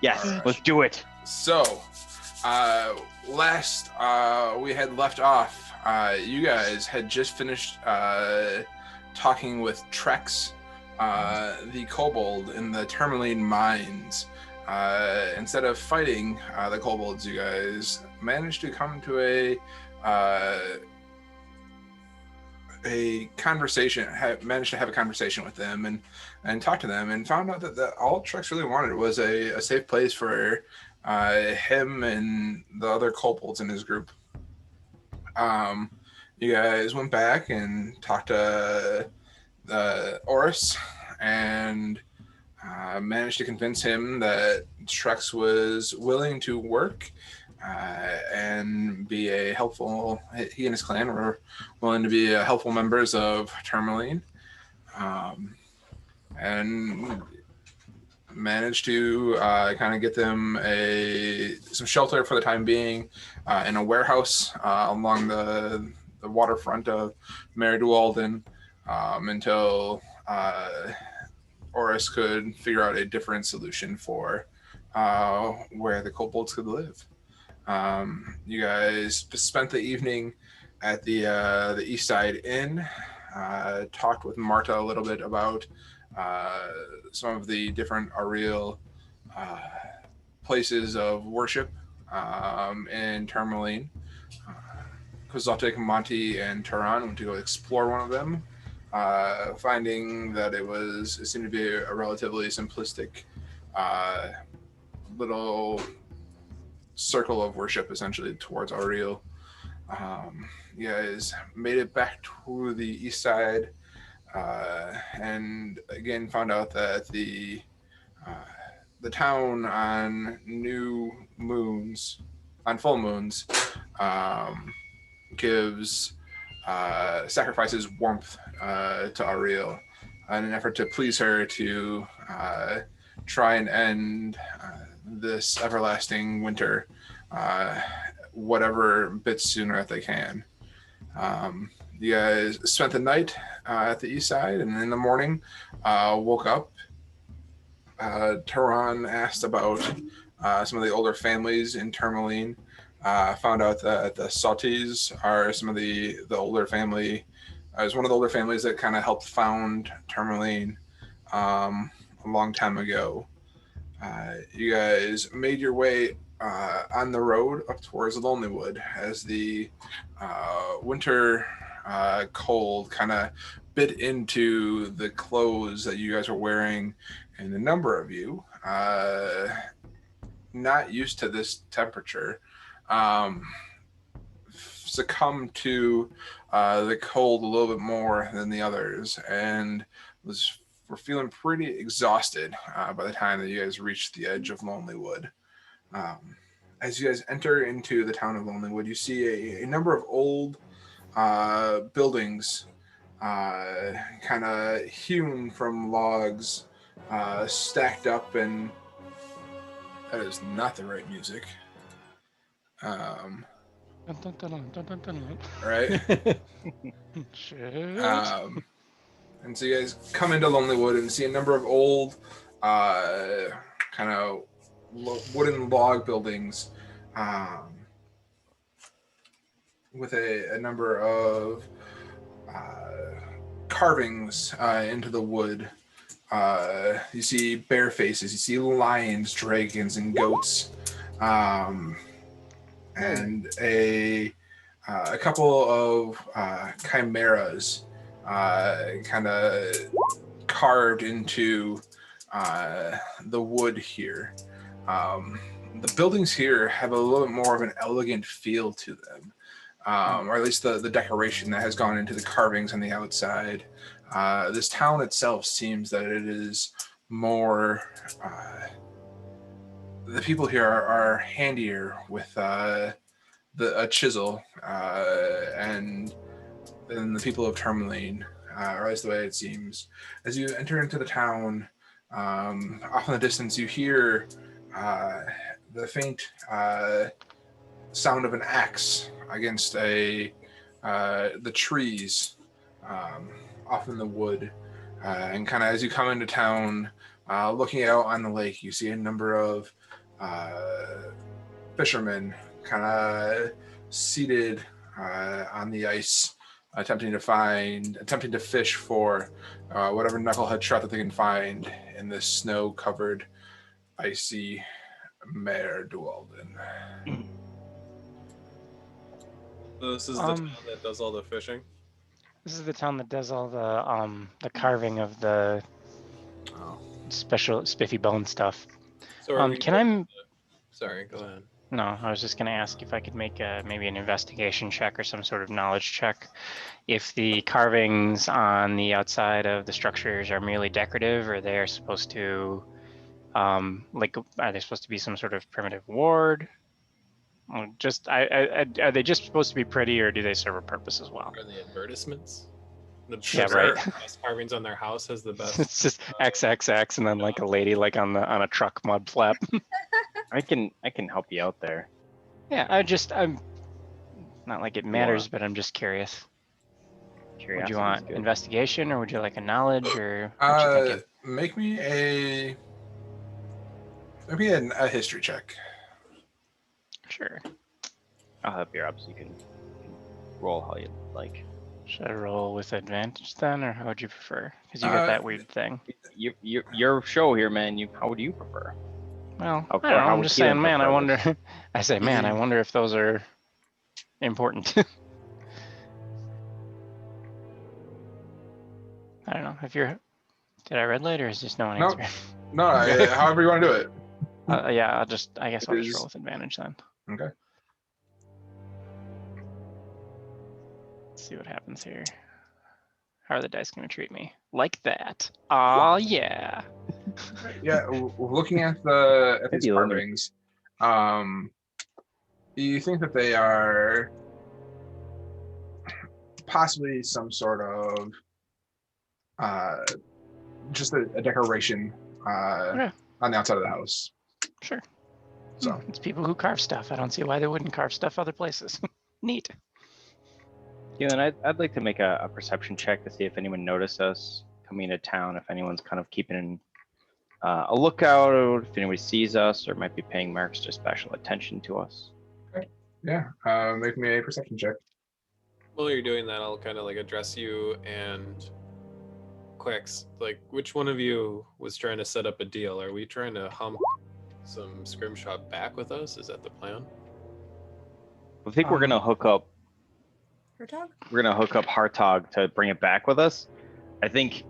Yes, Alright. let's do it. So, last we had left off, you guys had just finished talking with Trex, the kobold in the Tourmaline mines. Instead of fighting the kobolds, you guys managed to come to a conversation, managed to have a conversation with them and talk to them, and found out that all Trex really wanted was a safe place for him and the other kobolds in his group. You guys went back and talked to Oris and managed to convince him that Trex was willing to work and be a helpful. He and his clan were willing to be helpful members of Tourmaline, and managed to kind of get them some shelter for the time being in a warehouse along the waterfront of Mare Dualden until Oris could figure out a different solution for where the kobolds could live. You guys spent the evening at the East Side Inn, talked with Marta a little bit about some of the different Ariel places of worship in Tourmaline. Kozotic, Monty, and Turan went to go explore one of them, finding that it seemed to be a relatively simplistic little circle of worship, essentially, towards Ariel. You guys made it back to the east side, and again found out that the town on full moons, gives sacrifices warmth to Ariel in an effort to please her to try and end this everlasting winter, whatever bit sooner if they can. You guys spent the night at the east side, and in the morning woke up. Turan asked about some of the older families in Tourmaline. Found out that the Sautés are some of the older family. It was one of the older families that kind of helped found Tourmaline a long time ago. You guys made your way on the road up towards Lonelywood as the winter cold kind of bit into the clothes that you guys were wearing, and a number of you, not used to this temperature, succumbed to the cold a little bit more than the others, and were feeling pretty exhausted by the time that you guys reached the edge of Lonelywood. As you guys enter into the town of Lonelywood, you see a number of old buildings, kind of hewn from logs, stacked up, and that is not the right music. Right? Shit. And so you guys come into Lonelywood and see a number of old, kind of wooden log buildings, with a number of carvings into the wood. You see bear faces, you see lions, dragons, and goats, and a couple of chimeras kind of carved into the wood here. The buildings here have a little bit more of an elegant feel to them, or at least the decoration that has gone into the carvings on the outside. This town itself seems that it is more... the people here are handier with a chisel and than the people of Tourmaline, or at least the way it seems. As you enter into the town, off in the distance, you hear the faint sound of an axe against the trees off in the wood. And kind of as you come into town, Looking out on the lake, you see a number of fishermen kind of seated on the ice, attempting to fish for whatever knucklehead trout that they can find in this snow-covered, icy Mare Dualden. So this is the town that does all the fishing. This is the town that does all the carving of the special spiffy bone stuff. So are we Sorry, go ahead. No, I was just going to ask if I could make maybe an investigation check or some sort of knowledge check. If the carvings on the outside of the structures are merely decorative, or they are supposed to, are they supposed to be some sort of primitive ward? Are they just supposed to be pretty, or do they serve a purpose as well? Are they advertisements? The Yeah, right. best carvings on their house has the best. It's just XXX, and then like a lady like on a truck mud flap. I can help you out there. Yeah, I'm not like it matters, but I'm just curious. Would you want investigation, or would you like a knowledge, or what you thinking? Make me a history check. Sure. I'll help you out so you can roll how you like. Should I roll with advantage then, or how would you prefer? Because you got that weird thing. Your show here, man. How would you prefer? Well, I don't know. I'm just saying, man. I wonder. I say, man. I wonder if those are important. I don't know if you're. Did I red light, or is just no one answer? No. However you want to do it. Yeah, I guess I'll just roll with advantage then. Okay. Let's see what happens here. How are the dice going to treat me? Like that. Oh yeah. Yeah, looking at these carvings, you think that they are possibly some sort of just a decoration on the outside of the house. Sure. So it's people who carve stuff. I don't see why they wouldn't carve stuff other places. Neat. Keelan, I'd like to make a perception check to see if anyone noticed us coming into town, if anyone's kind of keeping a lookout, or if anybody sees us or might be paying marks to special attention to us. Okay. Yeah. Make me a perception check. While you're doing that, I'll kind of like address you and Quicks. Like, which one of you was trying to set up a deal? Are we trying to hump some scrimshaw back with us? Is that the plan? I think we're gonna hook up. Hartog? We're gonna hook up Hartog to bring it back with us. I think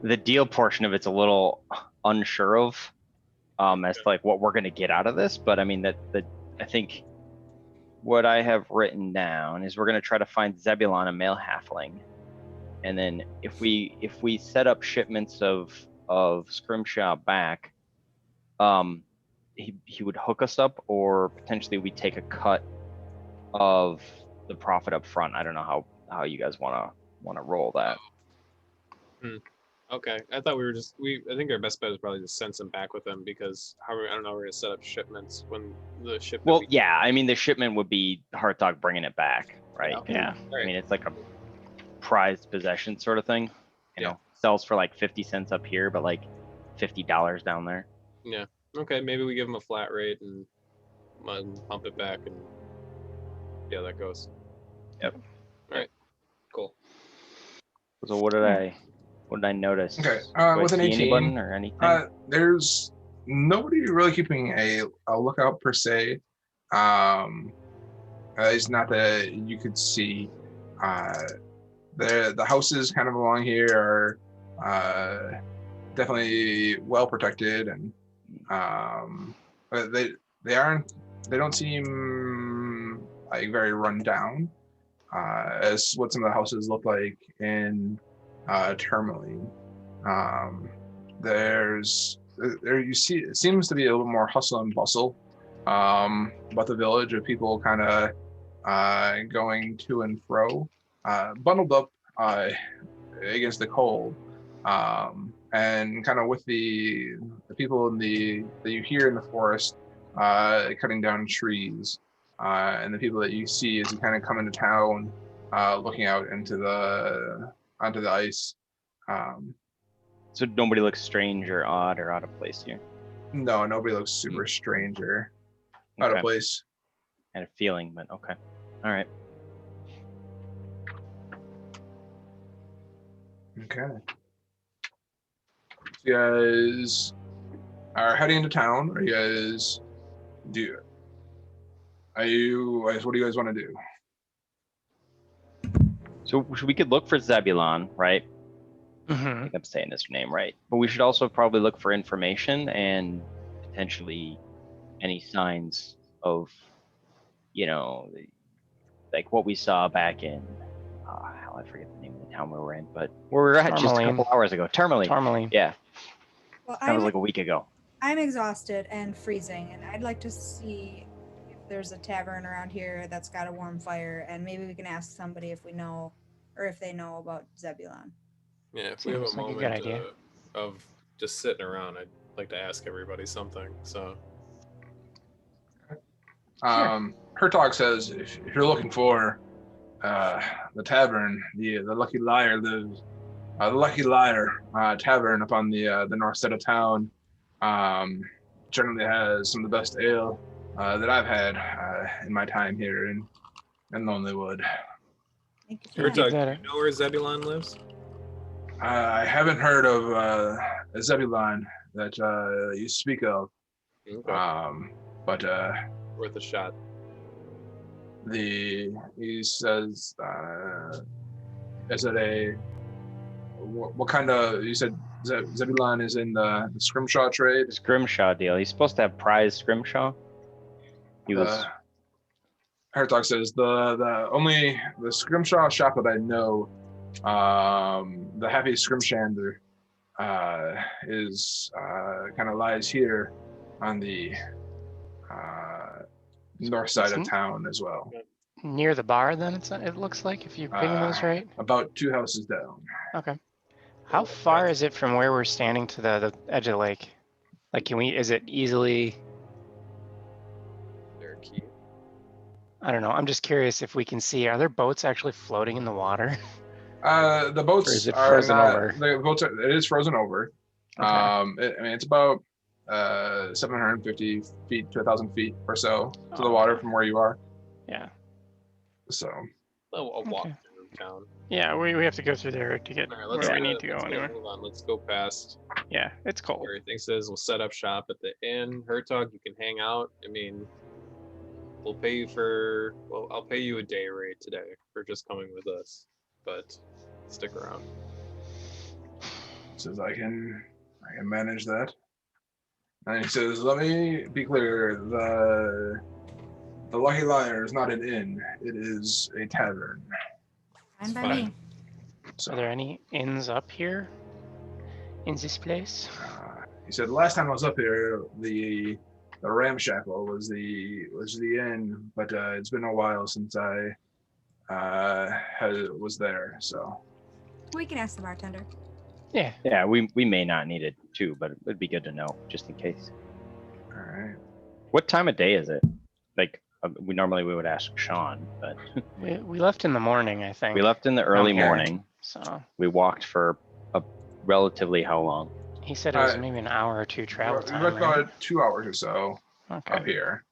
the deal portion of it's a little unsure of, as to like what we're gonna get out of this. But I mean I think what I have written down is we're gonna try to find Zebulon, a male halfling, and then if we set up shipments of scrimshaw back, he would hook us up, or potentially we take a cut of the profit up front. I don't know how you guys want to roll that. Okay, I thought I think our best bet is probably to send some back with them, because I don't know, we're gonna set up shipments when the shipment. Well, yeah, I mean the shipment would be Hartog bringing it back, right? Yeah. Right. I mean it's like a prized possession sort of thing. You know, sells for like 50 cents up here, but like $50 down there. Yeah. Okay, maybe we give them a flat rate and pump it back, and yeah, that goes. Yep. All right. Cool. So what did I notice? Okay. Do With I an see 18, anyone or anything? there's nobody really keeping a lookout per se. It's not that you could see. The houses kind of along here are definitely well protected, and they don't seem like very run down as what some of the houses look like in Tourmaline. There you see it seems to be a little more hustle and bustle about the village, of people kind of going to and fro, bundled up against the cold, and kind of with the people that you hear in the forest cutting down trees, and the people that you see as you kind of come into town, looking out onto the ice. So nobody looks strange or odd or out of place here. No, nobody looks super strange or out of Okay. place. I had a feeling, but okay. All right. Okay. So you guys are heading into town. Are you guys what do you guys want to do? So we could look for Zebulon, right? I Mhm. think I'm saying his name right. But we should also probably look for information and potentially any signs of, like what we saw back in, hell, I forget the name of the town we were in, but where we were at just a Tourmaline. couple hours ago. Tourmaline. Tourmaline. Yeah, Well, that was like a week ago. I'm exhausted and freezing, and I'd like to see if there's a tavern around here that's got a warm fire, and maybe we can ask somebody if we know, or if they know about Zebulon. Yeah, if we have a Seems like a good moment idea. of just sitting around, I'd like to ask everybody something. So Hertog says if you're looking for the tavern, the Lucky Liar lives. The Lucky Liar Tavern up on the north side of town generally has some of the best ale that I've had in my time here in Lonelywood. Thank you for Hertog, that. do you know where Zebulon lives? I haven't heard of Zebulon that you speak of, Okay. but Worth a shot. he says, is it a what kind of, you said Zebulon is in the scrimshaw trade? Scrimshaw deal. He's supposed to have prize scrimshaw. He was. Hertog says the scrimshaw shop that I know, the Happy Scrimshander, is kind of lies here on the north side of town as well. Near the bar, then it looks like, if you ping those right. About 2 houses down. Okay. How far is it from where we're standing to the edge of the lake? Like, is it easily? There, key. I don't know. I'm just curious if we can see. Are there boats actually floating in the water? The boats Or is it are frozen not. over? The boats it is frozen over. Okay. It's about 750 feet to 1,000 feet or so to the water from where you are. Yeah. So A walk Okay. through town. Yeah, we have to go through there to get All right, where we need to go anyway. Move on. Let's go past Yeah, it's cold. where everything says. We'll set up shop at the inn. Hertog, you can hang out. I mean, we'll pay you for. Well, I'll pay you a day rate today for just coming with us, but stick around. says I can manage that. And he says, let me be clear, the Lucky Liar is not an inn, it is a tavern. Fine by fine. me. So Are there any inns up here in this place? he said, last time I was up here, the Ramshackle was the inn, but it's been a while since I was there. So We can ask the bartender. Yeah. Yeah, we may not need it too, but it would be good to know just in case. all right. What time of day is it? Like we would ask Sean, but We left in the morning, I think. we left in the early Okay. morning. So We walked for a relatively how long? he said it was maybe an hour or two travel We've time. got Right? about 2 hours or so up Okay. here.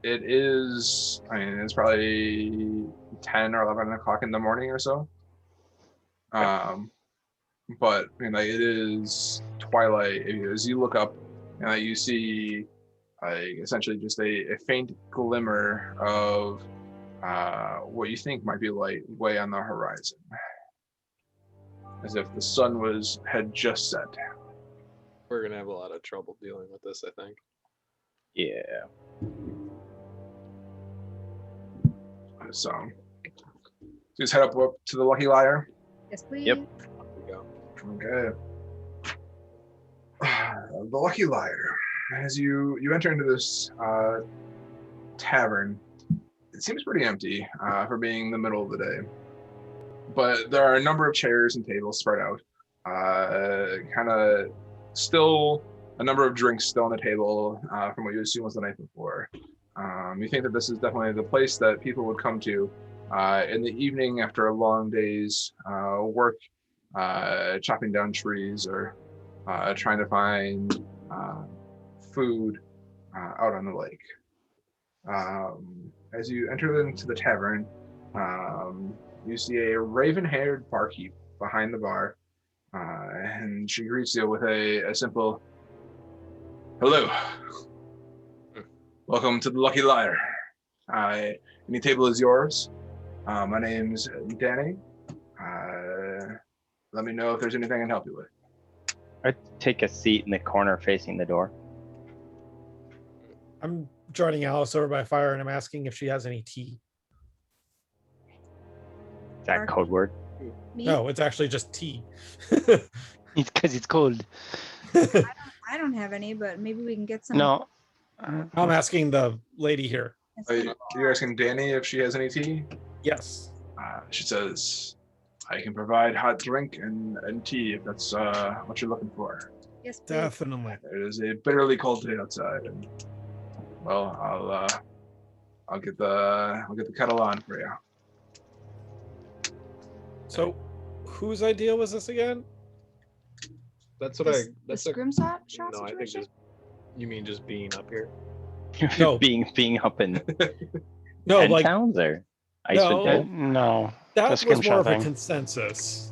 It is. I mean, it's probably 10 or 11 o'clock in the morning or so. But I mean, like it is twilight. As you look up, and you see, essentially just a faint glimmer of what you think might be light way on the horizon, as if the sun had just set. We're gonna have a lot of trouble dealing with this, I think. Yeah. So just head up to the Lucky Liar. Yes, please. Yep. Here we go. Okay. The Lucky Liar. As you enter into this tavern, it seems pretty empty for being the middle of the day. But there are a number of chairs and tables spread out. Kind of still a number of drinks still on the table from what you assume was the night before. You think that this is definitely the place that people would come to in the evening after a long day's work, chopping down trees or trying to find food out on the lake. As you enter into the tavern, you see a raven-haired barkeep behind the bar, and she greets you with a simple, "Hello. Welcome to the Lucky Liar. Any table is yours. My name's Danny. Let me know if there's anything I can help you with." I take a seat in the corner facing the door. I'm joining Alice over by fire, and I'm asking if she has any tea. Is that code word? Me? No, it's actually just tea. It's because it's cold. I don't have any, but maybe we can get some. No. I'm asking the lady here. You're asking Danny if she has any tea? Yes. She says, "I can provide hot drink and tea if that's what you're looking for. Yes, please. Definitely. It is a bitterly cold day outside, and well, I'll get the kettle on for you." So, whose idea was this again? That's what This- I. the That's scrimshot shot no, I think situation? just. You mean just being up here? No. being up in No, Head like towns or No. Icewind Dale? No. that the was scrimshaw more of a thing. consensus.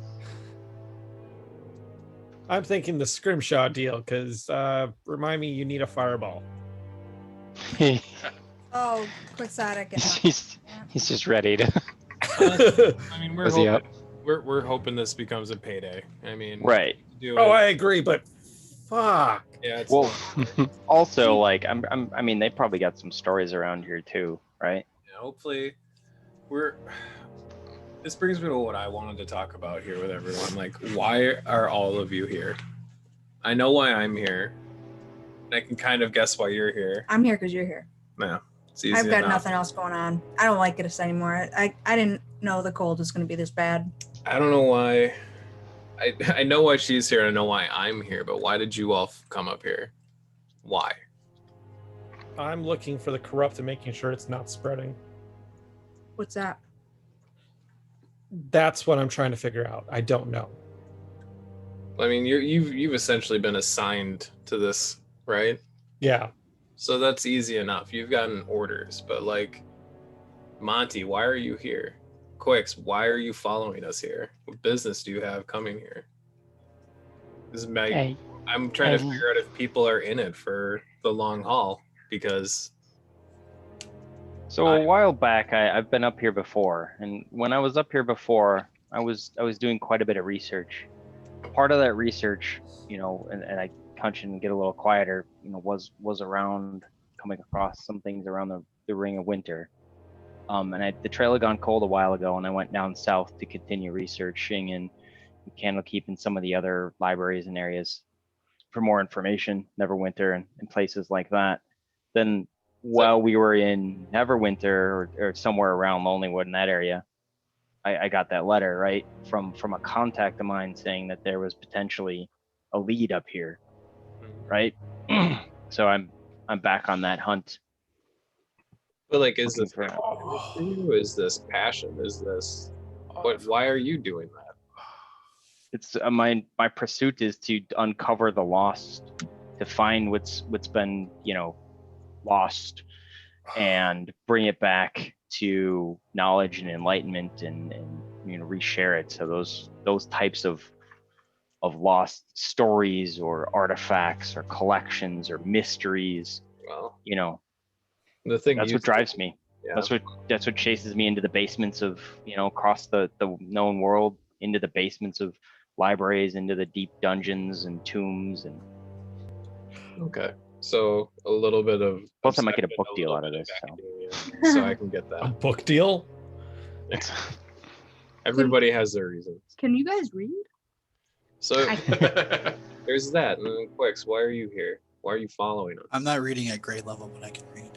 I'm thinking the scrimshaw deal because remind me, you need a fireball. Oh, quixotic. And he's just ready to. I mean, we're Was he hoping, we're hoping this becomes a payday. I mean, Right. Do Oh, it. I agree, but fuck. Yeah, it's Well, not- also, like, I mean, they probably got some stories around here too, right? yeah, hopefully, we're. This brings me to what I wanted to talk about here with everyone. Like, why are all of you here? I know why I'm here. And I can kind of guess why you're here. I'm here because you're here. Yeah, it's easy I've got enough. nothing else going on. I don't like this anymore. I didn't know the cold was going to be this bad. I don't know why. I know why she's here. And I know why I'm here. But why did you all come up here? Why? I'm looking for the corrupt and making sure it's not spreading. What's that? That's what I'm trying to figure out. I don't know. I mean, you've essentially been assigned to this, right? Yeah. So that's easy enough. You've gotten orders, but like, Monty, why are you here? Quicks, why are you following us here? What business do you have coming here? This is my, Hey, I'm trying to hey. figure out if people are in it for the long haul because So a while back, I've been up here before, and when I was up here before, I was doing quite a bit of research. Part of that research, you know, and I punch and get a little quieter, you know, was around coming across some things around the Ring of Winter. And the trail had gone cold a while ago, and I went down south to continue researching in Candlekeep and some of the other libraries and areas for more information, Neverwinter and places like that. Then while we were in Neverwinter or somewhere around Lonelywood in that area, I got that letter, right, from a contact of mine saying that there was potentially a lead up here, right? So I'm back on that hunt. but like, is Looking this for- happiness for you? Is this passion? Is this what? Why are you doing that? It's my pursuit is to uncover the lost, to find what's been, you know, lost, and bring it back to knowledge and enlightenment, and you know, reshare it. So those types of lost stories or artifacts or collections or mysteries, Well, you know, the thing that's you what drives me. Yeah. That's what chases me into the basements of, you know, across the known world, into the basements of libraries, into the deep dungeons and tombs, and Okay. So a little bit of Plus I might get a obsession, book deal little out of bit this, so. academia, so I can get A that. book deal? Everybody has their reasons. Can you guys read? So there's that. And then Quicks, why are you here? Why are you following us? I'm not reading at grade level, but I can read.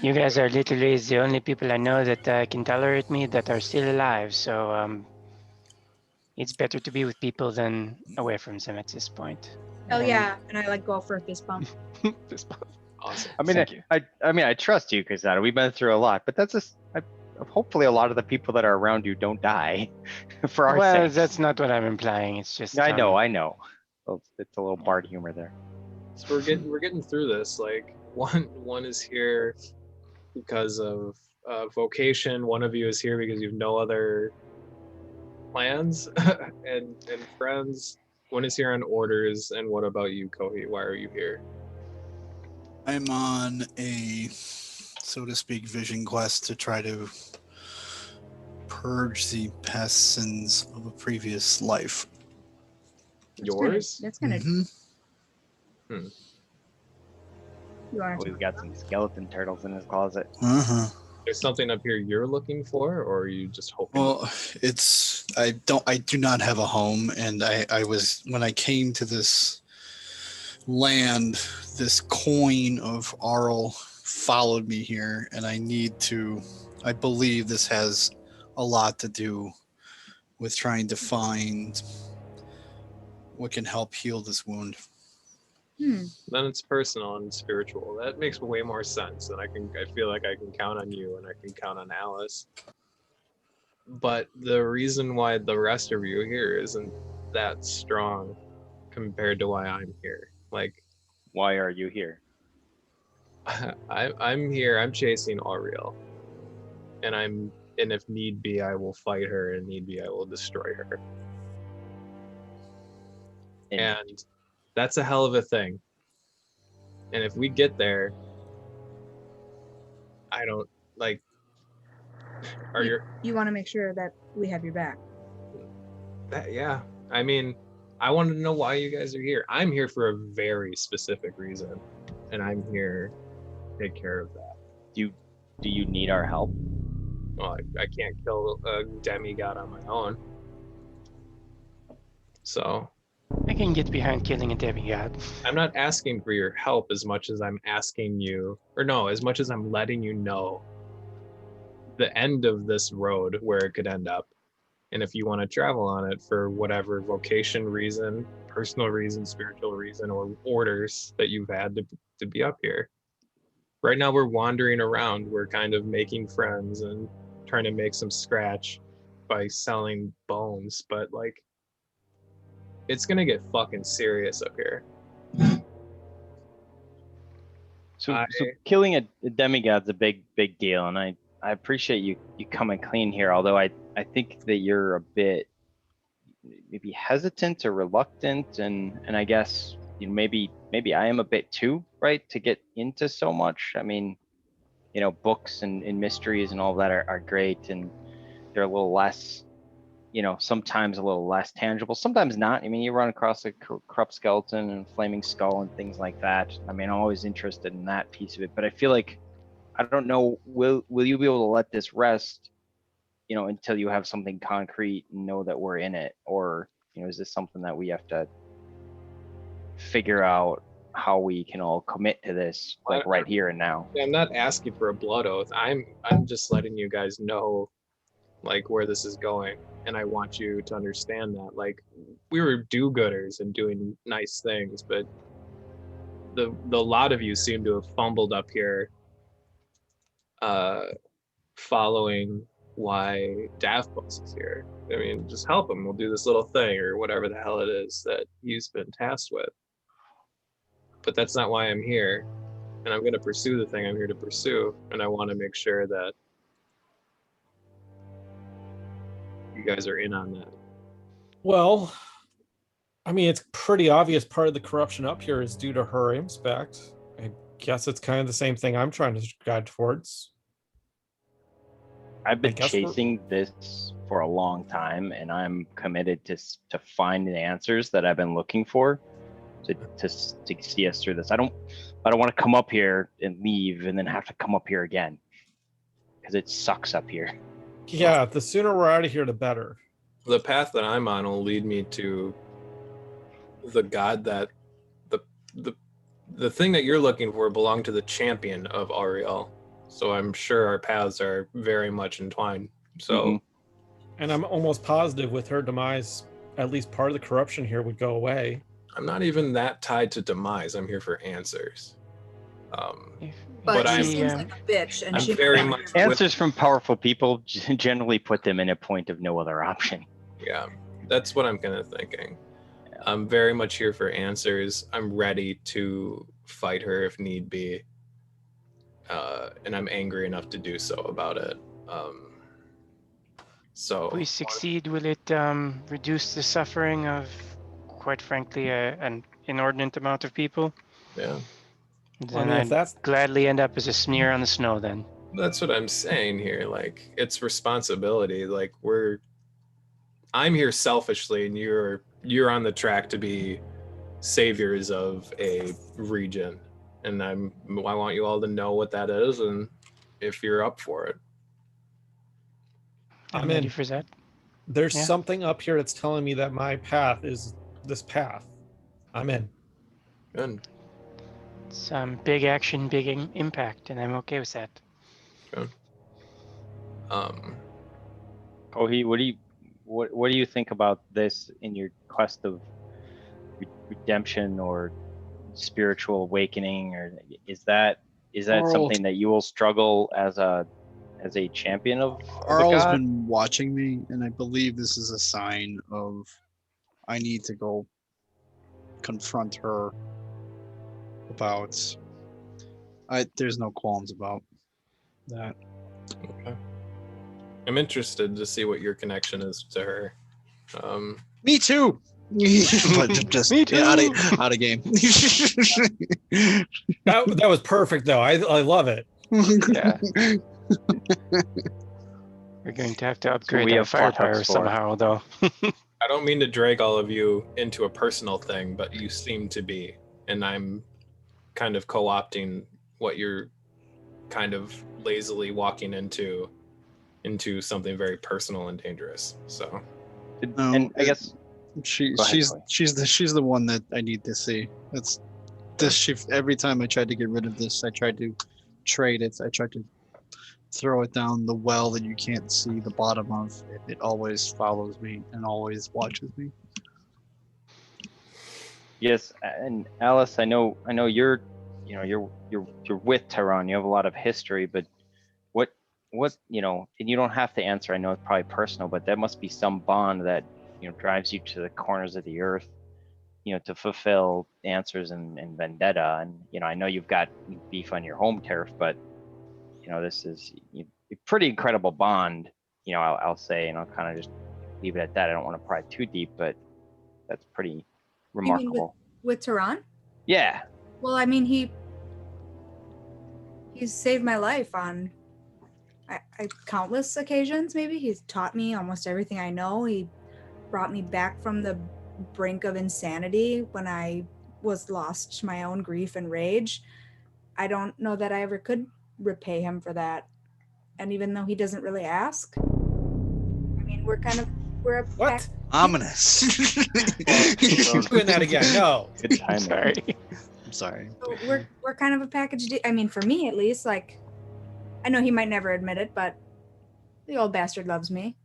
You guys are literally the only people I know that can tolerate me that are still alive. So it's better to be with people than away from them at this point. Hell And- yeah. And I go for a fist bump. Awesome. I mean, Thank you. I mean, I trust you, Casada. We've been through a lot, but that's just hopefully a lot of the people that are around you don't die for our Well, sake. that's not what I'm implying. It's just I know. Well, it's a little Bard humor there. So we're getting through this. Like one is here because of vocation. One of you is here because you've no other plans and friends. One is here on orders. And what about you, Kohi? Why are you here? I'm on a, so to speak, vision quest to try to purge the past sins of a previous life. Yours? That's kind of. Mhm. You want to? We've got some skeleton turtles in his closet. Uh-huh. There's something up here you're looking for, or are you just hoping? Well, I do not have a home, and I was, when I came to this land, this coin of Arl followed me here, and I believe this has a lot to do with trying to find what can help heal this wound. Hmm. Then it's personal and spiritual. That makes way more sense, and I feel like I can count on you, and I can count on Alice. But the reason why the rest of you here isn't that strong compared to why I'm here. Like, Why are you here? I'm here. I'm chasing Auriel, and if need be, I will fight her, and need be, I will destroy her. And that's a hell of a thing. And if we get there, I don't like. You want to make sure that we have your back. Yeah. I mean, I wanted to know why you guys are here. I'm here for a very specific reason, and I'm here to take care of that. Do you need our help? Well, I can't kill a demigod on my own. So I can get behind killing a demigod. I'm not asking for your help as much as I'm asking you, as much as I'm letting you know the end of this road, where it could end up. And if you want to travel on it for whatever vocation reason, personal reason, spiritual reason, or orders that you've had to be up here. Right now we're wandering around. We're kind of making friends and trying to make some scratch by selling bones. But like, it's going to get fucking serious up here. So killing a demigod's a big deal, and I appreciate you coming clean here. Although I think that you're a bit maybe hesitant or reluctant, and I guess maybe I am a bit too, right, to get into so much. I mean, books and mysteries and all that are great, and they're a little less, sometimes a little less tangible, sometimes not. I mean, you run across a corrupt skeleton and flaming skull and things like that. I mean, I'm always interested in that piece of it, but I feel like, I don't know, will you be able to let this rest, until you have something concrete and know that we're in it? Or, is this something that we have to figure out how we can all commit to this, like right here and now? I'm not asking for a blood oath. I'm just letting you guys know like where this is going, and I want you to understand that like we were do-gooders and doing nice things, but the lot of you seem to have fumbled up here following why Daft Bus is here. I mean, just help him. We'll do this little thing or whatever the hell it is that he's been tasked with. But that's not why I'm here. And I'm going to pursue the thing I'm here to pursue. And I want to make sure that you guys are in on that. Well, I mean, it's pretty obvious part of the corruption up here is due to her impact. I guess it's kind of the same thing I'm trying to guide towards. I've been chasing this for a long time, and I'm committed to find the answers that I've been looking for to see us through this. I don't want to come up here and leave and then have to come up here again, because it sucks up here. Yeah, the sooner we're out of here, the better. The path that I'm on will lead me to the god that the thing that you're looking for belonged to the champion of Auriel. So I'm sure our paths are very much entwined. So, and I'm almost positive with her demise, at least part of the corruption here would go away. I'm not even that tied to demise. I'm here for answers. If- But But she I'm- seems like a bitch, and I'm she very much with- Answers from powerful people generally put them in a point of no other option. Yeah, that's what I'm kind of thinking. I'm very much here for answers. I'm ready to fight her if need be, and I'm angry enough to do so about it. So If we succeed, will it reduce the suffering of, quite frankly, an inordinate amount of people? yeah, Then if I'd that's gladly end up as a smear on the snow then. that's what I'm saying here. Like, it's responsibility. Like, I'm here selfishly, and you're on the track to be saviors of a region, and I want you all to know what that is, and if you're up for it. I'm I'm ready in. for that. There's Yeah. something up here that's telling me that my path is this path. I'm in. Good. It's big action, big impact, and I'm okay with that. Um, Kohi, what do you think about this in your quest of redemption or spiritual awakening, or is that Arl- something that you will struggle as a champion of a Arl's god? been watching me, and I believe this is a sign of I need to go confront her about. There's no qualms about that. okay. I'm interested to see what your connection is to her. Me too. But just Me yeah, too. out of game. That was perfect though. I love it. Yeah. We're going to have to upgrade we our have plot firepower hooks for. somehow, though. I don't mean to drag all of you into a personal thing, but you seem to be, and I'm kind of co-opting what you're kind of lazily walking into something very personal and dangerous. So No, And I guess Go ahead, she's the one that I need to see. That's this. Every time I tried to get rid of this, I tried to trade it. I tried to throw it down the well that you can't see the bottom of. It always follows me and always watches me. yes, and Alice, I know you're with Tehran. You have a lot of history, but what and you don't have to answer. I know it's probably personal, but there must be some bond that drives you to the corners of the earth, to fulfill answers and vendetta. And I know you've got beef on your home turf, but this is a pretty incredible bond. I'll say, and I'll kind of just leave it at that. I don't want to pry too deep, but that's pretty remarkable. with Tehran. Yeah. Well, I mean, he's saved my life on countless occasions. Maybe he's taught me almost everything I know. He brought me back from the brink of insanity when I was lost to my own grief and rage. I don't know that I ever could repay him for that. And even though he doesn't really ask, I mean, we're a What? pack. Ominous. Doing that again? No. Good time. Sorry. I'm sorry. So we're kind of a package deal. I mean, for me at least. Like, I know he might never admit it, but the old bastard loves me.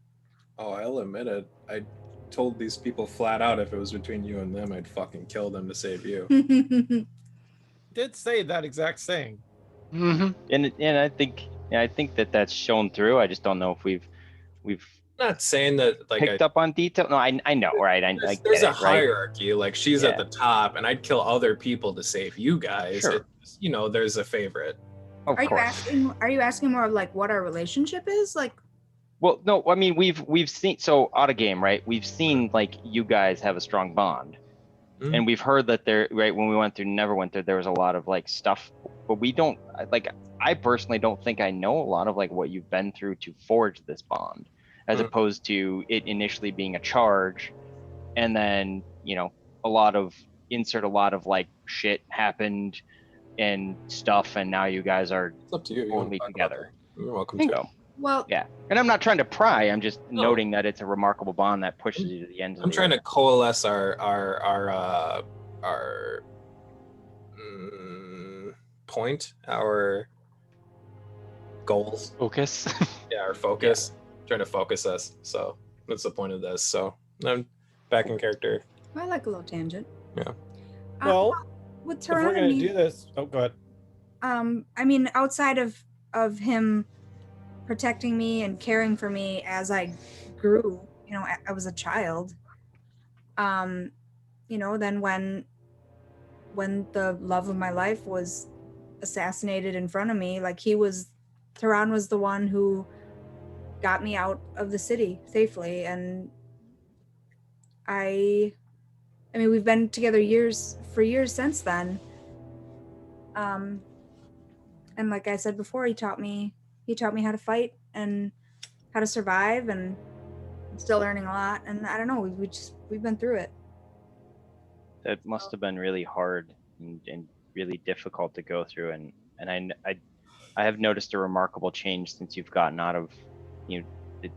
oh, I'll admit it. I told these people flat out if it was between you and them, I'd fucking kill them to save you. Did say that exact saying. Mm-hmm. And I think that that's shown through. I just don't know if we've Not saying that like picked up on detail. No, I know, right? I there's, get there's a it, right? hierarchy. Like she's at Yeah. the top, and I'd kill other people to save you guys. Sure. It's, there's a favorite. Of Are you course. asking more of like what our relationship is? Like, Well, no, I mean we've seen out of game, right? We've seen like you guys have a strong bond, Mhm. and we've heard that right when we went through Neverwinter, there was a lot of like stuff, but we don't like. I personally don't think I know a lot of like what you've been through to forge this bond, as Mhm. opposed to it initially being a charge, and then a lot of like shit happened and stuff, and now you guys are It's up to you. You want totally to talk about together. that? You're welcome Bingo. to. well, Yeah, and I'm not trying to pry. I'm just No. noting that it's a remarkable bond that pushes you to the ends of I'm the trying to earth. coalesce our point, our goals. Focus. Yeah, our focus. Trying to focus us. So that's the point of this. So I'm back in character. I like a little tangent. Yeah. Well, with if we're Tehran gonna and me, do this, oh, go ahead. I mean, outside of him protecting me and caring for me as I grew, you know, I was a child. You know, then when the love of my life was assassinated in front of me, like Tehran was the one who got me out of the city safely, and I mean, we've been together years since then. And like I said before, he taught me how to fight and how to survive, and I'm still learning a lot. And I don't know, we've been through it. That must have been really hard and really difficult to go through. And I have noticed a remarkable change since you've gotten out of, you know,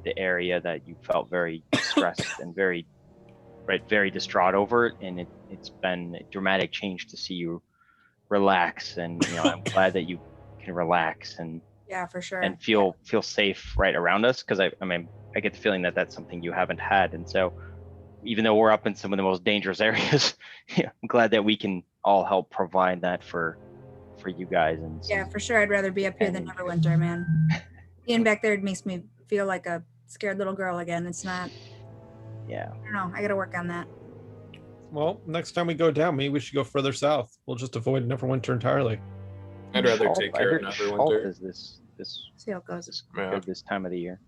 the area that you felt very stressed and very distraught over, and it's been a dramatic change to see you relax. And you know, I'm glad that you can relax and Yeah, for sure. and feel safe right around us, because I mean, I get the feeling that that's something you haven't had. And so even though we're up in some of the most dangerous areas, yeah, I'm glad that we can all help provide that for you guys. And Yeah, for sure. I'd rather be up here than Neverwinter, man. Being back there makes me feel like a scared little girl again. It's not. Yeah. I don't know. I got to work on that. Well, next time we go down, maybe we should go further south. We'll just avoid Neverwinter entirely. I'd rather Shalt- take I care of heard Shalt Neverwinter. is this See how it goes. is Yeah. good this time of the year.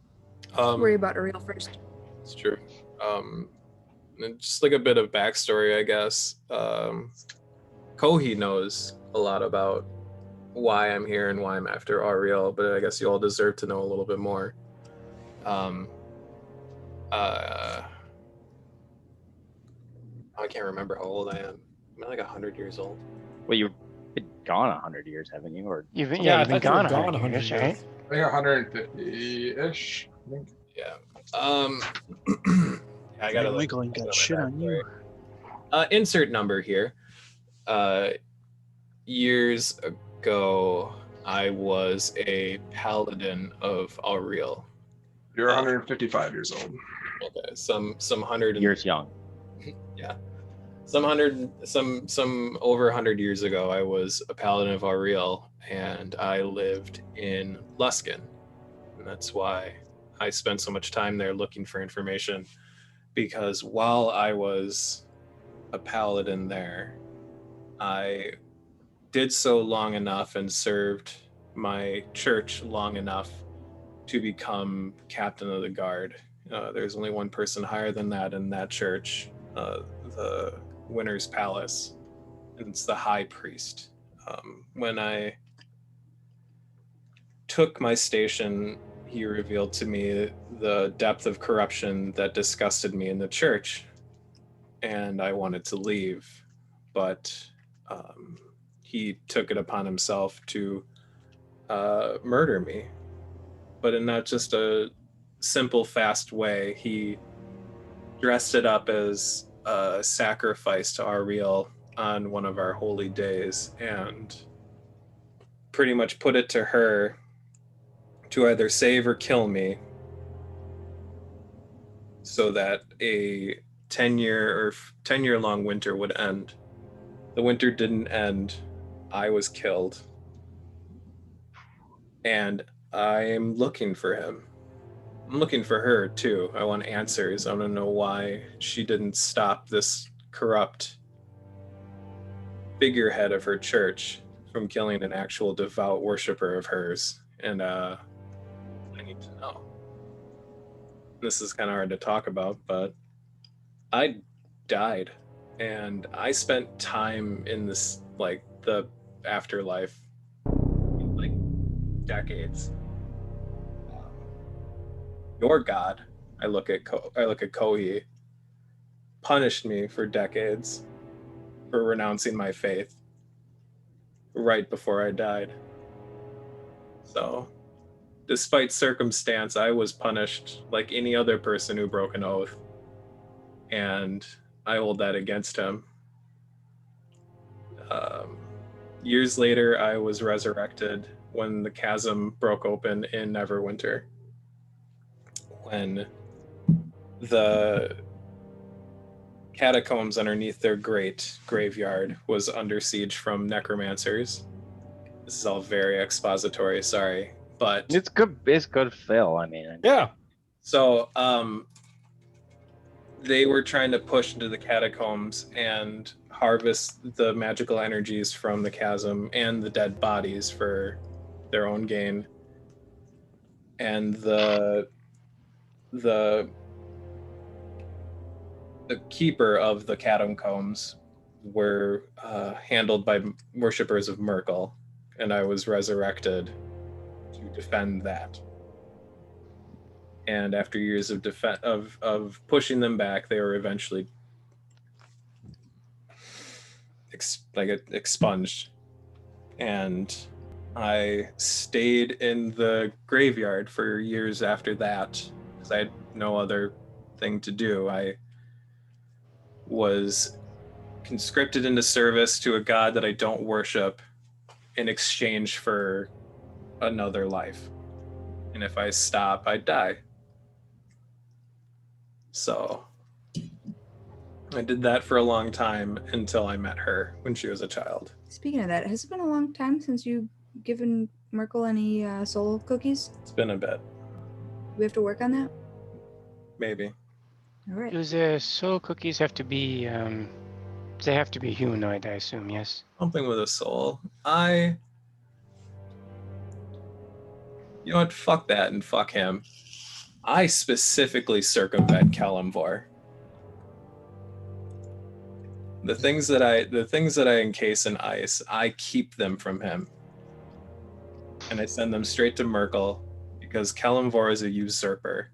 Worry about Ariel first. It's true. And just like a bit of backstory, I guess. Kohi knows a lot about why I'm here and why I'm after Ariel, but I guess you all deserve to know a little bit more. I can't remember how old I am. I'm like 100 years old. Well, you've been gone 100 years, haven't you? Or You've been, Yeah, yeah, I you've been thought you were gone gone 100 years, 100 right? years. I think 150-ish. I think. Yeah. I gotta look Michael ain't got at my shit on you. backstory. Insert number here. Years ago, I was a paladin of Auriel. You're 155 years old. Okay, some hundred years young. Yeah, some over 100 years ago, I was a paladin of Auriel, and I lived in Luskin, and that's why I spent so much time there looking for information. Because while I was a paladin there, I did so long enough and served my church long enough to become captain of the guard. There's only one person higher than that in that church, the Winter's Palace, and it's the high priest. When I took my station, he revealed to me the depth of corruption that disgusted me in the church, and I wanted to leave, but he took it upon himself to murder me, but in not just a simple, fast way. He dressed it up as a sacrifice to Ariel on one of our holy days, and pretty much put it to her to either save or kill me, so that a 10-year long winter would end. The winter didn't end. I was killed. And I'm looking for him. I'm looking for her too. I want answers. I want to know why she didn't stop this corrupt figurehead of her church from killing an actual devout worshiper of hers. And I need to know. This is kind of hard to talk about, but I died, and I spent time in this, like, the afterlife, like, decades. Your God, I look at Kohi, punished me for decades for renouncing my faith right before I died. So, despite circumstance, I was punished like any other person who broke an oath, and I hold that against him. Years later, I was resurrected when the chasm broke open in Neverwinter, when the catacombs underneath their great graveyard was under siege from necromancers, This is all very expository, sorry. But It's good. It's good, Phil. I mean, Yeah. so they were trying to push into the catacombs and harvest the magical energies from the chasm and the dead bodies for their own gain. And the keeper of the catacombs were handled by worshippers of Merkel, and I was resurrected to defend that. And after years of of pushing them back, they were eventually expunged. And I stayed in the graveyard for years after that because I had no other thing to do. I was conscripted into service to a god that I don't worship in exchange for another life. And if I stop, I'd die. So I did that for a long time until I met her when she was a child. Speaking of that, has it been a long time since you've given Merkel any soul cookies? It's been a bit, We have to work on that. maybe. All right. Those soul cookies have to be, they have to be humanoid, I assume, yes? Something with a soul. You know what? Fuck that and fuck him. I specifically circumvent Kalimvor. The things that I encase in ice, I keep them from him. And I send them straight to Merkel because Kalimvor is a usurper.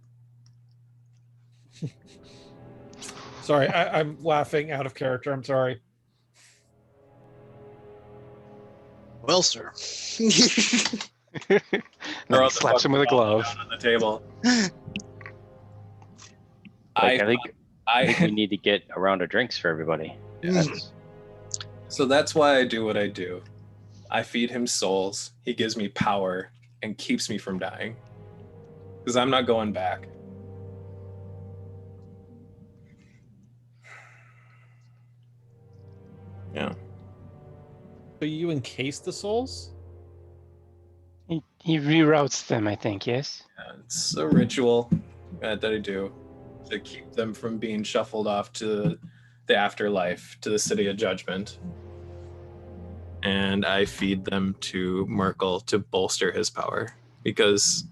Sorry, I'm laughing out of character. I'm sorry. Well, sir. Throw the Slaps him fucking with a glove. down on the table. I think we need to get a round of drinks for everybody. Yes. So that's why I do what I do. I feed him souls. He gives me power and keeps me from dying. Because I'm not going back. Yeah. So you encase the souls? He reroutes them, I think, yes? It's a ritual that I do to keep them from being shuffled off to the afterlife, to the city of judgment. And I feed them to Merkel to bolster his power because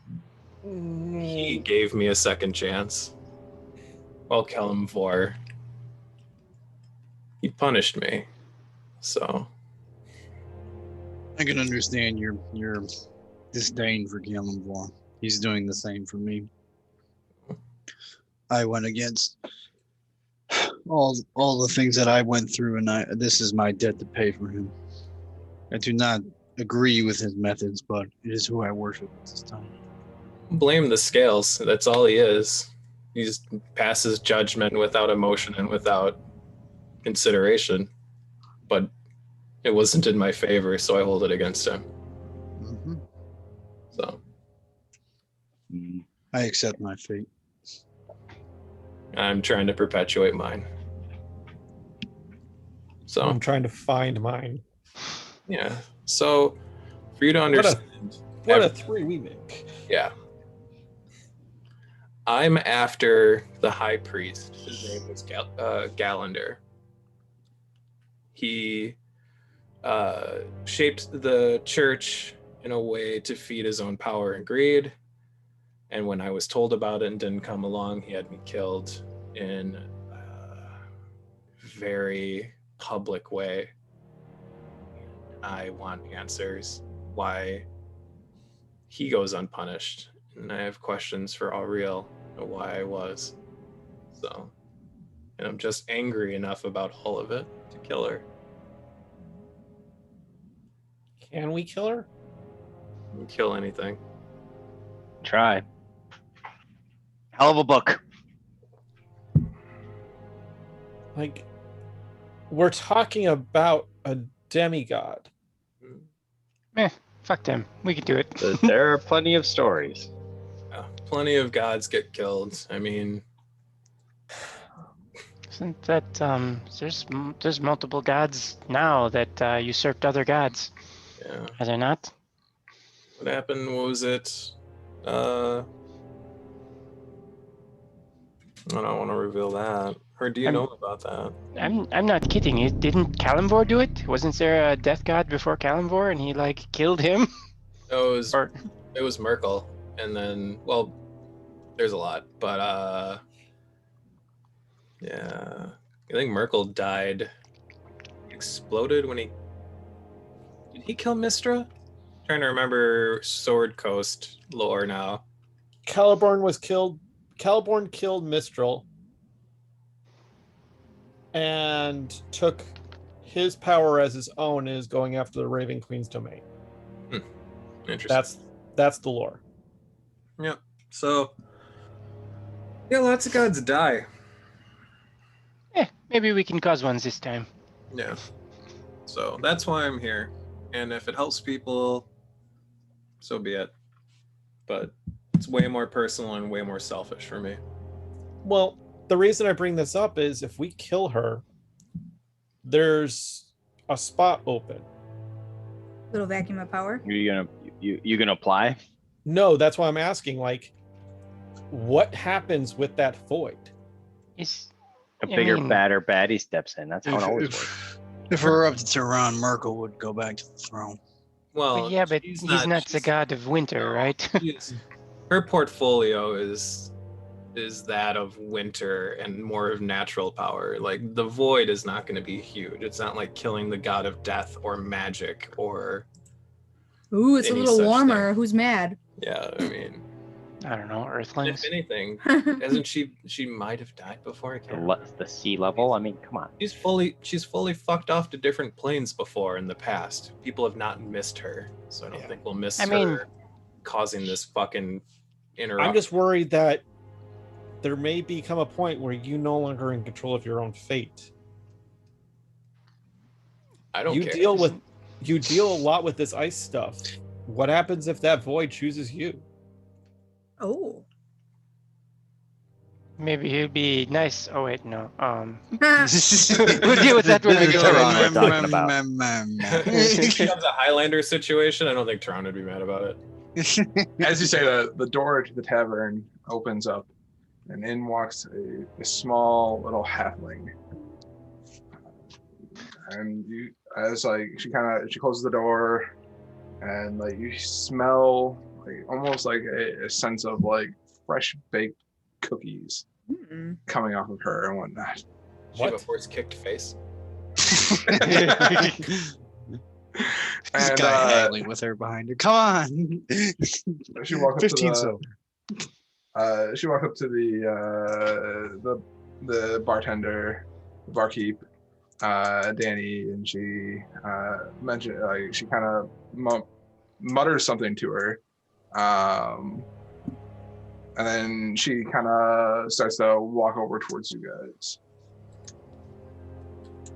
he gave me a second chance. While Kalimvor, he punished me. So I can understand your disdain for Kalimvor. He's doing the same for me. I went against all the things that I went through, and this is my debt to pay for him. I do not agree with his methods, but it is who I worship at this time. blame the scales. That's all he is. He just passes judgment without emotion and without consideration. But it wasn't in my favor, so I hold it against him. Mm-hmm. So I accept my fate. I'm trying to perpetuate mine. So I'm trying to find mine. yeah. So for you to understand, What a three we make. yeah. I'm after the high priest. His name was Galander. He shaped the church in a way to feed his own power and greed. And when I was told about it and didn't come along, he had me killed in a very public way. I want answers why he goes unpunished. And I have questions for Auriel of why I was. So, and I'm just angry enough about all of it to kill her. Can we kill her? Kill anything. Try. Hell of a book. Like, we're talking about a demigod. Fuck them. We could do it. There are plenty of stories. Yeah, plenty of gods get killed. I mean, Isn't that there's multiple gods now that usurped other gods? Yeah. Are there not? What happened? What was it? I don't want to reveal that. Or do you know about that? I'm not kidding. Didn't Kalimvor do it? Wasn't there a death god before Kalimvor and he like killed him? It was Merkel, and then there's a lot, but yeah, I think Merkel died, exploded when did he kill Mistra? Trying to remember Sword Coast lore now. Caliborn killed Mistral and took his power as his own and is going after the Raven Queen's domain. Interesting. That's the lore. Yep. So yeah, lots of gods die. Maybe we can cause one this time. Yeah. So that's why I'm here. And if it helps people, so be it. But it's way more personal and way more selfish for me. Well, the reason I bring this up is if we kill her, there's a spot open. Little vacuum of power. You gonna apply? No, that's why I'm asking. Like, what happens with that void? A bigger, badder baddie steps in. That's how it always works. If we're up to Tehran, Merkel would go back to the throne. Well, yeah, but he's not the god of winter, right? Her portfolio is that of winter and more of natural power. Like the void is not going to be huge. It's not like killing the god of death or magic or. Ooh, it's a any little such warmer. thing. Who's mad? Yeah, I mean, I don't know, Earthlings. if anything, hasn't she might have died before? I can't remember. The sea level. I mean, come on. She's fully fucked off to different planes before in the past. People have not missed her, so I don't think we'll miss her causing this fucking interruption. I'm just worried that there may become a point where you no longer are in control of your own fate. I don't care. You deal a lot with this ice stuff. What happens if that void chooses you? Oh. Maybe he'd be nice. Oh wait, no. We'll deal with that when we go. Tehran we're talking about. If it becomes a Highlander situation, I don't think Tehran would be mad about it. As you say that, the door to the tavern opens up, and in walks a small little halfling. And you, as like she closes the door, and like you smell like almost like a sense of like fresh baked cookies coming off of her and whatnot. She have a horse-kicked face. This guy haggling with her behind her. Come on. She walks 15 so. She walks up to the bartender, barkeep, Danny, and she mentioned she kind of mutters something to her, and then she kind of starts to walk over towards you guys.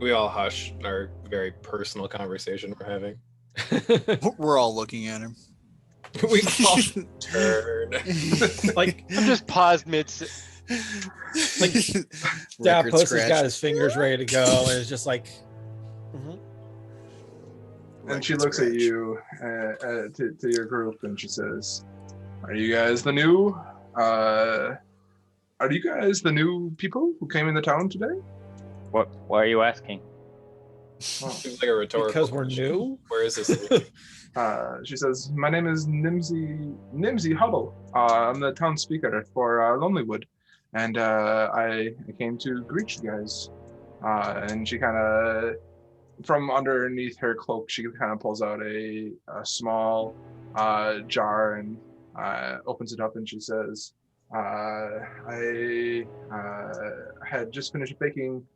We all hush our very personal conversation we're having. We're all looking at him. We all turn. Like I'm just paused mid. Like Davos has got his fingers ready to go, and it's just like. And she looks at you, to your group, and she says, "Are you guys the new? Are you guys the new people who came into town today?" What? Why are you asking? Seems like a rhetorical. Because we're question. new. Where is this? She says, "My name is Nimsy Hubble. I'm the town speaker for Lonelywood, and I came to greet you guys." And she kind of, from underneath her cloak, she kind of pulls out a small jar and opens it up, and she says, "I had just finished baking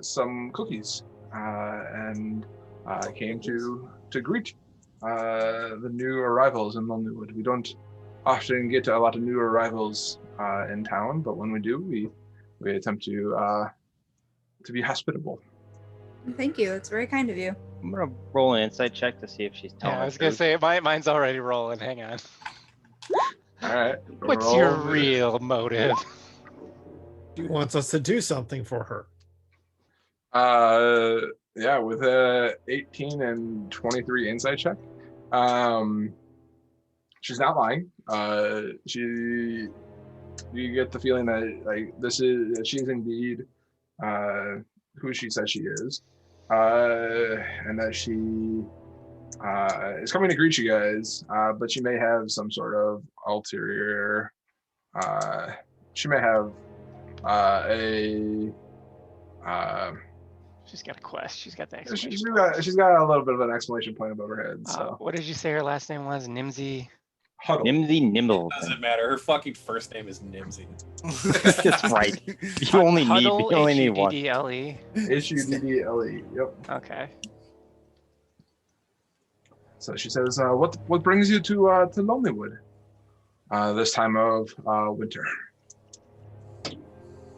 some cookies, and I came to greet the new arrivals in Lonelywood. We don't often get a lot of new arrivals in town, but when we do, we attempt to be hospitable." Thank you. It's very kind of you. I'm gonna roll an insight check to see if she's telling Yeah, I was the gonna truth. say mine's already rolling. Hang on. All right. What's roll your the- real motive? She wants us to do something for her. Yeah, with a 18 and 23 insight check. She's not lying. You get the feeling that like she's indeed who she says she is, and that she is coming to greet you guys, but she may have some sort of ulterior. She may have a. She's got a quest. She's got the She's exclamation got, point. she's got a little bit of an exclamation point above her head. So What did you say her last name was? Nimsy. Huddle. Nimsy Nimble. Doesn't matter. Her fucking first name is Nimsy. That's right. You only Huddle, need one. Huddle. Huddle. Yep. Okay. So she says, "What brings you to Lonelywood this time of winter?"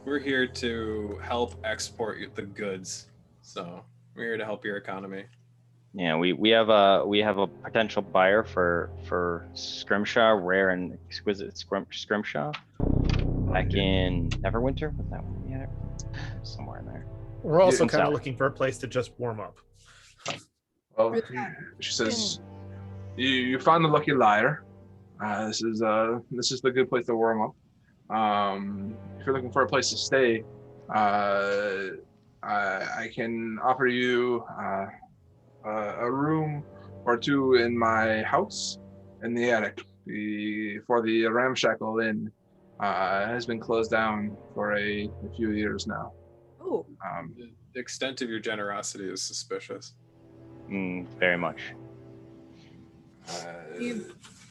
We're here to help export the goods. So we're here to help your economy. Yeah, we have a potential buyer for Scrimshaw, rare and exquisite Scrimshaw. Back in Neverwinter, was that one? Yeah, somewhere in there. We're also Yeah, kind of south. looking for a place to just warm up. Well, she says, "You found the lucky liar. This is the good place to warm up. If you're looking for a place to stay, I can offer you a room or two in my house in the attic. For the Ramshackle Inn has been closed down for a few years now." Ooh. The extent of your generosity is suspicious. Very much.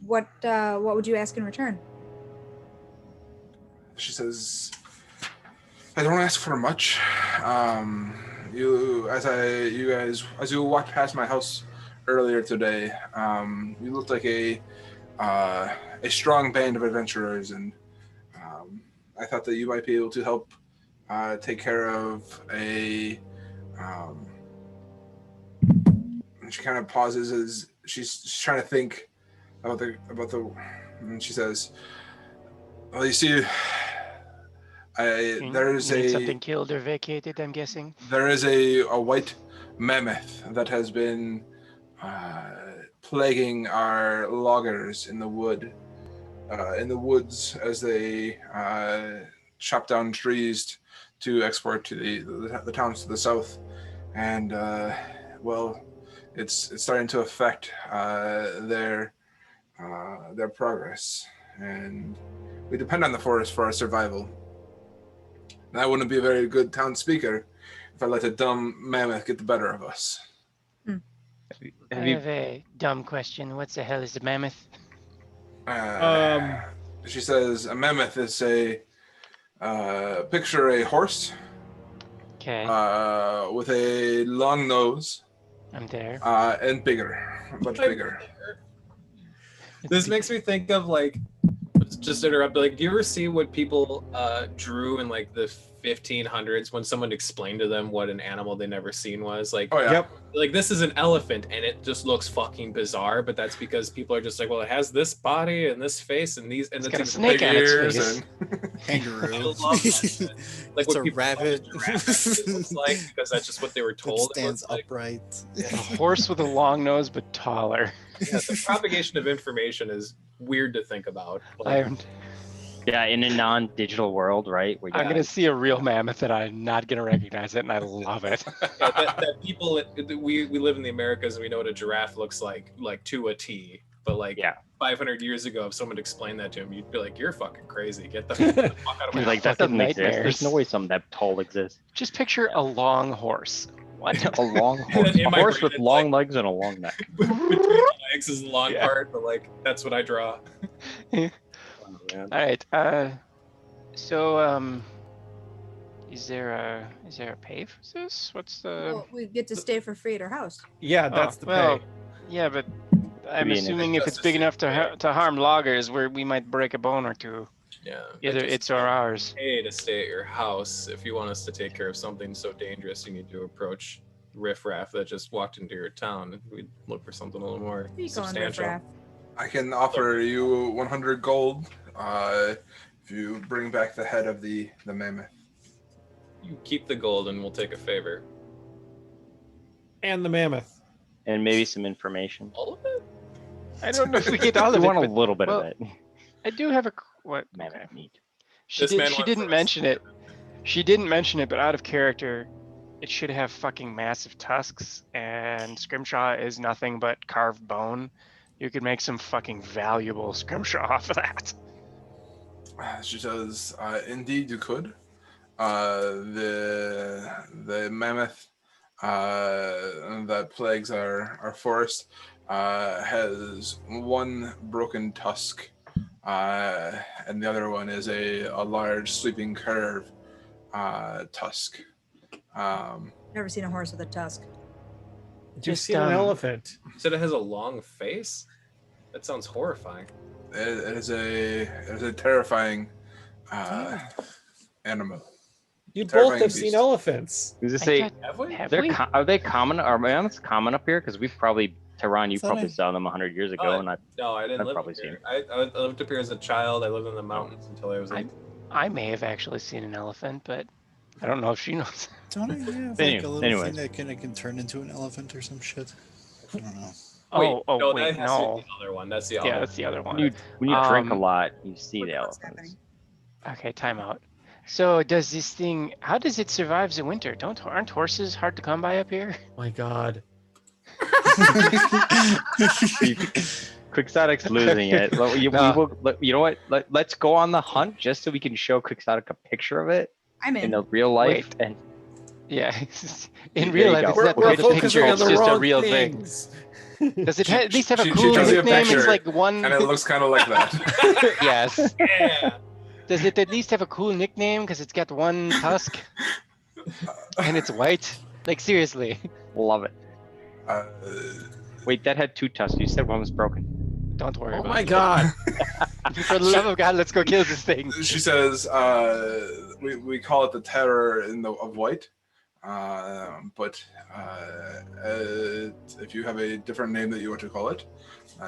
What would you ask in return? She says, "I don't ask for much. As you walked past my house earlier today, you looked like a strong band of adventurers, and I thought that you might be able to help take care of a." She kind of pauses as she's trying to think about the. And she says, "Well, you see, there's Need a something killed or vacated, I'm guessing. there is a white mammoth that has been plaguing our loggers in the woods as they chop down trees to export to the towns to the south, and well, it's starting to affect their progress, and we depend on the forest for our survival. And I wouldn't be a very good town speaker if I let a dumb mammoth get the better of us." I have a dumb question. What the hell is a mammoth? She says a mammoth is a picture a horse Okay, with a long nose I'm there. and much bigger. This makes me think of like, just interrupt. Like, do you ever see what people drew in like the 1500s when someone explained to them what an animal they never seen was? Like, Oh yeah. Yep. like this is an elephant and it just looks fucking bizarre, but that's because people are just like, well, it has this body and this face and these, and It's got a even snake Big on its ears face. and Kangaroo. I love that. Like It's what a people thought rabbit. giraffe looks like, because that's just what they were That told. it stands looks like. upright. A horse with a long nose but taller. Yeah, the propagation of information is weird to think about. I'm Yeah, in a non-digital world, right? Where you gonna see a real mammoth and I'm not gonna recognize it, and I love it. Yeah, that people, we live in the Americas and we know what a giraffe looks like to a T. But like Yeah. 500 years ago, if someone explained that to him, you'd be like, "You're fucking crazy. Get the fuck out of my He's like, house." that doesn't Fucking exist. There's nightmares. no way something that tall exists. Just picture a long horse. What? A long horse. In A my horse brain, with it's long like- legs and a long neck. Between the legs is the long Yeah. part, but like that's what I draw. Yeah. Oh, man. All right. So is there a pay for this? What's the? Well, we get to stay for free at our house. Yeah, that's the well, pay. Yeah, but I'm Be an assuming if it's injustice big to enough the pay. to harm loggers, we might break a bone or two. Yeah. Either just it's or ours. pay to stay at your house. If you want us to take care of something so dangerous, you need to approach riffraff that just walked into your town. We'd look for something a little more Where you going, substantial. riffraff? I can offer you 100 gold if you bring back the head of the mammoth. You keep the gold and we'll take a favor. And the mammoth. and maybe some information. All of it? I don't know if we get all We of it. want a but- little bit well, of it. I do have a what? Mammoth Okay. meat. She This did. man She wants didn't the mention rest it. She didn't mention it, but out of character, it should have fucking massive tusks, and scrimshaw is nothing but carved bone. You could make some fucking valuable scrimshaw off of that. She says, indeed you could. The mammoth that plagues our forest has one broken tusk, and the other one is a large sweeping curve tusk. Never seen a horse with a tusk. You've Just, seen an elephant. You said it has a long face? That sounds horrifying. It is a terrifying animal. You both Terrifying have seen beast. elephants. Who's to I say? thought- Have we? Have They're we? are they common? Are mammoths common up here? Because we've probably Tehran, you Thought probably I- saw them 100 years ago, and I No, I didn't I've live probably up here. I lived up here as a child. I lived in the mountains until I was 8. I may have actually seen an elephant, but I don't know if she knows. Don't I have like Anyway, a little anyways. thing that can turn into an elephant or some shit? I don't know. Oh, no, wait, that has to be no. the other one. That's the other Yeah, one. that's the other one. when you drink a Um, lot, you see What the the fuck's elephants. Okay, time out. So does this thing? How does it survive the winter? Aren't horses hard to come by up here? My God. Quixotic's losing it. No. You know what? Let's go on the hunt just so we can show Quixotic a picture of it I'm in in. a real life. Wait. And Yeah, in There real you life, go. it's We're, not we're the focusing picture. on It's the just a wrong real thing. things. Does it She- at least have a she cool shows you a nickname? It's picture, like one. And it looks kind of like that. Yes. Yeah. Does it at least have a cool nickname? Because it's got one tusk and it's white. Like seriously. love it. Uh, Wait, that had 2 tusks. You said one was broken. Don't worry Oh about my it. God. For the love of God, let's go kill this thing. she says, we call it the terror of white. But if you have a different name that you want to call it,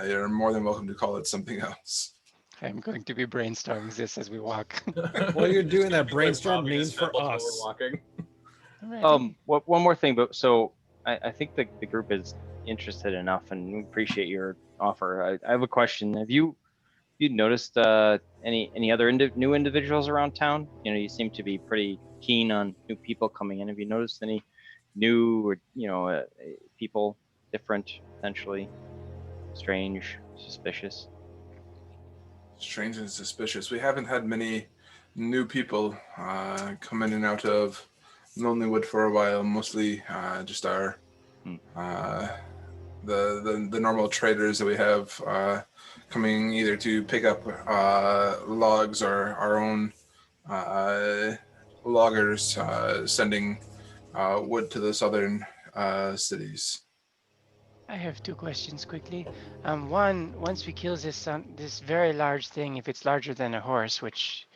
you're more than welcome to call it something else. I'm going to be brainstorming this as we walk. While you're doing that, Like brainstorm robbing his names for temples while us. we're walking. One more thing, but so I think the group is interested enough, and we appreciate your offer. I have a question. Have you noticed any other new individuals around town? You know, you seem to be pretty keen on new people coming in. Have you noticed any new or people different, potentially strange, suspicious? Strange and suspicious. We haven't had many new people come in and out of Lonelywood for a while. Mostly just our the normal traders that we have coming either to pick up logs or our own loggers sending wood to the southern cities. I have 2 questions quickly. One, once we kill this very large thing, if it's larger than a horse, which,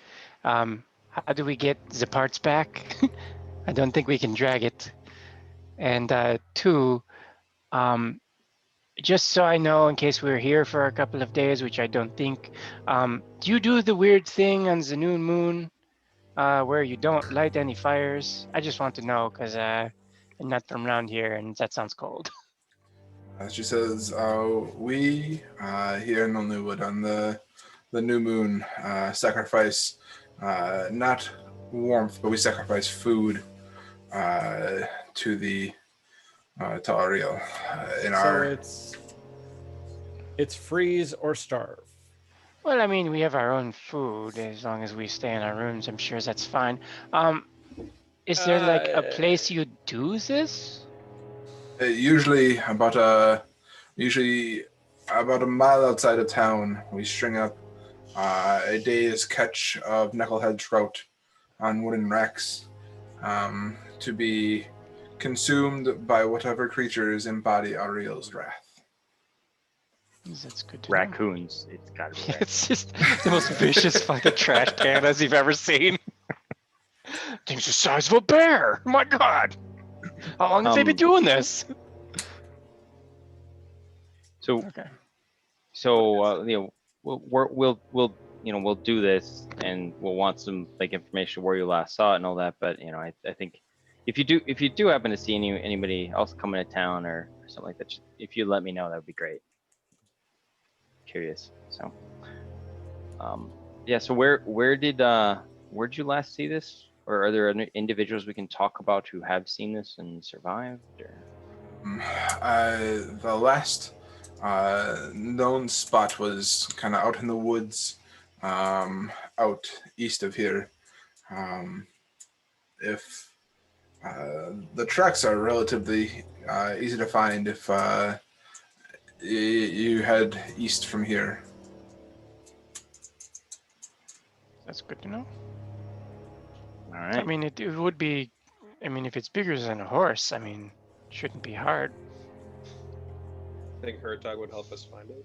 how do we get the parts back? I don't think we can drag it. And 2, just so I know, in case we're here for a couple of days, which I don't think, do you do the weird thing on the new moon, where you don't light any fires? I just want to know, because I'm not from around here, and that sounds cold. She says, we here in Lonelywood on the new moon sacrifice not warmth, but we sacrifice food to the to Ariel in So our. it's freeze or starve. Well, I mean, we have our own food as long as we stay in our rooms. I'm sure that's fine. Is there like a place you do this? Usually about a mile outside of town, we string up a day's catch of knucklehead trout on wooden racks to be consumed by whatever creatures embody Ariel's wrath. That's good to know. Raccoons. It's got to be. It's just the most vicious fucking trash can as you've ever seen. Thing's the size of a bear. My God. How long have they been doing this? So Okay. we'll do this, and we'll want some like information where you last saw it and all that. But I think if you do happen to see anybody else coming to town or something like that, if you let me know, that would be great. Curious. So, yeah. So where'd you last see this, or are there any individuals we can talk about who have seen this and survived? Or? The last known spot was kind of out in the woods, out east of here. If the tracks are relatively easy to find if you head east from here. That's good to know. All right. I mean, it would be. I mean, if it's bigger than a horse, I mean, shouldn't be hard. I think Hertog would help us find it.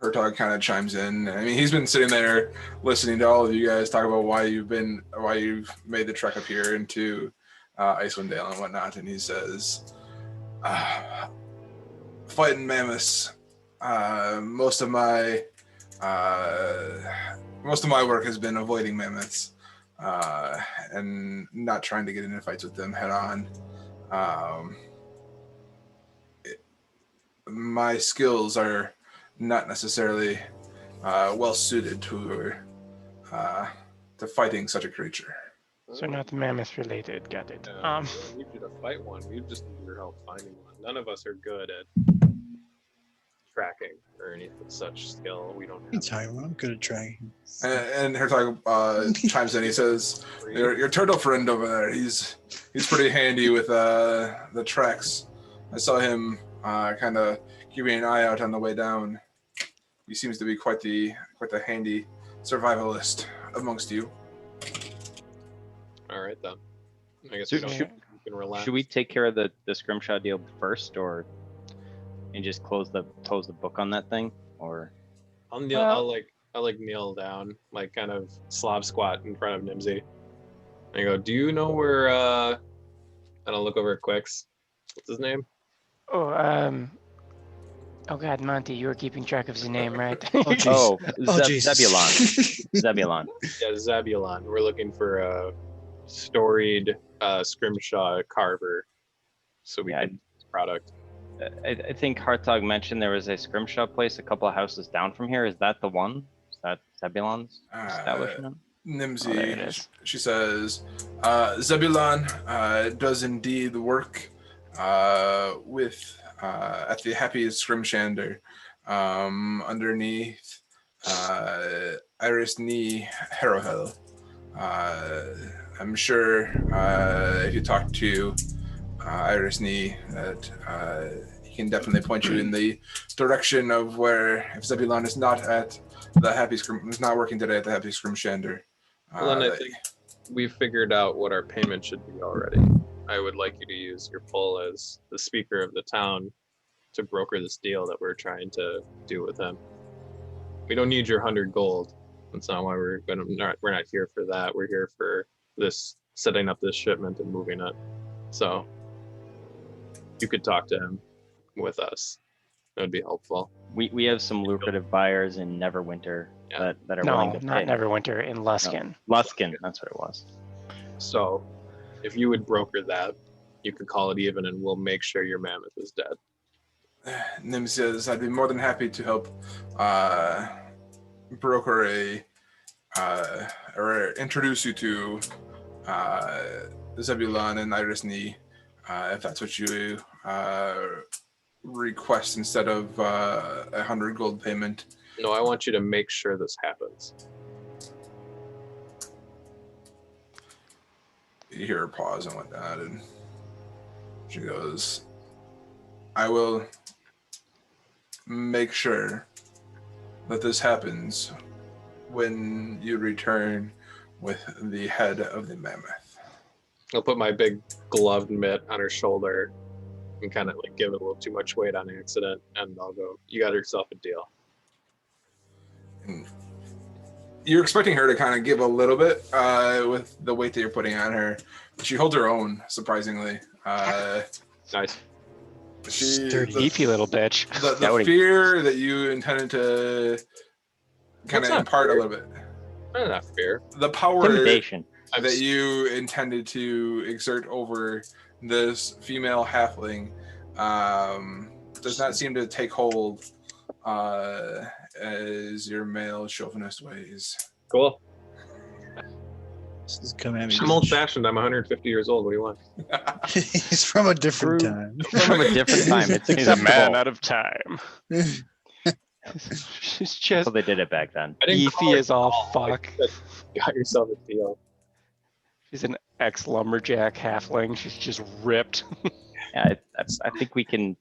Hertog kind of chimes in. I mean, he's been sitting there listening to all of you guys talk about why you've made the trek up here into Icewind Dale and whatnot, and he says, "Fighting mammoths. Most of my work has been avoiding mammoths and not trying to get into fights with them head on. My skills are not necessarily well suited to fighting such a creature." So not mammoth related. Got it. We don't need you to fight one. We just need your help finding one. None of us are good at tracking or any such skill. We don't have. Anytime, I'm good at tracking. And Hertog chimes in. He says, "Your turtle friend over there. He's pretty handy with the tracks. I saw him kind of keeping an eye out on the way down. He seems to be quite the handy survivalist amongst you." All right then. I guess So we can relax. Should we take care of the scrimshaw deal first, and just close the book on that thing, or? I'll kneel. I'll kneel down, like kind of Slav squat in front of Nimsy. And I go, "Do you know where?" And I'll look over at Quix. What's his name? Oh, oh God, Monty, you were keeping track of his name, right? Oh, jeez. Zebulon. Zebulon. Yeah, Zebulon. We're looking for a storied scrimshaw carver, so we Yeah, can product. I think Hartog mentioned there was a scrimshaw place a couple of houses down from here. Is that the one? Is that Zebulon's establishment? Nimsy, Oh, there it is. she says, "Zebulon does indeed work with at the Happy Scrimshander underneath Iris Knee Harrowhell. I'm sure if you talk to Iris Knee that he can definitely point you in the direction of where, if Zebulon is not at the is not working today at the Happy Scrimshander." Well, then I think we've figured out what our payment should be already. I would like you to use your pull as the speaker of the town to broker this deal that we're trying to do with him. We don't need your 100 gold. That's not why we're not here for that. We're here for this, setting up this shipment and moving it. So you could talk to him with us. That would be helpful. We have some lucrative buyers in Neverwinter that are willing No, to not pay. Neverwinter, in Luskin. No, Luskin, that's what it was. So if you would broker that, you could call it even and we'll make sure your mammoth is dead. Nim says, "I'd be more than happy to help broker or introduce you to Zebulon and Iris Knee, if that's what you request instead of 100 gold payment." No, I want you to make sure this happens. You hear her pause and whatnot, and she goes, "I will make sure that this happens when you return with the head of the mammoth." I'll put my big gloved mitt on her shoulder and kind of like give it a little too much weight on accident, and I'll go, "You got yourself a deal." And you're expecting her to kind of give a little bit with the weight that you're putting on her. She holds her own, surprisingly. Nice. Beefy little bitch. The fear that you intended to kind of That's not impart a fear. little bit. Not fear. The power. Intimidation. that you intended to exert over this female halfling does not seem to take hold as your male chauvinist ways. Cool. This is coming at me. I'm old fashioned. I'm 150 years old. What do you want? He's from a different True. time. From a different time. It's He's a man acceptable. out of time. She's So just they did it back then. I didn't call beefy her as all tall, fuck. I said, got yourself a deal. She's an ex-lumberjack halfling. She's just ripped. Yeah, I think we can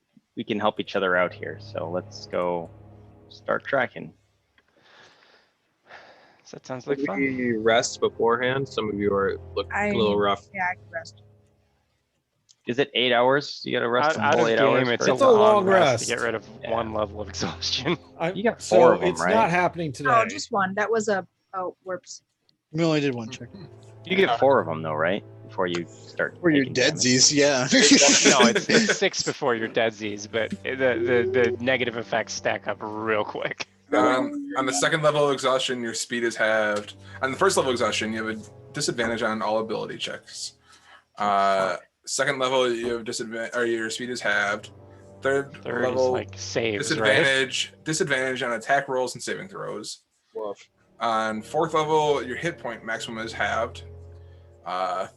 help each other out here. So let's go start tracking. So that sounds like Did fun. we rest beforehand? Some of you look a little rough. Yeah, I can rest. Is it 8 hours? You got to rest Out the whole of 8 game, hours. it's for a It's a long long rest to rest. get rid of Yeah. one level of exhaustion. You got So 4 of them, it's right? not happening today. Oh, just one. That was a whoops. We only did one check. You get 4 of them though, right? Before you start. For your taking damage. deadsies, yeah. No, it's 6 before your deadsies, but the negative effects stack up real quick. On the second level of exhaustion, your speed is halved. On the first level of exhaustion, you have a disadvantage on all ability checks. Second level, you have disadvantage, or your speed is halved. Third Third level, is like saves, right? disadvantage on attack rolls and saving throws. Woof. On fourth level, your hit point maximum is halved.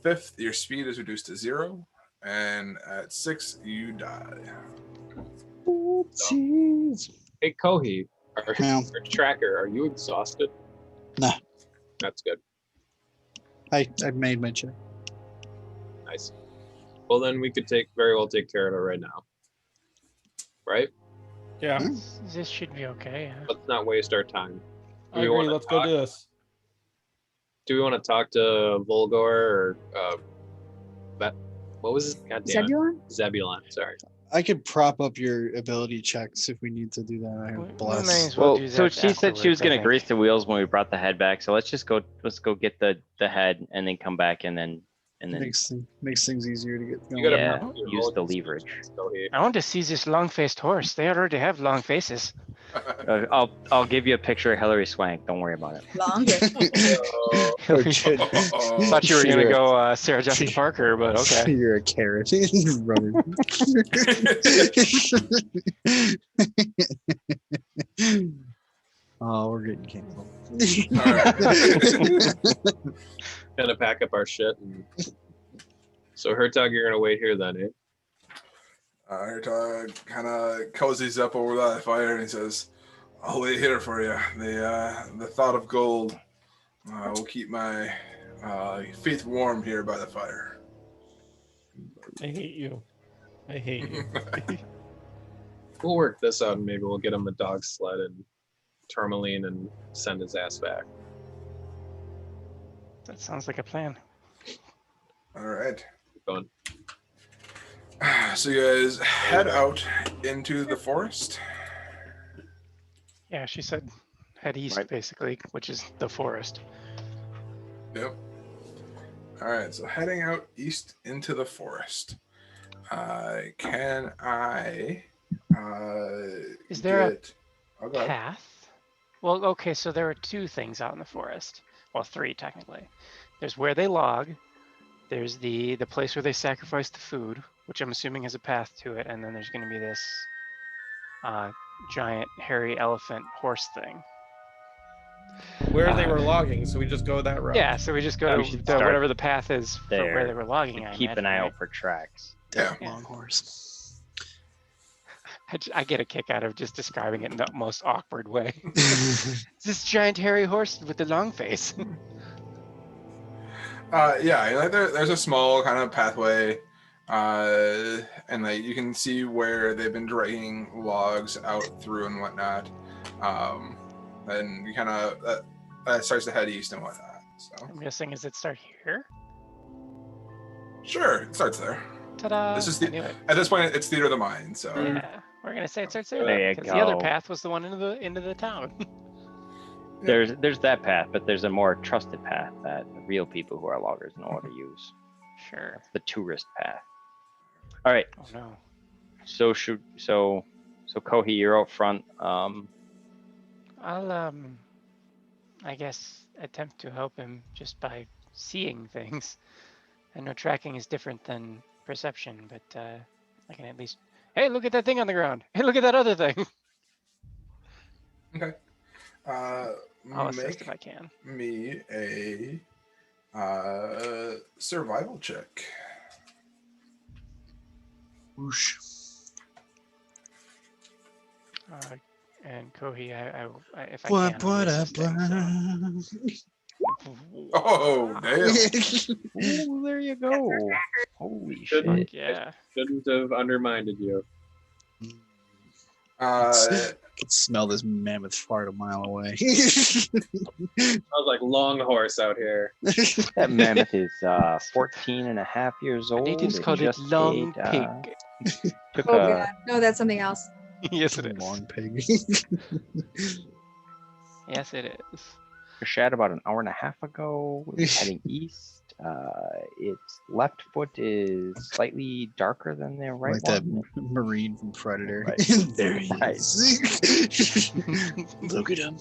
Fifth, your speed is reduced to 0, and at 6, you die. Hey, Kohi, our Yeah. tracker, are you exhausted? Nah. That's good. I made my check. Nice. Well, then we could very well take care of it right now. Right? Yeah, This should be okay. Yeah. Let's not waste our time. I agree. Let's go do this. Do we want to talk to Volgor or what was his? God damn it. Zebulon? Zebulon. Sorry. I could prop up your ability checks if we need to do that. I We have might as bless. well Well, do so that she said she was afterwards, I gonna think. grease the wheels when we brought the head back. So let's go get the head and then come back and then Makes things easier to get You going. gotta Yeah, prep your use the roll leverage. Kohi. I want to see this long-faced horse. They already have long faces. I'll give you a picture of Hillary Swank. Don't worry about it. Longer. Thought you were gonna go Sarah Jessica Parker, but okay. You're a carrot. Rubber. Oh, we're getting canceled. Gonna pack up our shit. So Hertog, you're gonna wait here then, eh? Hertog kind of cozies up over that fire and he says, "I'll wait here for you. The thought of gold will keep my feet warm here by the fire." I hate you. I hate you. We'll work this out and maybe we'll get him a dog sled and tourmaline and send his ass back. That sounds like a plan. All right. Keep going. So you guys head out into the forest. Yeah, she said head east, Right. basically, which is the forest. Yep. All right. So heading out east into the forest. Can I? Is there a get... Oh, go ahead. path? Well, okay, so there are 2 things out in the forest. Well, 3 technically. There's where they log. There's the place where they sacrifice the food, which I'm assuming has a path to it, and then there's going to be this giant hairy elephant horse thing. Where they were logging, so we just go that route. Yeah, so we just go We to should the, start whatever the path is for where there. they were logging. I Keep an imagine, eye right? out for tracks. Yeah. Long horse. I get a kick out of just describing it in the most awkward way. It's this giant hairy horse with the long face. Yeah, like there's a small kind of pathway, and like you can see where they've been dragging logs out through and whatnot. And you kind of that starts to head east and whatnot. So I'm guessing, does it start here? sure, it starts there. Ta-da! This is I the knew it. at this point it's theater of the mind. So Yeah, we're gonna say it starts there. There you Because the other go. path was the one into the town. There's that path, but there's a more trusted path that real people who are loggers know how to use. Sure. That's the tourist path. All right. Oh no. So Kohi, you're out front. I'll I guess attempt to help him just by seeing things. I know tracking is different than perception, but I can at least. Hey, look at that thing on the ground. Hey, look at that other thing. Okay. I'll assist if Make I can. me a survival check. Whoosh. And Kohi, if I Blah, can, I'll blah, be da, assisting. So. Oh, damn. blah. Ooh, there you go. Holy Good. shit. Yeah. Shouldn't have undermined you. Uh, I can smell this mammoth fart a mile away. Sounds like long horse out here. That mammoth is 14 and a half years The old. natives called it just long ate, pig. took Oh a god, no, that's something else. Yes, it is. Long pig. Yes, it is. shed about an hour and a half ago. It's heading east. Its left foot is slightly darker than the right Like one. that Marine from Predator. Right. There he Right. is. Look at him.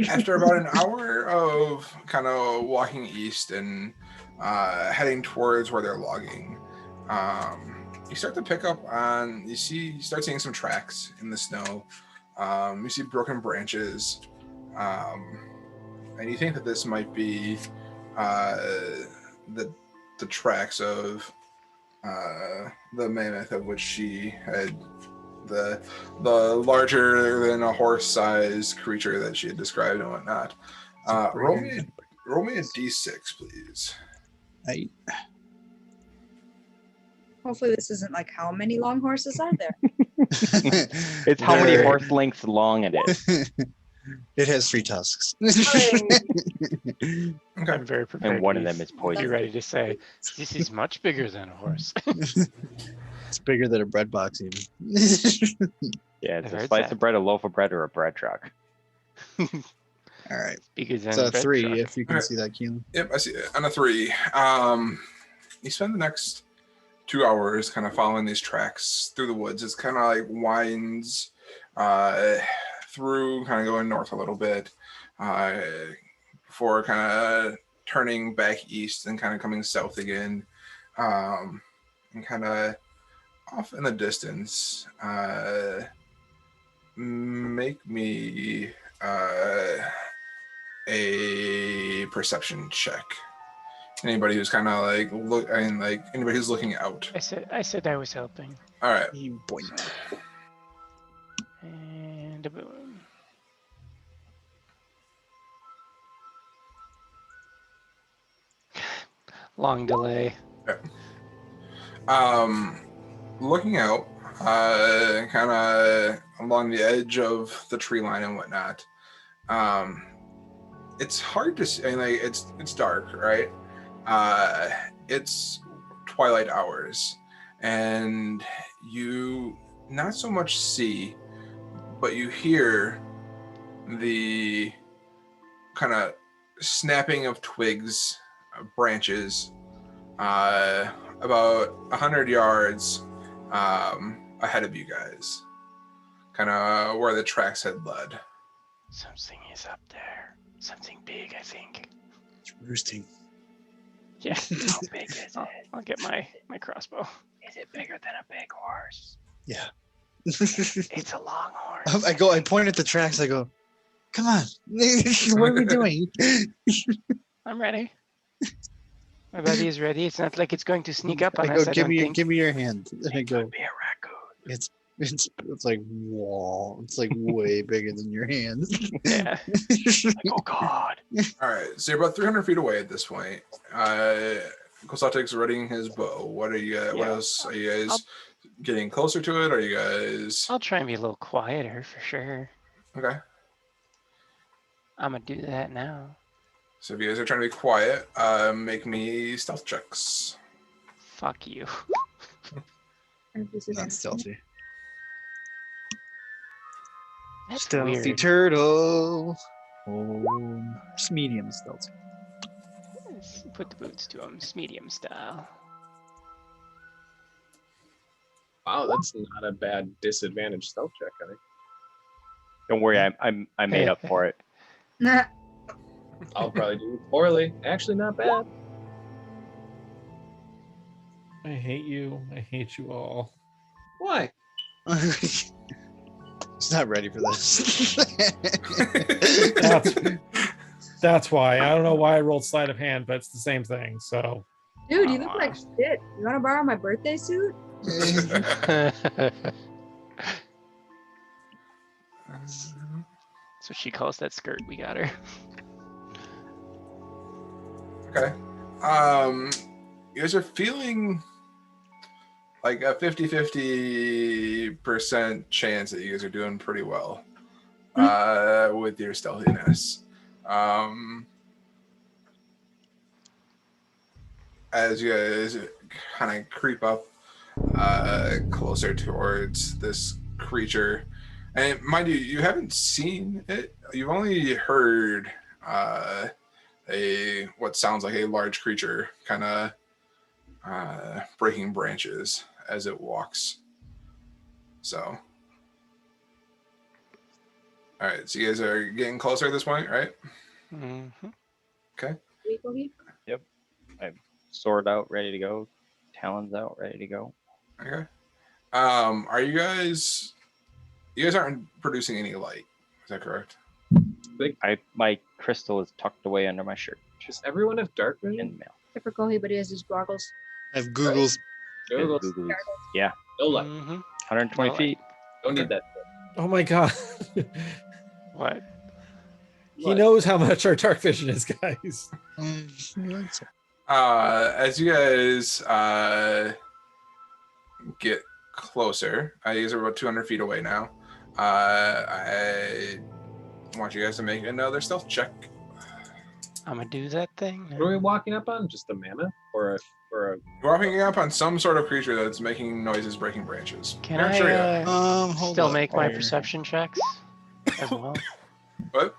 after about an hour of kind of walking east and heading towards where they're logging, you start to pick up on, you start seeing some tracks in the snow. You see broken branches, and you think that this might be the tracks of the mammoth of which she had the larger than a horse-sized creature that she had described and whatnot. Roll me a d6, please. Hey. Hopefully this isn't like how many long horses are there? It's how many There- horse lengths long it is. It has 3 tusks. Okay. I'm very prepared. And one to of be- them is be poison. ready to say, this is much bigger than a horse. It's bigger than a bread box, even. Yeah, it's I've a heard slice that. of bread, a loaf of bread, or a bread truck. All right. Bigger than So a bread 3, truck. if you can Alright. see that, Keelan. Yep, I see it. On a 3. You spend the next 2 hours kind of following these tracks through the woods. It's kind of like winds through, kind of going north a little bit, before kind of turning back east and kind of coming south again, and kind of off in the distance. Make me a perception check. Anybody who's kind of like anybody who's looking out. I said I was helping. All right. You point. And a boom. Long delay. Looking out, kind of along the edge of the tree line and whatnot. It's hard to see. I mean, like it's dark, right? It's twilight hours, and you not so much see, but you hear the kind of snapping of twigs, branches, about 100 yards ahead of you guys, kind of where the tracks had led. Something is up there. Something big, I think. It's roosting. Yeah. How big is it? I'll get my crossbow. Is it bigger than a big horse? Yeah. It's a long horse. I point at the tracks. I go, come on. What are we doing? I'm ready. My buddy is ready. It's not like it's going to sneak up on I us. go, I give don't me think. give me your hand. And I go, Be a raccoon. it's like whoa. It's like way bigger than your hand. Yeah. Like, oh God. All right, so you're about 300 feet away at this point. Kosatek's readying his bow. What are you? What Yeah. else are you guys getting closer to it? Are you guys I'll try and be a little quieter for sure. okay? I'm gonna do that now. So if you guys are trying to be quiet, make me stealth checks. Fuck you. Not stealthy. That's Stealthy weird. turtle. Oh, just medium stealthy. Let's put the boots to him. It's medium style. Wow, that's not a bad disadvantage stealth check, I think. Don't worry, I made up for it. Nah. I'll probably do poorly. Actually, not bad. I hate you. I hate you all. Why? He's not ready for this. That's why. I don't know why I rolled sleight of hand, but it's the same thing. So Dude, you Oh, look wow. like shit. You want to borrow my birthday suit? That's what she calls that skirt we got her. Okay. You guys are feeling like a 50-50% chance that you guys are doing pretty well with your stealthiness. As you guys kind of creep up closer towards this creature, and mind you, you haven't seen it. You've only heard what sounds like a large creature kind of breaking branches as it walks. So, all right. So you guys are getting closer at this point, right? Mm-hmm. Okay. Sword out, ready to go. Talons out, ready to go. Okay. Are you guys? You guys aren't producing any light. Is that correct? My crystal is tucked away under my shirt. Does everyone have dark vision? In mail. Except for Kohi, but he has his goggles. I have Google's. Google. Yeah, No light. Mm-hmm. 120 No feet. Don't Okay. need that. oh my god. What? He knows how much our dark vision is, guys. As you guys get closer, you guys are about 200 feet away now. I want you guys to make another stealth check. I'm gonna do that thing. What are we walking up on? Just a mammoth or a You're walking up on some sort of creature that's making noises, breaking branches. Can Not I sure yet. still make my Here. perception checks as well? What?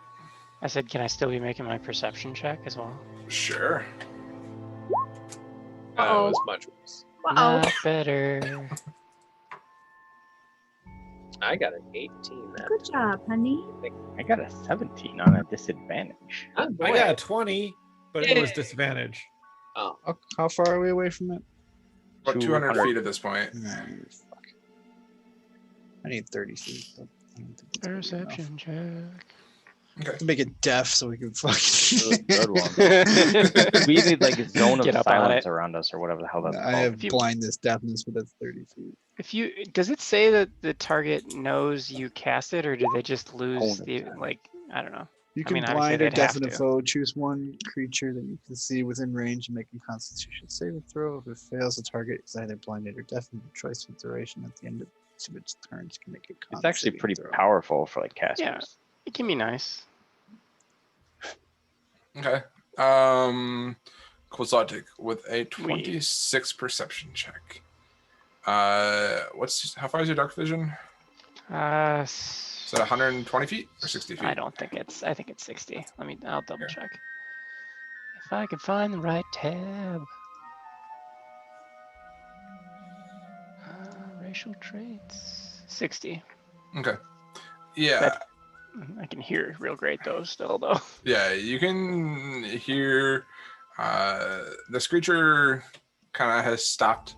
I said, can I still be making my perception check as well? Sure. It was much worse. Uh-oh. Not better. I got an 18. That Good job, honey. I got a 17 on a disadvantage. Not I boy. got a 20, but it was disadvantage. Oh, How far are we away from it? About 200 feet at this point. Fuck. I need 30 feet. But I don't think that's gonna be enough. Perception check. Okay. Make it deaf so we can fucking. Good one. We need like a zone of Get up on silence it. around us or whatever the hell that's I called. have If you- blindness, deafness, but that's 30 feet. If you does it say that the target knows you cast it, or do they just lose the like? I don't know. You I can mean, obviously blind or they'd have deafen a to. foe. Choose one creature that you can see within range and make a Constitution saving throw. If it fails, the target is either blinded or deafened. Your choice of duration at the end of each of its turns can make a con It's actually saving pretty throw. powerful for like casters. Yeah. It can be nice. Okay. Quixotic with a 26 perception check. How far is your dark vision? Is that 120 feet or 60 feet? I don't think it's. I think it's 60. I'll double check. If I can find the right tab. Racial traits. 60. Okay. Yeah. That- I can hear real great though. Still though. Yeah, you can hear this creature kind of has stopped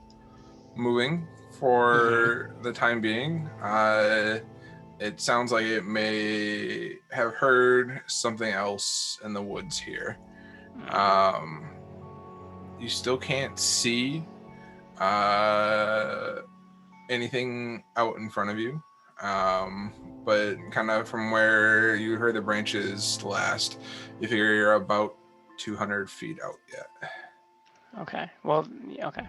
moving for the time being. It sounds like it may have heard something else in the woods here. You still can't see anything out in front of you. But kind of from where you heard the branches last, you figure you're about 200 feet out yet. Okay. Well. Okay.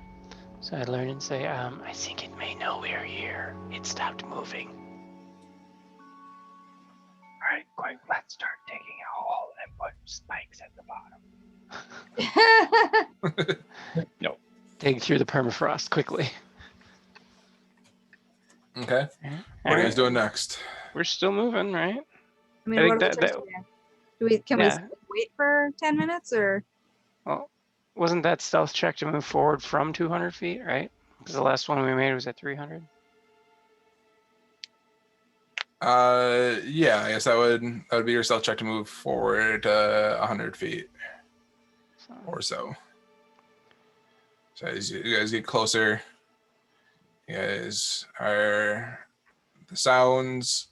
So I learn and say, I think it may know we're here. It stopped moving. All right, quick. Let's start digging a hole and put spikes at the bottom. Dig through the permafrost quickly. Okay. What are you Alright. guys doing next? We're still moving, right? I mean, I think what are that- we supposed to do? Can Yeah. we wait for 10 minutes or? Well, wasn't that stealth check to move forward from 200 feet, right? Because the last one we made was at 300. Yeah, I guess that would be your stealth check to move forward 100 feet So, or so. So as you guys get closer, you guys are the sounds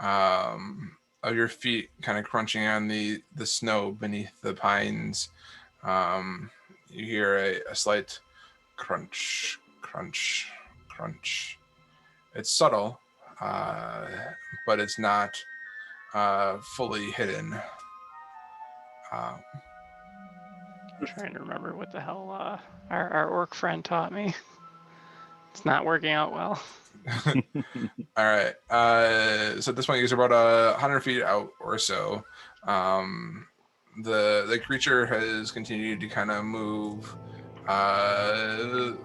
of your feet kind of crunching on the snow beneath the pines. You hear a slight crunch, crunch, crunch. It's subtle, but it's not fully hidden. I'm trying to remember what the hell our orc friend taught me. It's not working out well. All right. So at this point, you guys are about 100 feet out or so. The creature has continued to kind of move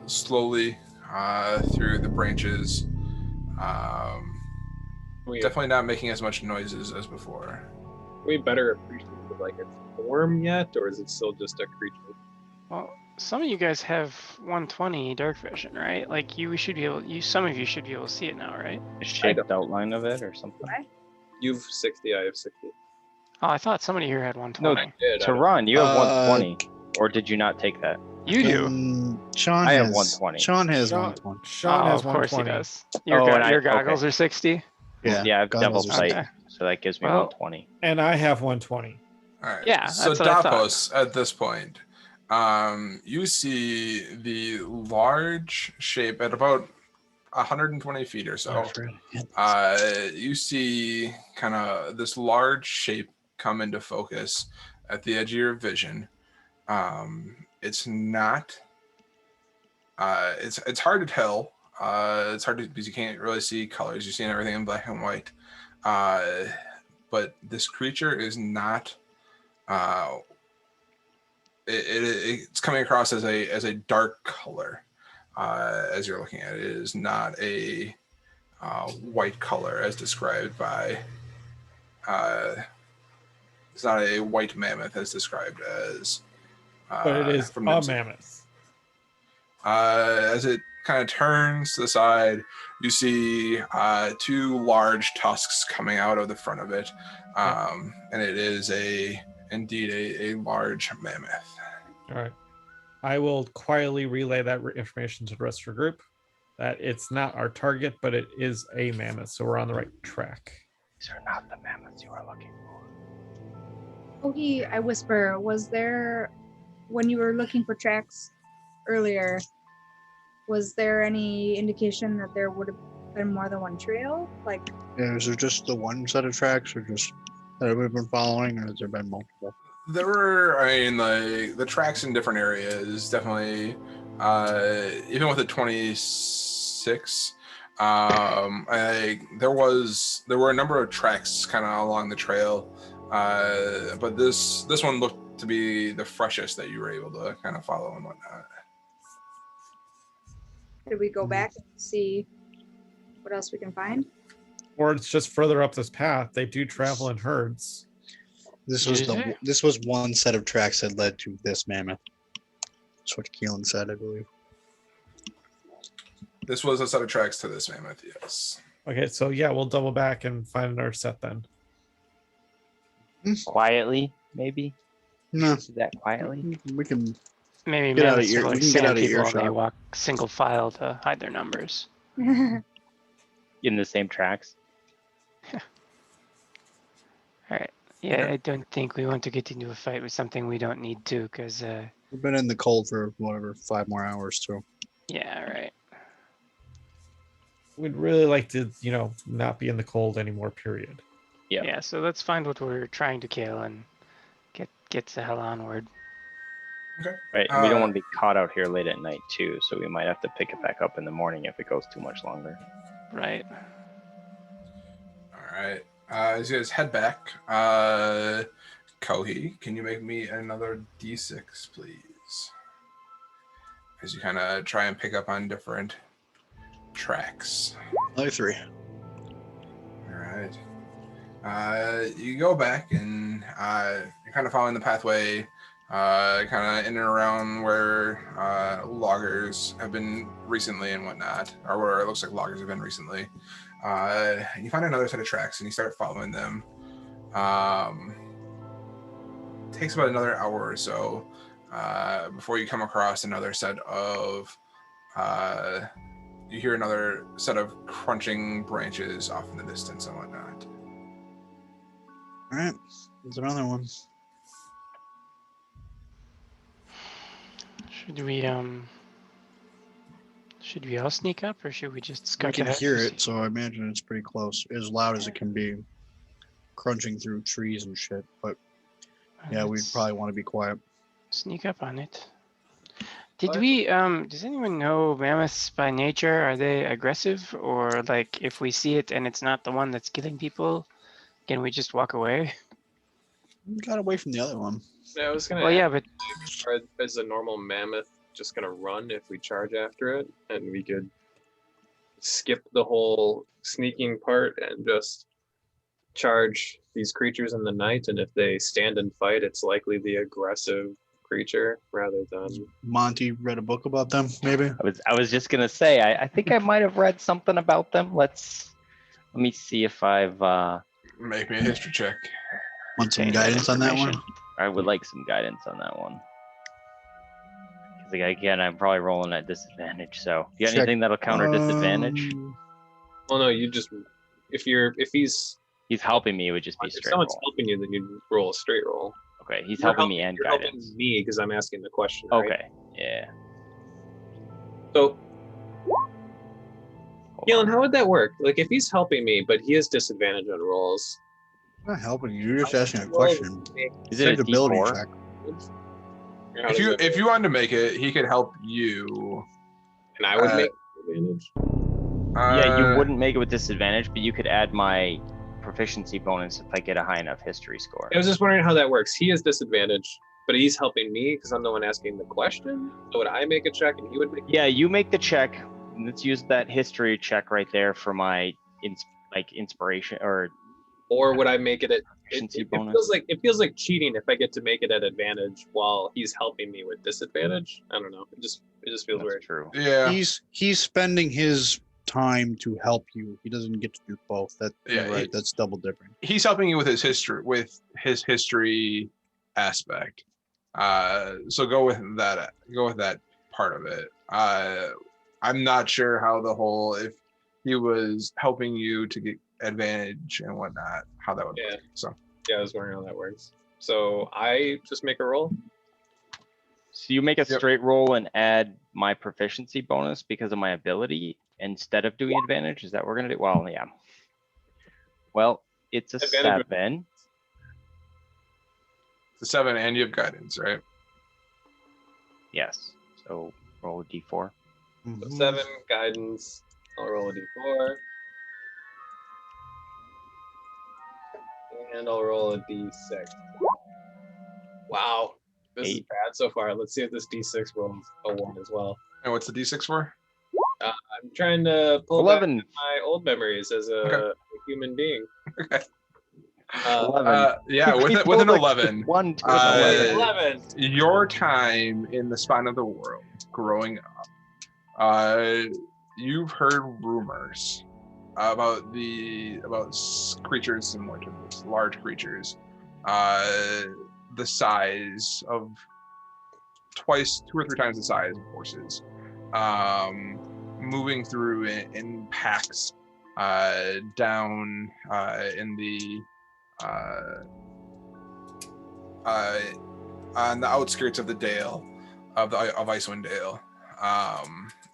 slowly through the branches. Definitely not making as much noises as before. We better appreciate like its form yet, or is it still just a creature? Well, some of you guys have 120 dark vision, right? Like some of you should be able to see it now, right? A shaped outline of it or something. You've 60, I have 60. Oh, I thought somebody here had 120. Tehran, you have 120, or did you not take that? You do. Sean I has have 120. Sean has Sean- 120. Sean Oh, has of course he 120. does. Your, Oh, and your I- goggles are 60. Yeah, Yeah, I have goggles double are sight, Okay. so that gives me Well- 120. And I have 120. All right. Yeah, So that's what I thought. Dapos, at this point, you see the large shape at about 120 feet or so. You see kind of this large shape come into focus at the edge of your vision. It's not. It's hard to tell. It's hard to because you can't really see colors. You're seeing everything in black and white. But this creature is not. It's coming across as a dark color as you're looking at it. It is not a white color as described by. It's not a white mammoth as described as. But it is a from Nimsa. mammoth. As it kind of turns to the side, you see two large tusks coming out of the front of it, and it is indeed a large mammoth. All right. I will quietly relay that information to the rest of your group that it's not our target, but it is a mammoth. So we're on the right track. These are not the mammoths you are looking for. Ogie, I whisper, was there, when you were looking for tracks earlier, was there any indication that there would have been more than one trail? Like, Yeah, is there just the one set of tracks, or just that we've been following, or has there been multiple? There were, like the tracks in different areas, definitely. Even with the 26, there were a number of tracks kind of along the trail, but this one looked to be the freshest that you were able to kind of follow and whatnot. did we go back and see what else we can find? Or it's just further up this path. They do travel in herds. This was Is it? this was one set of tracks that led to this mammoth. That's what Keelan said, I believe. This was a set of tracks to this mammoth, yes. Okay, so yeah, we'll double back and find another set then. Quietly, maybe? No, Is that quietly? we can. Maybe Get out of mammoths ear- are we like can get out sand of people and they earshot. walk single file to hide their numbers. In the same tracks? All right. Yeah, I don't think we want to get into a fight with something we don't need to, because, We've been in the cold for whatever 5 more hours too. yeah, right. We'd really like to, not be in the cold anymore, period. Yeah. Yeah, so let's find what we're trying to kill and get the hell onward. Right. And we don't want to be caught out here late at night too, so we might have to pick it back up in the morning if it goes too much longer. Right. All right. As you guys head back, Kohi, can you make me another D6, please? As you kind of try and pick up on different tracks. Another 3. All right. You go back and you're kind of following the pathway kind of in and around where loggers have been recently and whatnot, or where it looks like loggers have been recently. You find another set of tracks and you start following them. Takes about another hour or so before you come across another set of you hear another set of crunching branches off in the distance and whatnot. All right, there's another one. Should we all sneak up, or should we just I scout can ahead? hear it, so I imagine it's pretty close, as loud as it can be, crunching through trees and shit. But yeah, we'd Let's probably want to be quiet. sneak up on it. Did we does anyone know mammoths by nature? Are they aggressive, or like if we see it and it's not the one that's killing people, can we just walk away? We got away from the other one. Yeah, I was gonna. Well, yeah, but Is a normal mammoth just gonna run if we charge after it, and we could skip the whole sneaking part and just charge these creatures in the night? And if they stand and fight, it's likely the aggressive creature rather than. Monty read a book about them, maybe. I was just gonna say, I think I might have read something about them. Let me see if I've Make me a history check. Want some retained that guidance on that one? information. I would like some guidance on that one. Because again, I'm probably rolling at disadvantage. So, you got Check. anything that'll counter disadvantage? Well, no, you just if he's He's helping me. It would just be if straight someone's roll. helping you, then you roll a straight roll. Okay, he's You're helping me and you're guidance. helping me because I'm asking the question. Right? Okay, yeah. So, Hold Keelan, on. how would that work? Like, if he's helping me, but he has disadvantage on rolls. I'm not helping you. You're just asking a Well, question. Is it a It's an ability D4? check. How does that If work? you wanted to make it, he could help you. And I would uh, make advantage. Yeah, you Uh, wouldn't make it with disadvantage, but you could add my proficiency bonus if I get a high enough history score. I was just wondering how that works. He has disadvantage, but he's helping me because I'm the one asking the question. So would I make a check and he would make? Yeah, you make the check. Let's use that history check right there for my inspiration or Or would I make it at? It, proficiency it bonus. feels like cheating if I get to make it at advantage while he's helping me with disadvantage. I don't know. It just feels That's weird. true. yeah. He's spending his time to help you. He doesn't get to do both. You're Yeah, right. That's double dipping. He's helping you with his history aspect. So go with that part of it. I'm not sure how the whole, if he was helping you to get advantage and whatnot, how that would Yeah. work. So Yeah, I was wondering how that works. So I just make a roll. So you make a Yep. straight roll and add my proficiency bonus because of my ability instead of doing advantage. Is that what we're gonna do? Well, yeah. Well, it's a Advantage. 7. it's a 7 and you have guidance, right? Yes. So roll a d4. So Mhm. 7 guidance. I'll roll a d4. And I'll roll a d6. Wow. This is 8. bad so far. Let's see if this d6 rolls a 1 as well. And what's the D6 for? I'm trying to pull back 11. my old memories as a Okay. human being. Okay. 11. Yeah, with He it, with an pulled a 11. 1 to an Uh, 11. 11. Your time in the spine of the world growing up, you've heard rumors about creatures similar to this, large creatures, the size of 2 or 3 times the size of horses, moving through in packs down in the on the outskirts of the Dale, of Icewind Dale.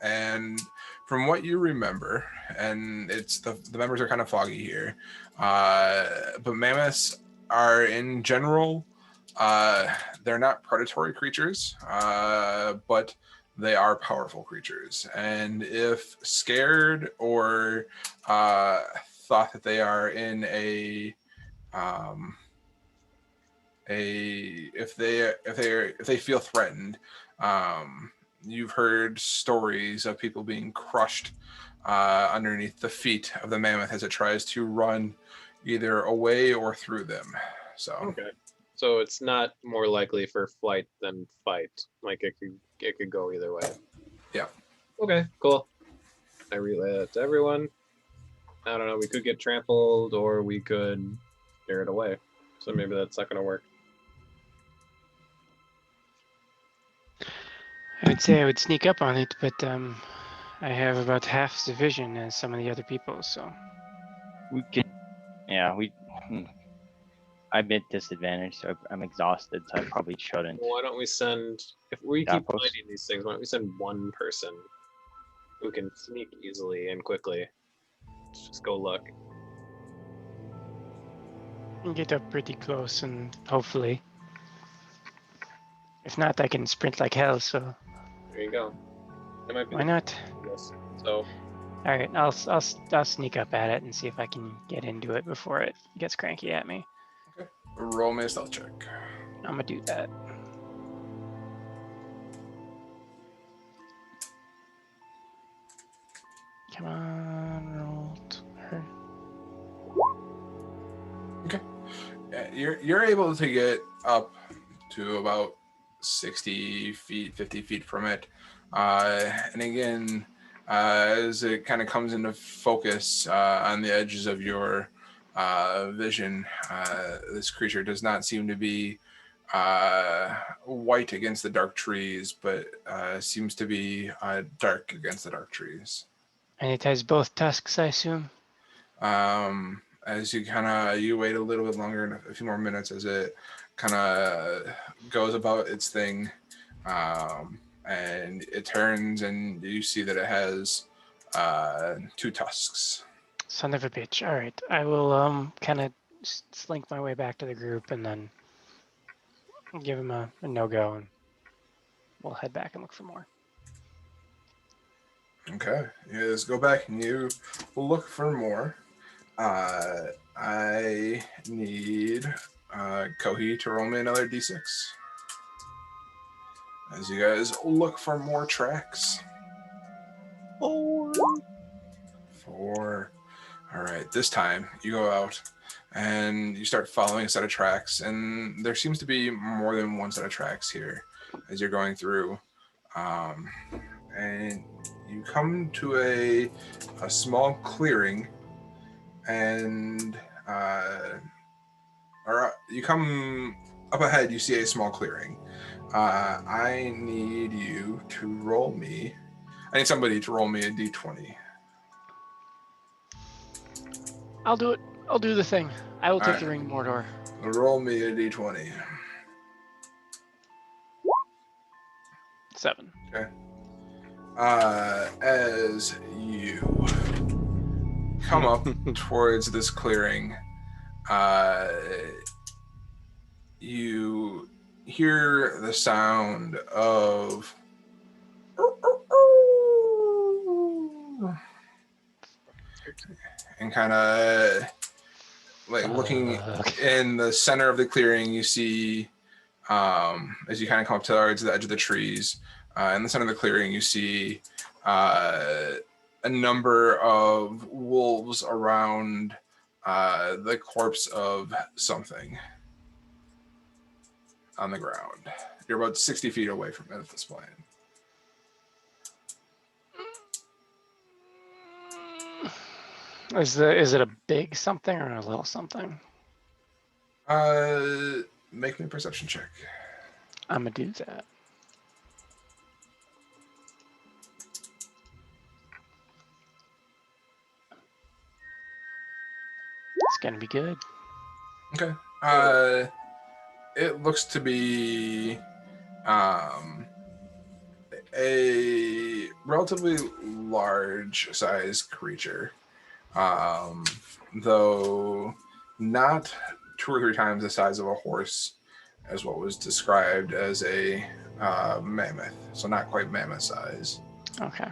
And from what you remember, and it's the memories are kind of foggy here, but mammoths are in general, they're not predatory creatures, but they are powerful creatures. And if scared or thought that they are in if they feel threatened, you've heard stories of people being crushed underneath the feet of the mammoth as it tries to run either away or through them. So Okay. So it's not more likely for flight than fight. Like it could go either way. Yeah. Okay, cool. I relay that to everyone. I don't know, we could get trampled or we could scare it away. So maybe that's not gonna work. I would say I would sneak up on it, but I have about half the vision as some of the other people, so We could, yeah, I'm at disadvantage, so I'm exhausted, so I probably shouldn't. Why don't we send, if we keep Outpost. finding these things, why don't we send one person who can sneak easily and quickly? Let's just go look. and get up pretty close and hopefully. If not, I can sprint like hell, so There you go. That might be why not? Yes. So Alright, I'll sneak up at it and see if I can get into it before it gets cranky at me. Roll me a stealth check. I'm gonna do that. Come on, rolled her. Yeah, you're able to get up to about 60 feet, 50 feet from it. And again, as it kind of comes into focus on the edges of your vision, this creature does not seem to be white against the dark trees, but seems to be dark against the dark trees. And it has both tusks, I assume. As you wait a little bit longer, and a few more minutes, as it kind of goes about its thing, and it turns, and you see that it has 2 tusks. Son of a bitch. Alright, I will kind of slink my way back to the group and then give him a no-go, and we'll head back and look for more. Okay, you just go back and you look for more. I need Kohi to roll me another d6. As you guys look for more tracks. 4. All right, this time you go out and you start following a set of tracks, and there seems to be more than one set of tracks here as you're going through. And you come to a small clearing, and you come up ahead, you see a small clearing. I need you to roll me. I need somebody to roll me a d20. I'll do it. I'll do the thing. I will take Alright. the ring, Mordor. Roll me a d20. 7. Okay. As you come up towards this clearing, you hear the sound of and kind of like looking in the center of the clearing, you see as you kind of come up towards the edge of the trees, in the center of the clearing, you see a number of wolves around the corpse of something on the ground. You're about 60 feet away from it at this point. Is it a big something or a little something? Make me a perception check. I'm gonna do that. It's gonna be good. Okay. It looks to be a relatively large size creature, though not 2 or 3 times the size of a horse as what was described as a mammoth, so not quite mammoth size. Okay.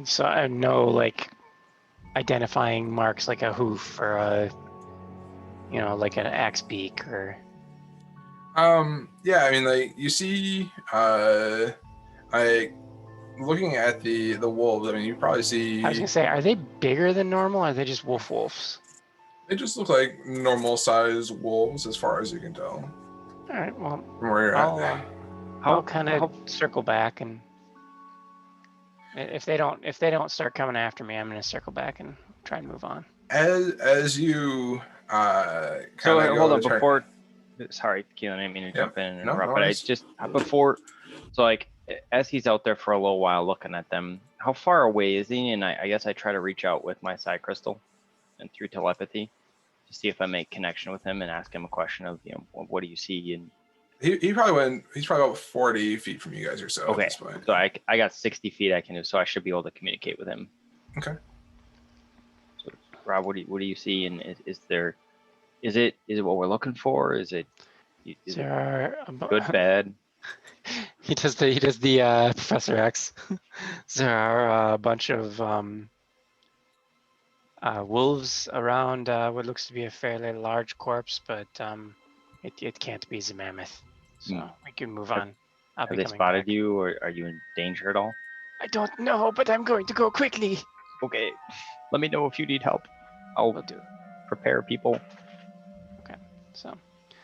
So I have no like identifying marks like a hoof or a, like an axe beak or. Yeah, I mean, like you see, looking at the wolves. I mean, you probably see. I was gonna say, are they bigger than normal? Or are they just wolves? They just look like normal sized wolves as far as you can tell All right. Well, from where you're at. I'll kind of circle back, and if they don't start coming after me, I'm gonna circle back and try and move on. As you So kind of hold on before. Sorry, Keelan, I didn't mean to jump in and No, interrupt, no but I worries. just before. So like, as he's out there for a little while looking at them, how far away is he? And I guess I try to reach out with my side crystal, and through telepathy, to see if I make connection with him and ask him a question of, what do you see? And he's probably about 40 feet from you guys or so okay, at this point. so I got 60 feet I can do, so I should be able to communicate with him. Okay. So Rob, what do you see? And is it what we're looking for? Is it good, bad? He does the Professor X. There are a bunch of wolves around what looks to be a fairly large corpse, but it can't be the mammoth. So we can move on. I'll Have be they coming spotted back. you, or are you in danger at all? I don't know, but I'm going to go quickly. Okay, let me know if you need help. I'll Will do. prepare people. Okay, so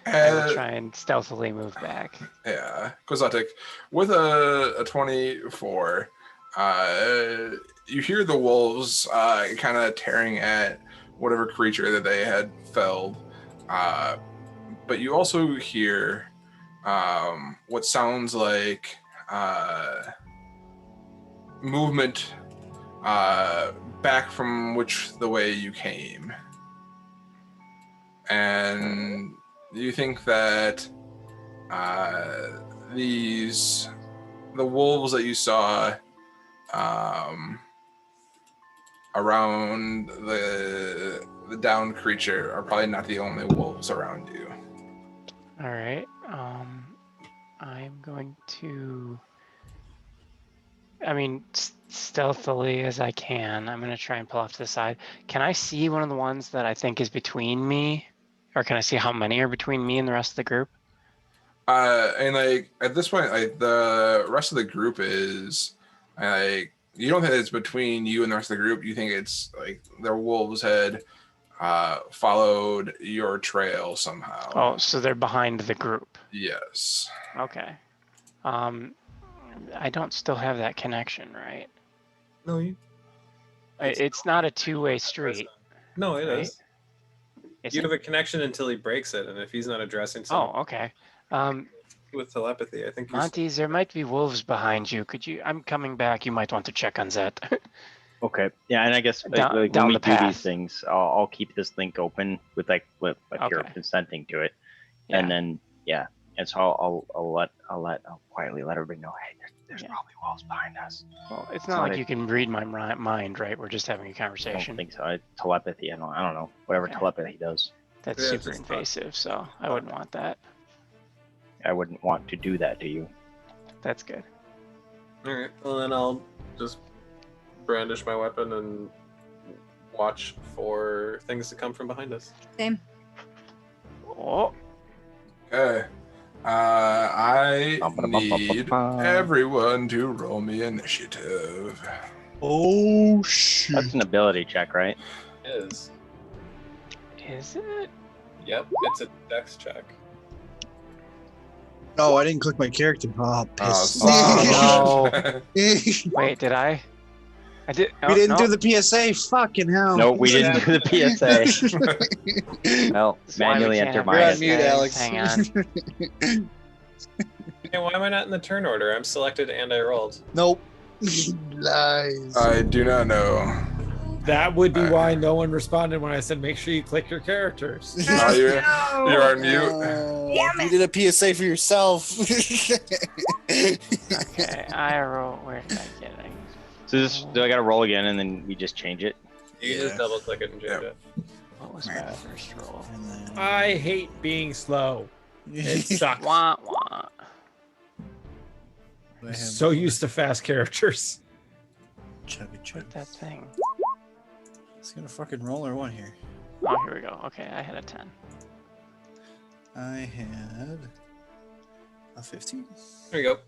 I will Uh, try and stealthily move back. Yeah, Kozatic, with a 24, you hear the wolves kind of tearing at whatever creature that they had felled, but you also hear what sounds like movement back from the way you came, and you think that the wolves that you saw around the downed creature are probably not the only wolves around you. All right. I'm going to. I mean, stealthily as I can, I'm going to try and pull off to the side. Can I see one of the ones that I think is between me? Or can I see how many are between me and the rest of the group? And like at this point, like the rest of the group is like, you don't think it's between you and the rest of the group. You think it's like their wolves had followed your trail somehow. Oh, so they're behind the group. Yes. Okay. I don't still have that connection, right? No, you. It's not a two-way street. No, it right? is. Is You it? have a connection until he breaks it, and if he's not addressing something Oh, okay. with telepathy, I think you're Montes, there might be wolves behind you. I'm coming back. You might want to check on that. Okay. Yeah, and I guess Down when we the do these path. things, I'll keep this link open with you're Okay. consenting to it, Yeah. and then and so I'll quietly let everybody know. Hey, there's Yeah. probably wolves behind us. Well, it's It's not not like a- you can read my mind, right? We're just having a I don't conversation. think so. Telepathy. I don't know. Whatever Okay. telepathy does. That's Yeah, super just invasive, so I wouldn't want that. I wouldn't want to do that to you. That's good. All right. Well, then I'll just brandish my weapon and watch for things to come from behind us. Same. Oh, Okay. I need everyone to roll me initiative. Oh shit! That's an ability check, right? It is. is it? Yep. It's a dex check. Oh, I didn't click my character. Oh, piss. Oh, no. Wait, did I? I did. We didn't do the PSA. Fucking hell. No, we didn't do the PSA. Well, That's why we manually can't enter have You're on minus. mute, PSA. Alex. Hang on. Hey, why am I not in the turn order? I'm selected and I rolled. Nope. Lies. I do not know. That would be why no one responded when I said make sure you click your characters. Oh, you're on mute. Damn You did a PSA for yourself. Okay, I roll. Where did I get it? So do I got to roll again, and then we just change it? You can just Yeah. double click it and change Yep. it. What was my first roll? And then- I hate being slow. It sucks. Wah wah. I have So used to fast characters. chugga chug. What that thing? It's gonna fucking roll or what here? Oh, here we go. Okay, I had a 10. I had a 15. There you go.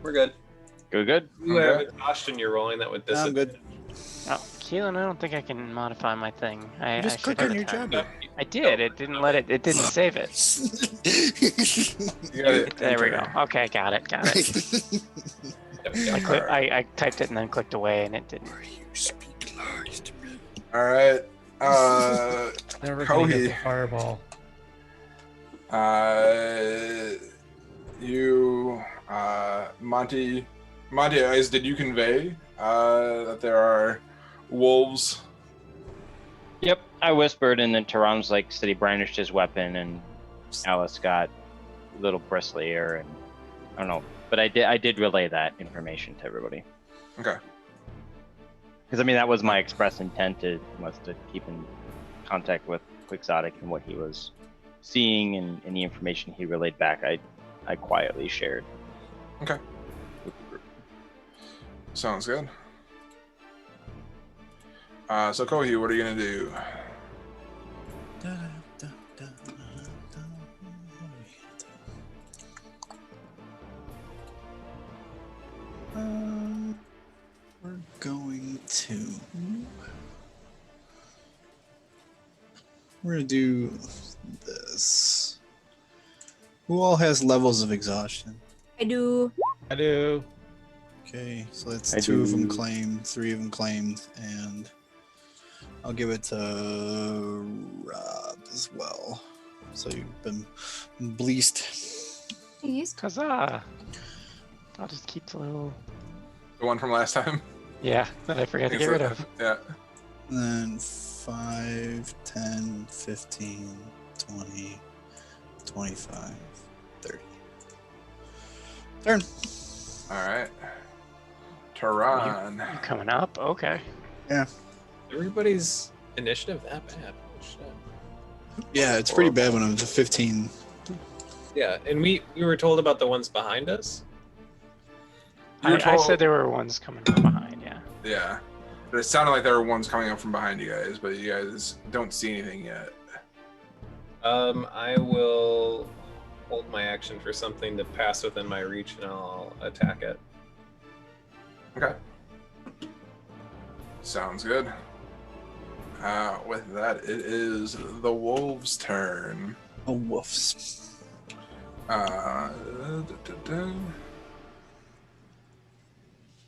We're good. Good. You have a Tosh and you're rolling that with I'm disadvantage. good. Oh, Keelan, I don't think I can modify my thing. I Just should click on have your time. job. I did. It didn't let it. It didn't save it. You got it. There we go. enter. Okay, got it. Got it. I typed it and then clicked away, and it didn't. You speak lies to me. All right. Never gonna get Kohi. the fireball. You, Monty, Eyes, did you convey that there are wolves? Yep, I whispered, and then Tehran's like said he brandished his weapon, and Alice got a little bristly ear, and I don't know, but I did relay that information to everybody. Okay. Because I mean that was my express intent was to keep in contact with Quixotic and what he was seeing and the information he relayed back. I quietly shared. Okay. Sounds good. So Kohi, what are you gonna do? We're going to. We're gonna do this. Who all has levels of exhaustion? I do. I do. Okay, so that's I 2 of them do. claimed, 3 of them claimed, and I'll give it to Rob as well. So you've been bleaced. Please. Huzzah! I'll just keep the little. The one from last time? Yeah, that I forgot to get rid of. Yeah. And then 5, 10, 15, 20, 25, 30. Turn. All right. Tehran. You coming up? Okay. Everybody's initiative that bad. Oh, shit. Yeah, it's pretty bad when it was a 15. Yeah, and we were told about the ones behind us. You were I told- said there were ones coming from behind. Yeah. Yeah. But it sounded like there were ones coming up from behind you guys, but you guys don't see anything yet. I will hold my action for something to pass within my reach, and I'll attack it. Okay. Sounds good. With that, it is the wolves' turn. Oh, woofs. All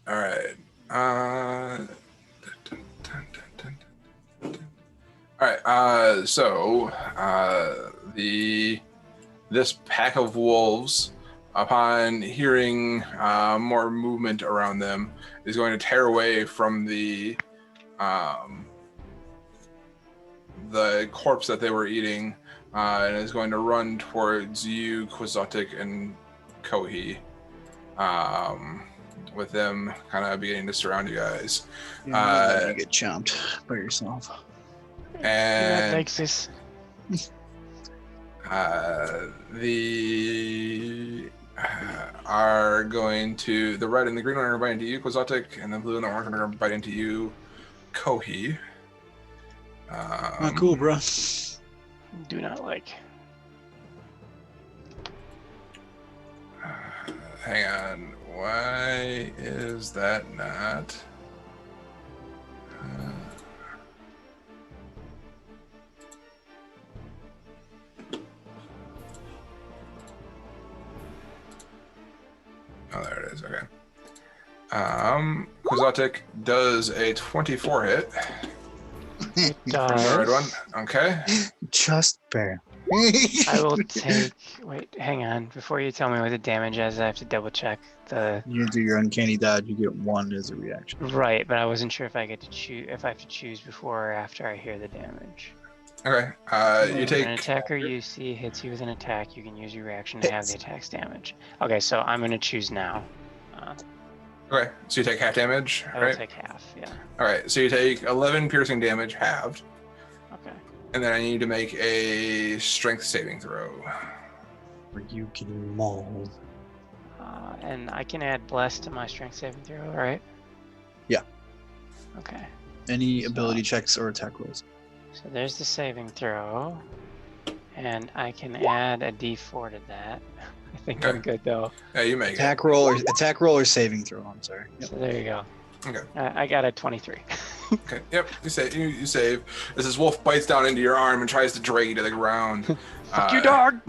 right. All right. So this pack of wolves, upon hearing more movement around them, is going to tear away from the corpse that they were eating, and is going to run towards you, Quixotic, and Kohi, with them kind of beginning to surround you guys. You get chomped by yourself. And Alexis. are going to, the red and the green one are biting into you, Quixotic, and the blue and the orange one are going to bite into you, Kohi. Not cool, bro. Do not like. Hang on. Why is that not? Oh, there it is. Okay. Quixotic does a 24 hit. It From the red one. does. Okay. Just barely. I will take. Wait, hang on. Before you tell me what the damage is, I have to double check the. You do your uncanny dodge, you get 1 as a reaction. Right, but I wasn't sure if I get to choose if I have to choose before or after I hear the damage. Okay. You When take. an attacker you see hits you with an attack, you can use your reaction to have the attack's damage. Okay, so I'm gonna choose now. Okay. So you take half damage. I will Right. take half. Yeah. All right. So you take 11 piercing damage halved, Okay. and then I need to make a strength saving throw. Where you can mauled. And I can add bless to my strength saving throw, right? Yeah. Okay. Any ability checks or attack rolls. So there's the saving throw, and I can add a D4 to that. I think I'm Okay. good though. Yeah, you make it. Attack roll or saving throw. I'm sorry. Yep. So there you go. Okay. I got a 23. Okay. Yep. You save. You save. As this wolf bites down into your arm and tries to drag you to the ground. Fuck you, dog.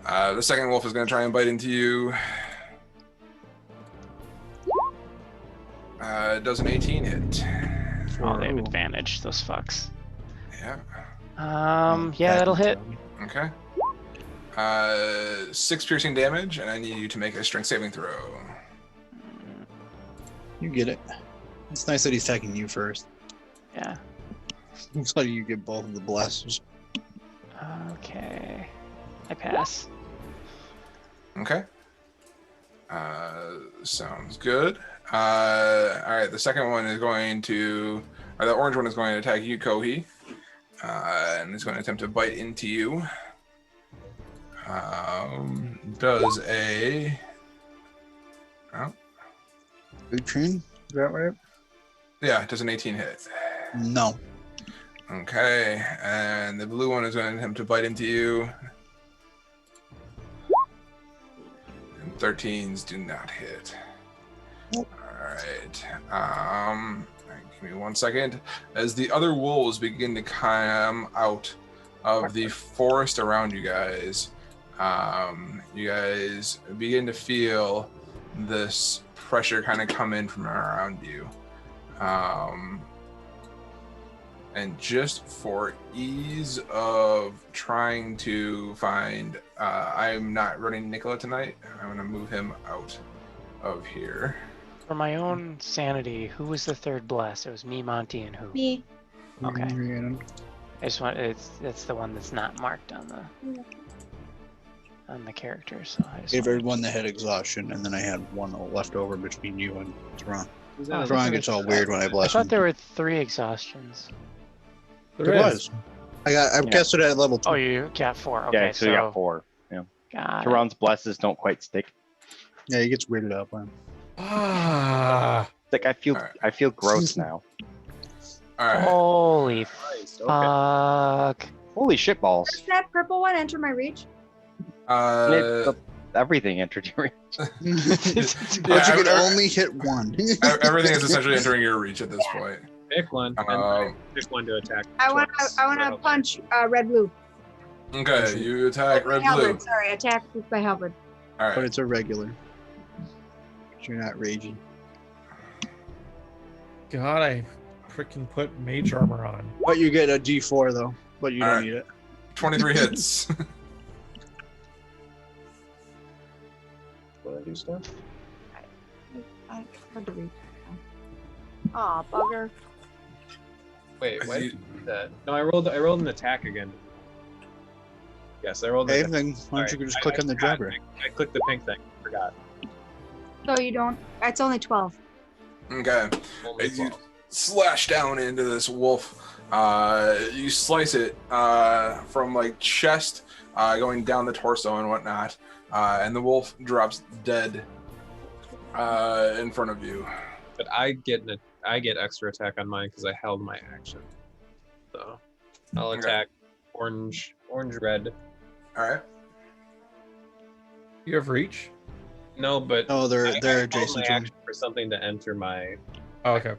The second wolf is going to try and bite into you. Does an 18 hit? Oh, they have advantage. Those fucks. Yeah. Yeah, that'll hit. Okay. 6 piercing damage, and I need you to make a strength saving throw. You get it. It's nice that he's attacking you first. Yeah. So you get both of the blasters. Okay. I pass. Okay. Sounds good. All right, the second one is going to, or the orange one is going to attack you, Kohi. And it's going to attempt to bite into you. Does a... Oh. 18? Is that right? Yeah, does an 18 hit. No. Okay, and the blue one is going to attempt to bite into you. And 13s do not hit. Nope. Alright, give me 1 second. As the other wolves begin to come out of the forest around you guys begin to feel this pressure kind of come in from around you. And just for ease of trying to find, I'm not running Nicola tonight. I'm going to move him out of here. For my own sanity, who was the third blessed? It was me, Monty, and who? Me. Okay. Rhiannon. I just want that's the one that's not marked on the character. So I just Gave wanted- everyone that had exhaustion, and then I had one left over between you and Thrawn. Oh, Thrawn gets all weird when I I bless thought him. there were 3 exhaustions. There was. I Yeah. guessed it at level 2. Oh, you got 4. Okay, Yeah, so you got 4. Yeah. got it. Turon's blesses don't quite stick. Yeah, he gets weirded out by him. Ah, It's like Alright. I feel gross now. All right. Holy Christ, okay. fuck! Holy shit balls. Does that purple one enter my reach? Everything entered your But you can only hit one. Everything is essentially entering your reach at this point. Pick one. And pick one to attack. I want to punch red blue. Okay, you attack red blue. Halberd, sorry, attack by halberd. All But right. it's a regular. You're not raging. God, I freaking put mage armor on. But you get a D4 though. But you don't Alright. need it. 23 hits. Will I do stuff? I had to read. Aw, bugger. Wait, As why you- did you do that? No, I rolled an attack again. Yes, I rolled an Okay, attack. then why don't you just click on the forgot. jabber? I clicked the pink thing. Forgot. So you don't. It's only 12. Okay. Only As you 12. slash down into this wolf, you slice it from like chest, going down the torso and whatnot, and the wolf drops dead in front of you. But I get extra attack on mine because I held my action. So I'll Okay. attack orange, red. All right. You have reach? No, but Oh, they're I held adjacent my to him. action for something to enter my. Oh, okay.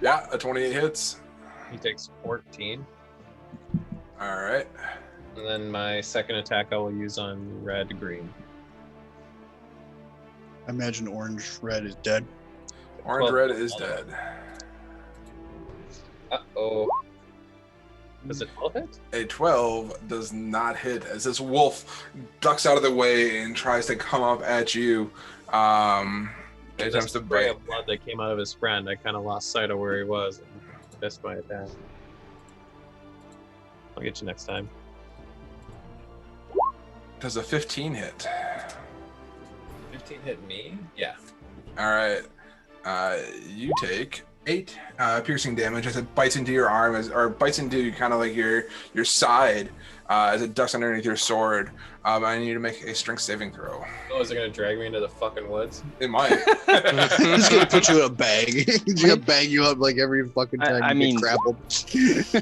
Yeah, a 28 hits. He takes 14, All right. and then my second attack I will use on green. I imagine orange red is dead. Orange Well, red is dead. Uh-oh. Does it 12 hit? A 12 does not hit as this wolf ducks out of the way and tries to come up at you. It There's attempts a to spray bite. of blood that came out of his friend. I kind of lost sight of where he was and missed my attack. I'll get you next time. Does a 15 hit? 15 hit me? Yeah. All right. You take 8 piercing damage as it bites into your arm, or bites into kind of like your side as it ducks underneath your sword. I need you to make a strength saving throw. Oh, is it gonna drag me into the fucking woods? It might. He's gonna put you in a bag. He's gonna bang you up like every fucking time I you mean- get grappled.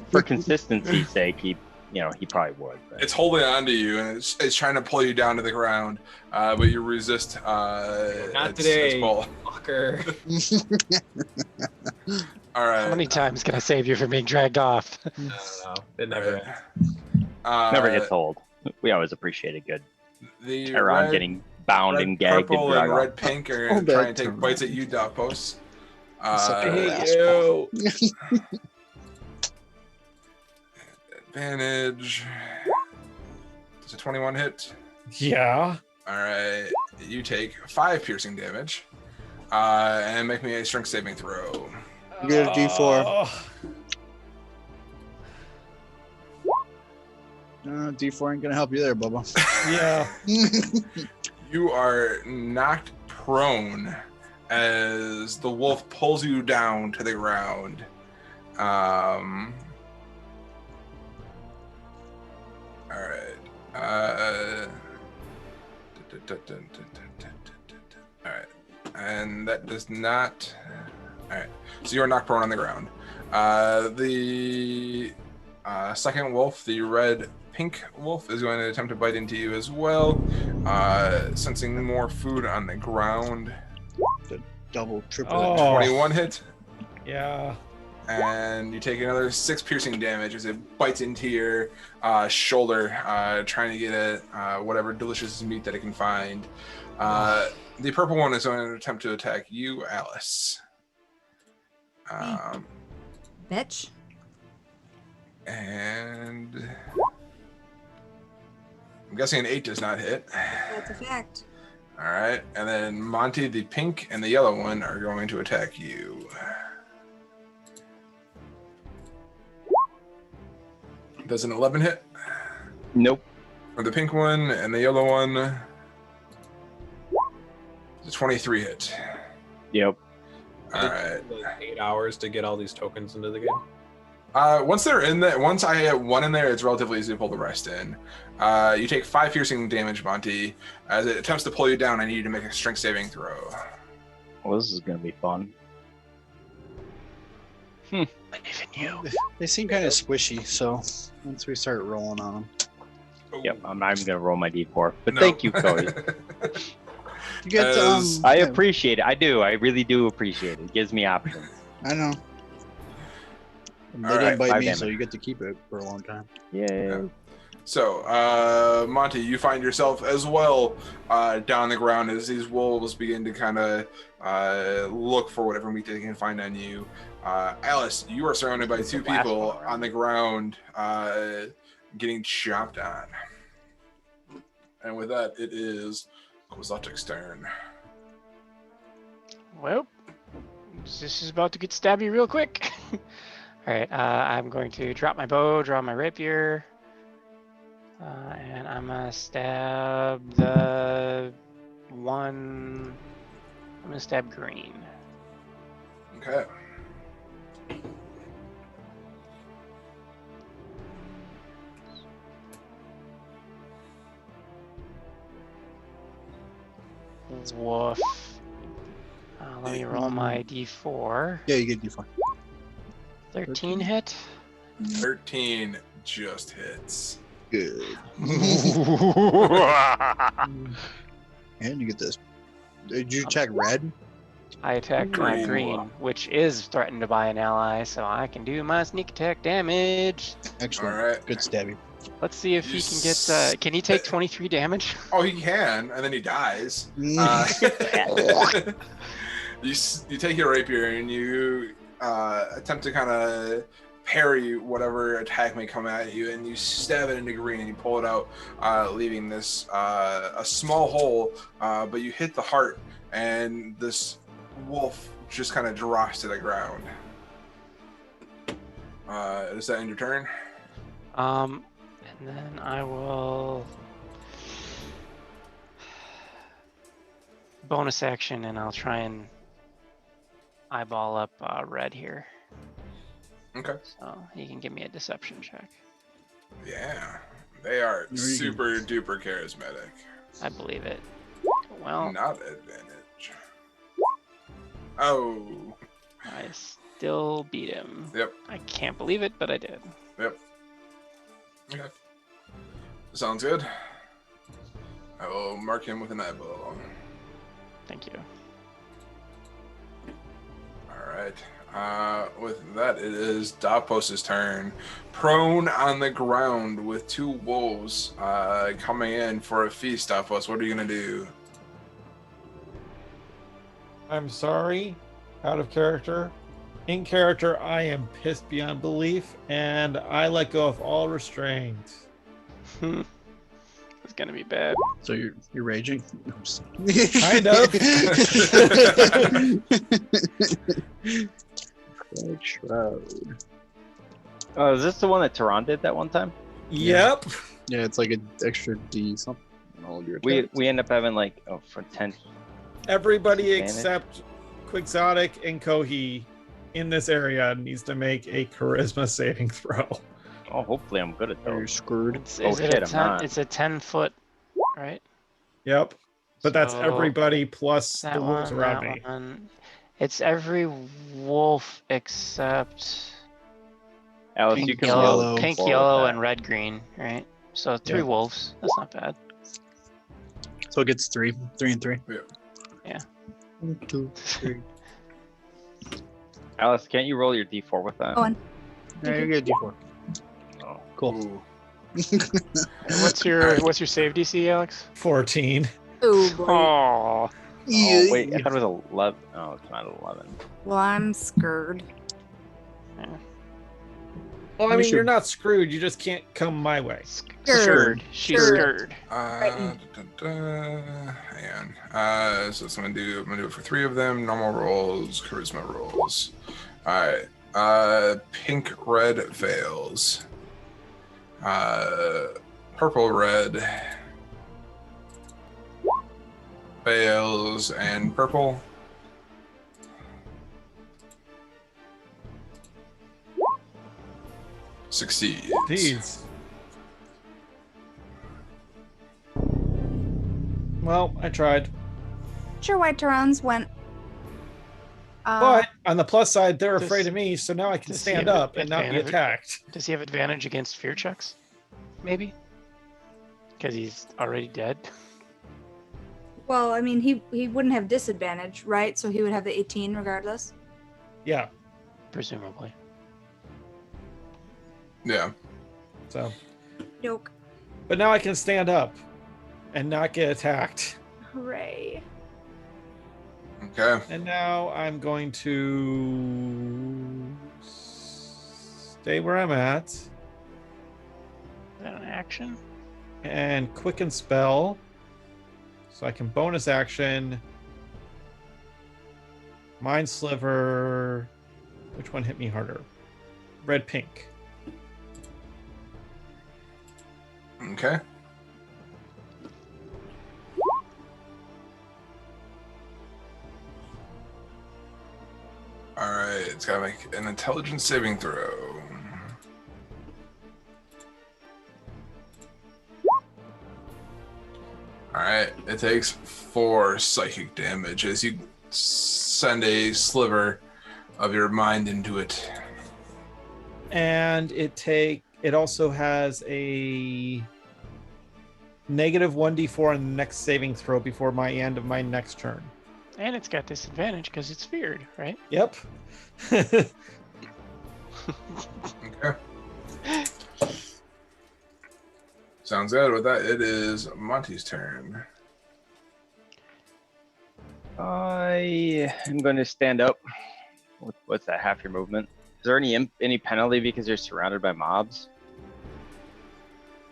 For consistency's sake, he he probably would. But. It's holding on to you, and it's trying to pull you down to the ground, but you resist. Not its today, pull. fucker. All right. How many times can I save you from being dragged off? I don't know. It never Right. ends. Never gets old. We always appreciate a good The Tehran red, getting bound red, and gagged purple, and dragged and off. red pink are Oh, going to try bad and take Tehran. bites at you, Dogpost. Suck I it. hate you. Advantage. Does a 21 hit? Yeah. All right. You take 5 piercing damage. And make me a strength saving throw. You get a D4. Oh, D4 ain't gonna help you there, Bubba. yeah. You are knocked prone as the wolf pulls you down to the ground. All right. All right. And that does not. All right. So you are knocked prone on the ground. The second wolf, the red pink wolf, is going to attempt to bite into you as well. Sensing more food on the ground. Double, triple. Oh. 21 hit. Yeah. And you take another 6 piercing damage as it bites into your shoulder, trying to get at whatever delicious meat that it can find. The purple one is going to attempt to attack you, Alice. Bitch. And I'm guessing an 8 does not hit. That's a fact. All right. And then Monty, the pink and the yellow one are going to attack you. Does an 11 hit? Nope. For the pink one and the yellow one, the 23 hit. Yep. All right. Like 8 hours to get all these tokens into the game. Once they're in there, once I get one in there, it's relatively easy to pull the rest in. You take 5 piercing damage, Monty. As it attempts to pull you down, I need you to make a strength saving throw. Well, this is gonna be fun. Believe in you. They seem kind of squishy, so once we start rolling on them. Yep. I'm not even gonna roll my d4. But No. thank you, Cody. You get I I yeah, appreciate it. I do. I really do appreciate it. It gives me options. I know. And they All didn't right, bite 5 me, so damage. you get to keep it for a long time. Yeah. So, Monty, you find yourself as well down the ground as these wolves begin to kind of look for whatever meat they can find on you. Alice, you are surrounded by It's 2 the last people one, right? on the ground getting chopped on. And with that, it is Kozatek's turn. Well, this is about to get stabby real quick. All right, I'm going to drop my bow, draw my rapier, and I'm gonna stab the one. I'm gonna stab green. Okay. Woof. Let me roll my d4. Yeah, you get D4. 13 hit. 13 just hits. Good. And you get this. Did you check red? I attacked my Green. green, which is threatened by an ally, so I can do my sneak attack damage. Excellent. All right. Good stabby. Let's see if he can get. Can he take 23 damage? Oh, he can, and then he dies. You take your rapier and you attempt to kind of parry whatever attack may come at you, and you stab it into green and you pull it out, leaving this a small hole, but you hit the heart, and this wolf just kind of drops to the ground. Does that end your turn? And then I will bonus action, and I'll try and eyeball up red here. Okay. So he can give me a deception check. Yeah, they are you super duper charismatic. I believe it. Well, Not advantage. Oh. I still beat him. Yep. I can't believe it, but I did. Yep. Okay. Sounds good. I will mark him with an eyeball. Thank you. All right. With that, it is Davos' turn. Prone on the ground with 2 wolves coming in for a feast. Davos, what are you gonna do? I'm sorry, out of character. In character, I am pissed beyond belief, and I let go of all restraint. It's gonna be bad. So you're raging? No, I'm just- Kind of. Plague Shroud. Oh, is this the one that Tehran did that one time? Yep. Yeah, it's like an extra D something. on all of your We attacks. end up having like for 10. Everybody Advantage. except Quixotic and Kohi in this area needs to make a charisma saving throw. Oh, hopefully I'm good at Are you those. screwed? It's, Oh, is it shit, a I'm 10? not. It's a 10-foot, right? Yep. But that's So, everybody plus that the wolves one, around that me. one. It's every wolf except Alice, Pink, you can yellow. roll Yellow. pink, four with yellow, that. and red, green, right? So 3 Yeah. wolves. That's not bad. So it gets 3 and 3. Yeah. 1, 2, 3. Alice, can't you roll your D4 with that? Oh, and Yeah, you get D4. Oh. Cool. Ooh. What's your save DC, Alex? 14. oh boy. Oh, Oh, wait, I thought it was 11. Oh, it's not 11. Well, I'm scared. Well, I You mean, should- you're not screwed. You just can't come my way. scared. She's Scared. scared. Hang on. So I'm gonna do it for 3 of them. Normal rolls, charisma rolls. All right. Pink, red fails. Purple, red fails, and purple. Succeeds. These. Well, I tried. Sure, White Terrans went. But on the plus side, they're does- afraid of me, so now I can does he stand have up and not be advantage? attacked. Does he have advantage against fear checks? Maybe? Because he's already dead. Well, I mean, he wouldn't have disadvantage, right? So he would have the 18 regardless. Yeah. Presumably. Yeah. So, Yoke. but now I can stand up and not get attacked. Hooray. Okay. And now I'm going to stay where I'm at Is that an action? and quicken spell. So I can bonus action. Mind Sliver. Which one hit me harder? Red, pink. Okay. All right. It's gotta make an intelligence saving throw. All right. It takes 4 psychic damage as you send a sliver of your mind into it. And it also has a negative 1d4 on the next saving throw before my end of my next turn. And it's got disadvantage because it's feared, right? Yep. Okay. Sounds good. With that, it is Monty's turn. I am going to stand up. What's that? Half your movement. Is there any penalty because you're surrounded by mobs?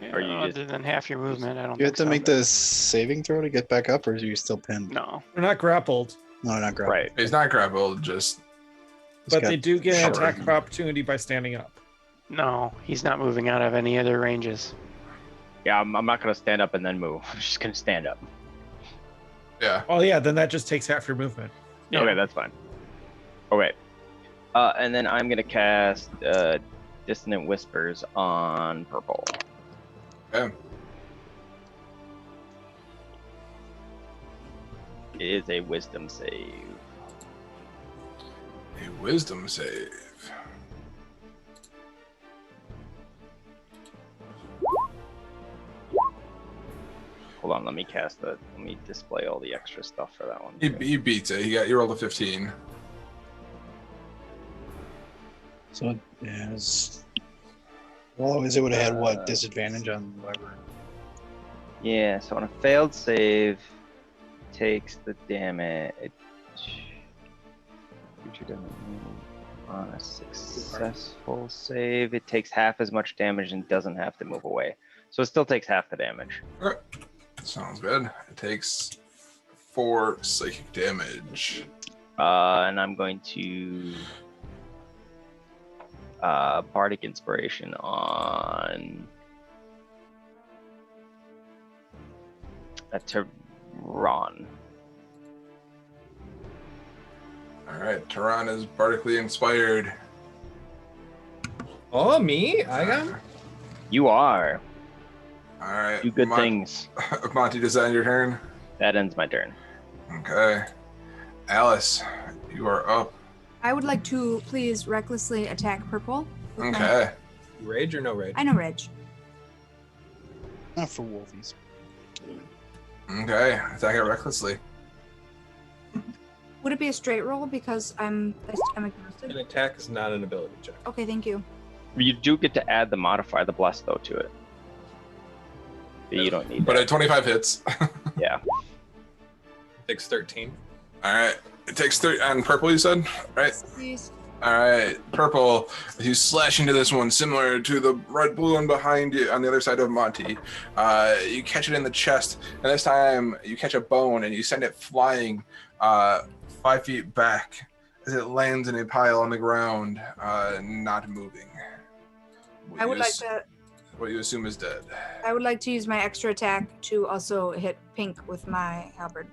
Yeah, Or you other just- than half your movement, I don't You have think to so. make the saving throw to get back up, or are you still pinned? No. They're not grappled, No, not grab. Right. He's not grappled, just but they do get an Sure. attack of opportunity by standing up. No, he's not moving out of any other ranges. Yeah, I'm not going to stand up and then move. I'm just going to stand up. yeah. Oh yeah, then that just takes half your movement. Yeah. Okay, that's fine. Okay. And then I'm going to cast Dissonant Whispers on purple. Okay. It is a wisdom save. A wisdom save. Hold on, let me cast it. Let me display all the extra stuff for that one. He beats it. You rolled a 15. So it has. Well, it would have had what disadvantage on whatever. Yeah, so on a failed save, takes the damage. Creature doesn't move. On a successful save, it takes half as much damage and doesn't have to move away. So it still takes half the damage. Okay. Sounds good. It takes 4 psychic damage. And I'm going to Bardic Inspiration on a Tehran. All right, Tehran is bardically inspired. Oh, me? I got. You are. All right. Do good things. Monty, does that end your turn? That ends my turn. Okay. Alice, you are up. I would like to please recklessly attack purple. with my- Okay. Rage or no rage? I know Reg. Not for wolfies. Okay. Attack it recklessly. Would it be a straight roll because I'm An exhausted? attack is not an ability check. Okay, thank you. You do get to add the modifier, the bless, though, to it. But you don't need But that. at 25 hits. Yeah. Takes 13. All right. It takes 30 on purple, you said? Right? Please. All right. Purple, you slash into this one similar to the red blue one behind you on the other side of Monty. You catch it in the chest, and this time you catch a bone and you send it flying 5 feet back as it lands in a pile on the ground, not moving. I would like to. What you assume is dead. I would like to use my extra attack to also hit pink with my halberd.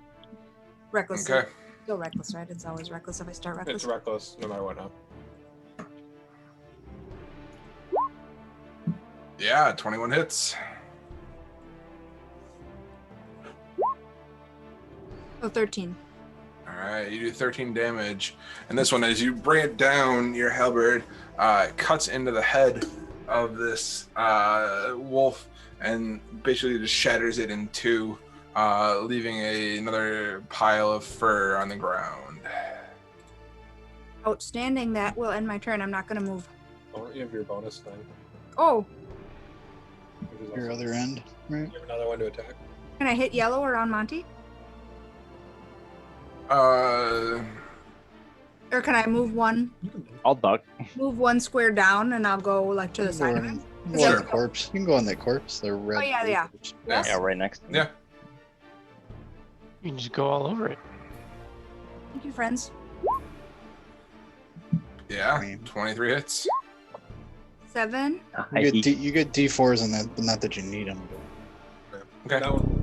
Recklessly. Okay. Still reckless, right? It's always reckless if I start reckless. It's reckless, no matter what now. Yeah, 21 hits. Oh, 13. All right, you do 13 damage. And this one, as you bring it down, your halberd cuts into the head of this wolf and basically just shatters it in two, leaving another pile of fur on the ground. Outstanding. That will end my turn. I'm not going to move. Oh, you have your bonus thing. Oh, Which is Your also- other end, right? You have another one to attack. can I hit yellow around Monty? Or can I move one I'll duck. square down and I'll go like to the You can side go of on- him? you can Is go on that- the corpse. You can go on that corpse. The red. yeah, blue yeah. corpse. Yes? Yeah, right next to me. Yeah. You can just go all over it. Thank you, friends. Yeah, Green. 23 hits. 7. You get D4s on that, but not that you need them. Okay. That one.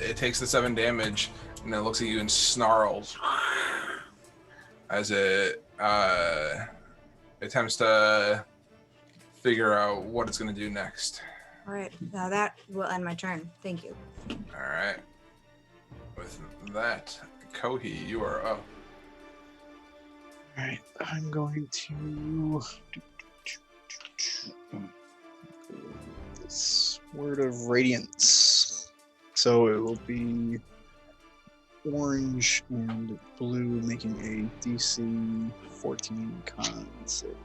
It takes the 7 damage, and it looks at you and snarls as it attempts to figure out what it's going to do next. All right. Now that will end my turn. Thank you. All right. With that, Kohi, you are up. All right, I'm going to. This word of radiance. So it will be orange and blue, making a DC 14 con save.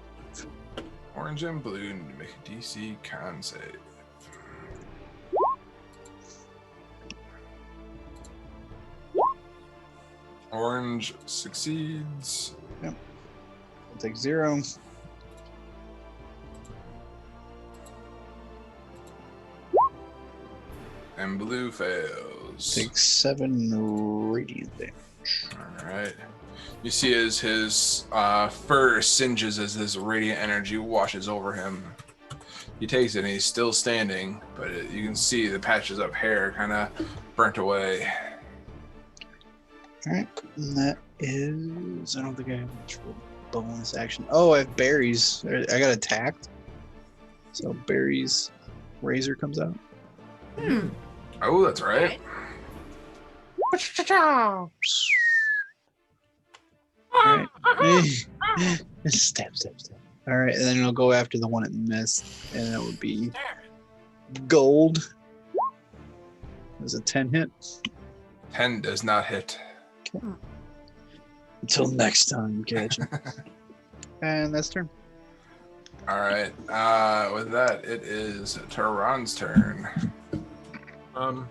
Orange and blue need to make a DC con save. Orange succeeds. I'll take 0. And blue fails. Take 7 radiant damage. All right. You see as his fur singes as this radiant energy washes over him. He takes it and he's still standing, but you can see the patches of hair kind of burnt away. All right, and that is. I don't think I have much for bonus action. Oh, I have berries. I got attacked. So berries, razor comes out. Oh, that's right. All right. Stab. All right, and then it'll go after the one it missed, and it would be gold. Does a 10 hit? 10 does not hit. Until next time, Gadget. And that's turn. All right. With that, it is Tehran's turn. I'm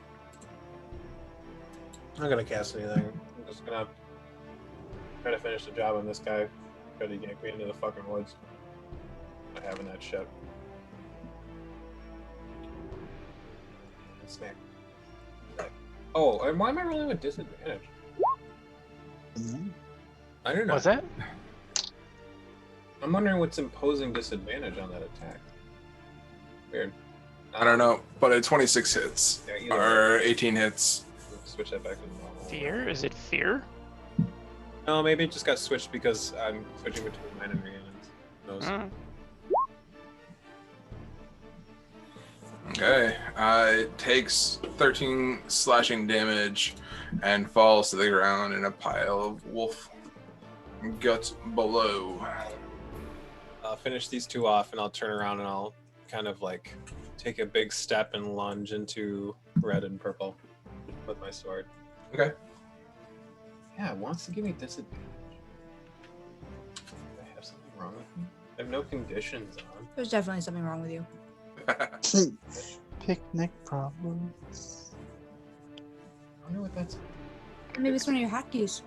not gonna cast anything. I'm just gonna try to finish the job on this guy. Try to yank me into the fucking woods. Not having that shit. Smack. Oh, and why am I rolling with disadvantage? I don't know. What's that? I'm wondering what's imposing disadvantage on that attack. Weird. I don't know, but a 26 hits Yeah, either or 18 hits. Switch that back to the normal. Fear? Is it fear? No, maybe it just got switched because I'm switching between mine and Rhiannon's. Who knows? Mm. Okay. It takes 13 slashing damage and falls to the ground in a pile of wolf guts below. I'll finish these two off and I'll turn around and I'll kind of like take a big step and lunge into red and purple with my sword. Okay. Yeah, it wants to give me disadvantage. Do I have something wrong with me? I have no conditions on. There's definitely something wrong with you. Picnic problems. I don't know what that's. Maybe it's one of your hotkeys.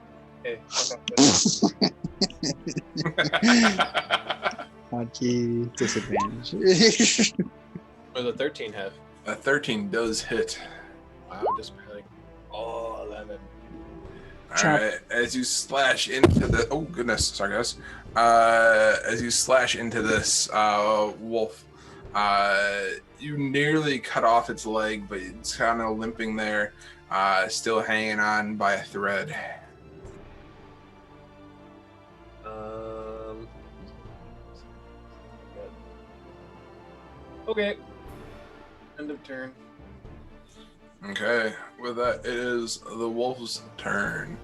Okay, fuck off. Hotkey disadvantage. Or the 13 hit. A 13 does hit. Wow, just barely. Oh, 11. Alright, as you slash into the... Oh, goodness. Sorry, guys. As you slash into this wolf, you nearly cut off its leg, but it's kind of limping there, still hanging on by a thread. Okay. End of turn. Okay, with that, it is the wolf's turn.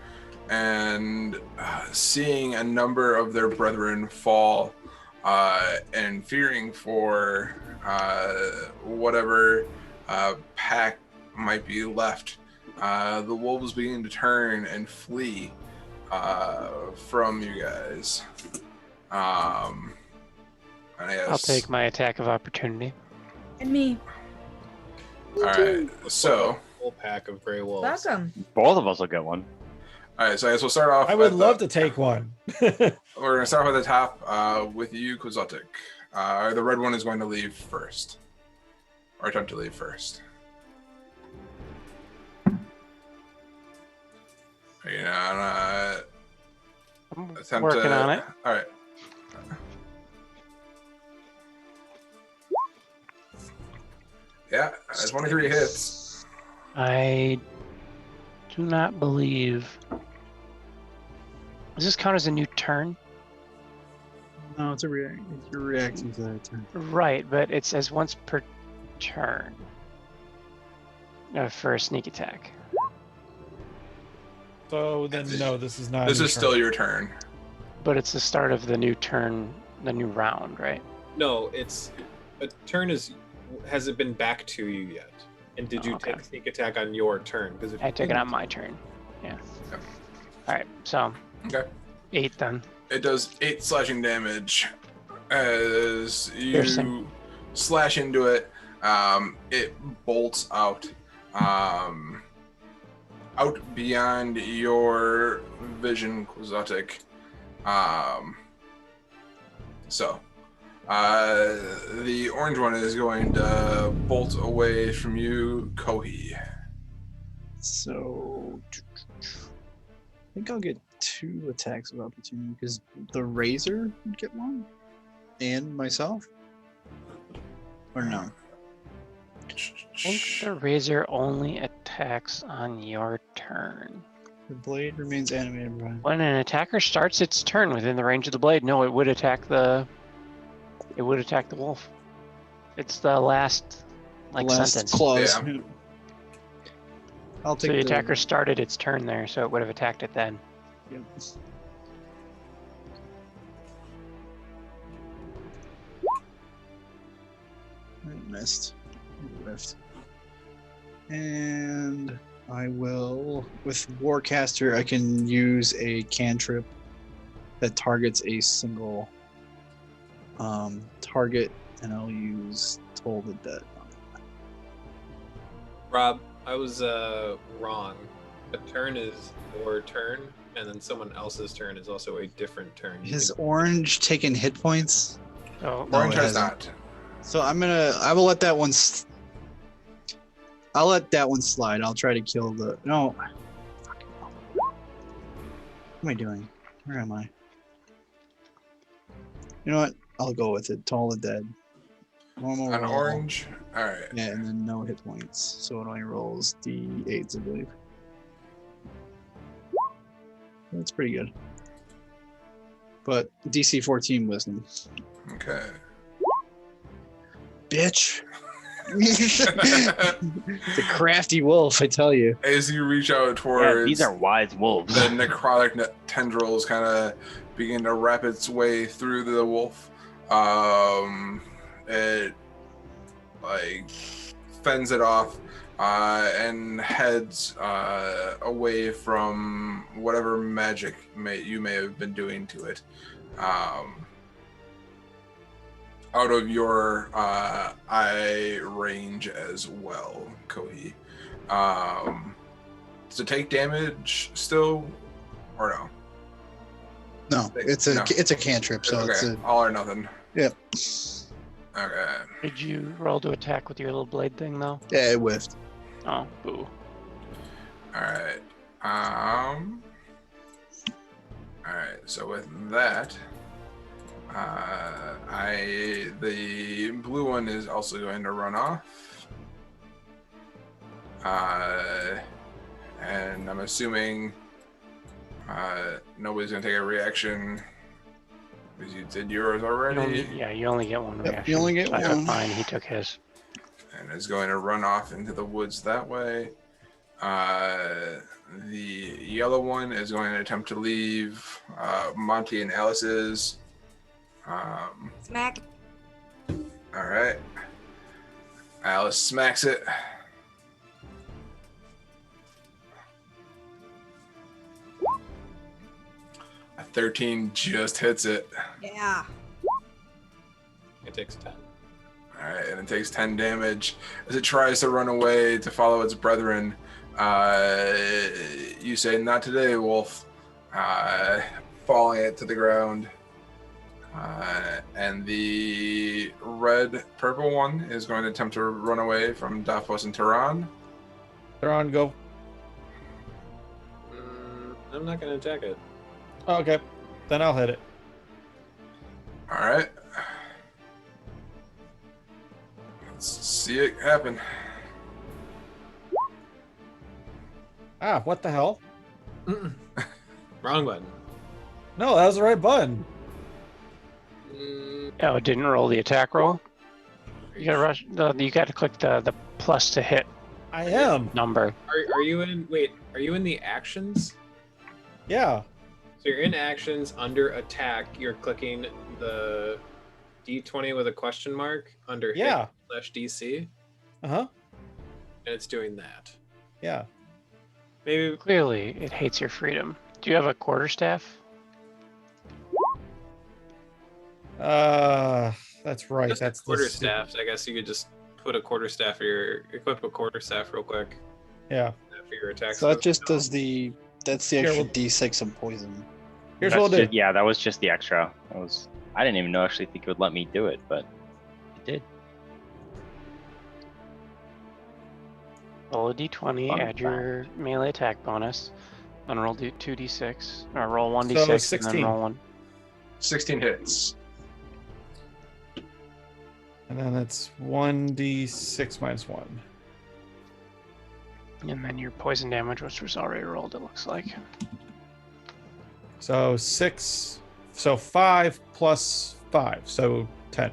And seeing a number of their brethren fall and fearing for whatever pack might be left, the wolves begin to turn and flee from you guys. And I guess, I'll take my attack of opportunity. And me. all right, so Whole pack of gray wolves. Welcome. Both of us will get one. all right, so I guess we'll start off. I would at love the, to take one. We're gonna start off at the top with you, Kozotic. The red one is going to leave first, or attempt to leave first. You know, I'm attempt working to, on it. All right. Yeah, 23 hits. I do not believe. Does this count as a new turn? No, it's a react. You're reacting to that turn. Right, but it says once per turn for a sneak attack. So then, no, this is not. This a is turn. still your turn. But it's the start of the new turn, the new round, right? No, it's a turn has it been back to you yet? And did you Okay. take sneak attack on your turn? Because I took it on my turn. Yeah. Yep. All right, so Okay. 8 then. It does 8 slashing damage as you Piercing. slash into it. It bolts out, out beyond your vision, Quixotic. So, the orange one is going to bolt away from you, Kohi. So, I think I'll get 2 attacks of opportunity because the Razor would get one, and myself. Or no? I think the razor only attacks on your turn. The blade remains animated, Brian. When an attacker starts its turn within the range of the blade, no, it would attack the. It would attack the wolf. It's the last, like, Last sentence. clause. Yeah. I'll So take the attacker started its turn there, so it would have attacked it then. Yep. I missed. shift. And I will, with Warcaster, I can use a cantrip that targets a single target, and I'll use Toll the Dead. Rob, I was wrong. A turn is your turn, and then someone else's turn is also a different turn. You Is can- Orange taking hit points? Oh, No, Orange it has hasn't. not. So I will let that one. I'll let that one slide. I'll try to kill the. No. Fucking hell. What am I doing? Where am I? You know what? I'll go with it. Toll the Dead. Normal On roll. orange. All right. Yeah, and then no hit points. So it only rolls D8s, I believe. That's pretty good. But DC 14 wisdom. Okay. Bitch. It's a crafty wolf, I tell you. As you reach out Yeah, towards these are wise wolves. the necrotic tendrils, kind of begin to wrap its way through the wolf. It like fends it off and heads away from whatever magic you may have been doing to it. Out of your eye range as well, Kohi. Does it take damage still, or no? No, it's a No. it's a cantrip, so Okay, it's a all or nothing. yep. Okay. did you roll to attack with your little blade thing though? Yeah, it whiffed. Oh, boo. All right. All right. So with that, the blue one is also going to run off. And I'm assuming nobody's going to take a reaction because you did yours You already, only get one Yep, reaction. you only get I took one. mine, he took his. and is going to run off into the woods that way. The yellow one is going to attempt to leave Monty and Alice's. Smack. All right. Alice smacks it. A 13 just hits it. Yeah. It takes 10. All right, and it takes 10 damage as it tries to run away to follow its brethren. You say, "Not today, wolf," falling it to the ground. And the red-purple one is going to attempt to run away from Davos and Tehran. They're on go. I'm not going to attack it. Oh, okay. Then I'll hit it. All right. Let's see it happen. Ah, what the hell? Wrong button. No, that was the right button. Oh, it didn't roll the attack roll? You gotta rush. You gotta click the plus to hit I am. number. Are you in? Wait, are you in the actions? Yeah. So you're in actions under attack. You're clicking the D20 with a question mark under Yeah. hit/DC, Uh-huh. and it's doing that. Yeah. Maybe Clearly, it hates your freedom. Do you have a quarterstaff? That's right. just That's a the quarterstaff. I guess you could just put a quarterstaff for your equip a quarterstaff real quick Yeah. for your attack. So that just does that's the Here, extra we'll- D6 of poison. Here's That's what we'll just- do. yeah, that was just the extra. I didn't even know actually think it would let me do it, but it did. Roll a d20, Fun add your melee attack bonus, then roll 2d6, or roll 1d6, So and 16. then roll one. 16 hits. And then it's 1d6 minus 1. And then your poison damage, which was already rolled, it looks like. So 6. So 5 plus 5. So 10.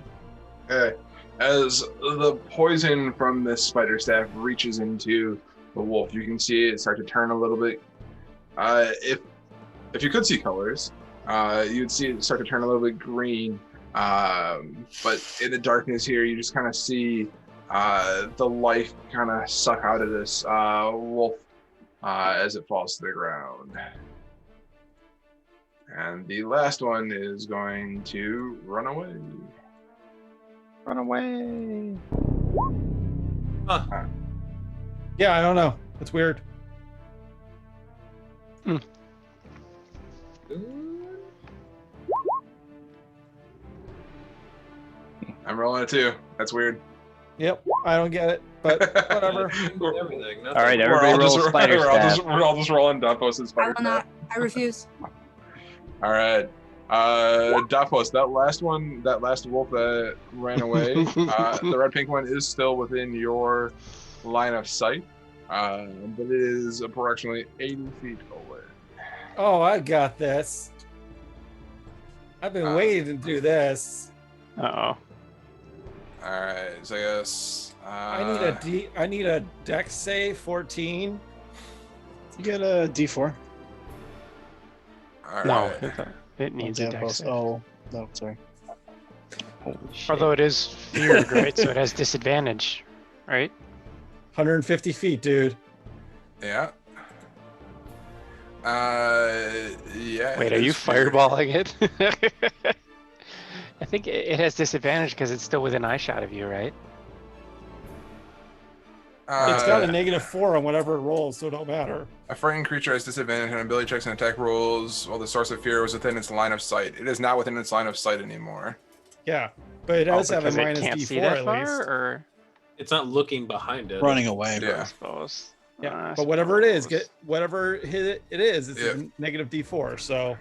Okay. As the poison from this spider staff reaches into the wolf, you can see it start to turn a little bit. If you could see colors, you'd see it start to turn a little bit green. But in the darkness here, you just kind of see the life kind of suck out of this wolf as it falls to the ground. And the last one is going to run away. Run away. Huh. Yeah, I don't know. It's weird. I'm rolling a 2. That's weird. Yep, I don't get it, but whatever. Everything. All right, We're everybody all roll just, spider we're all stab. just, we're all just rolling Dumpos and I spider will not. I refuse. All right. Dumpos, that last one, that last wolf that ran away, the red pink one is still within your line of sight, but it is approximately 80 feet away. Oh, I got this. I've been waiting to do this. Uh-oh. All right, so I guess I need a dex save 14. You get a D4. All No, right. it needs a dex save. Oh, no, sorry. Holy shit. Although it is feared, right? So it has disadvantage, right? 150 feet, dude. Yeah. Yeah. Wait, it are you is feared. fireballing it? I think it has disadvantage because it's still within eyeshot of you, right? It's got a -4 on whatever it rolls, so it don't matter. A frightened creature has disadvantage on ability checks and attack rolls while the source of fear was within its line of sight. It is not within its line of sight anymore. Yeah, but it does have a Because it minus can't D4 see that at far, least. or It's not looking behind it. Running away. Yeah. I suppose. Yeah, I but whatever it is, suppose. whatever it is, it's Yeah. a negative D4. So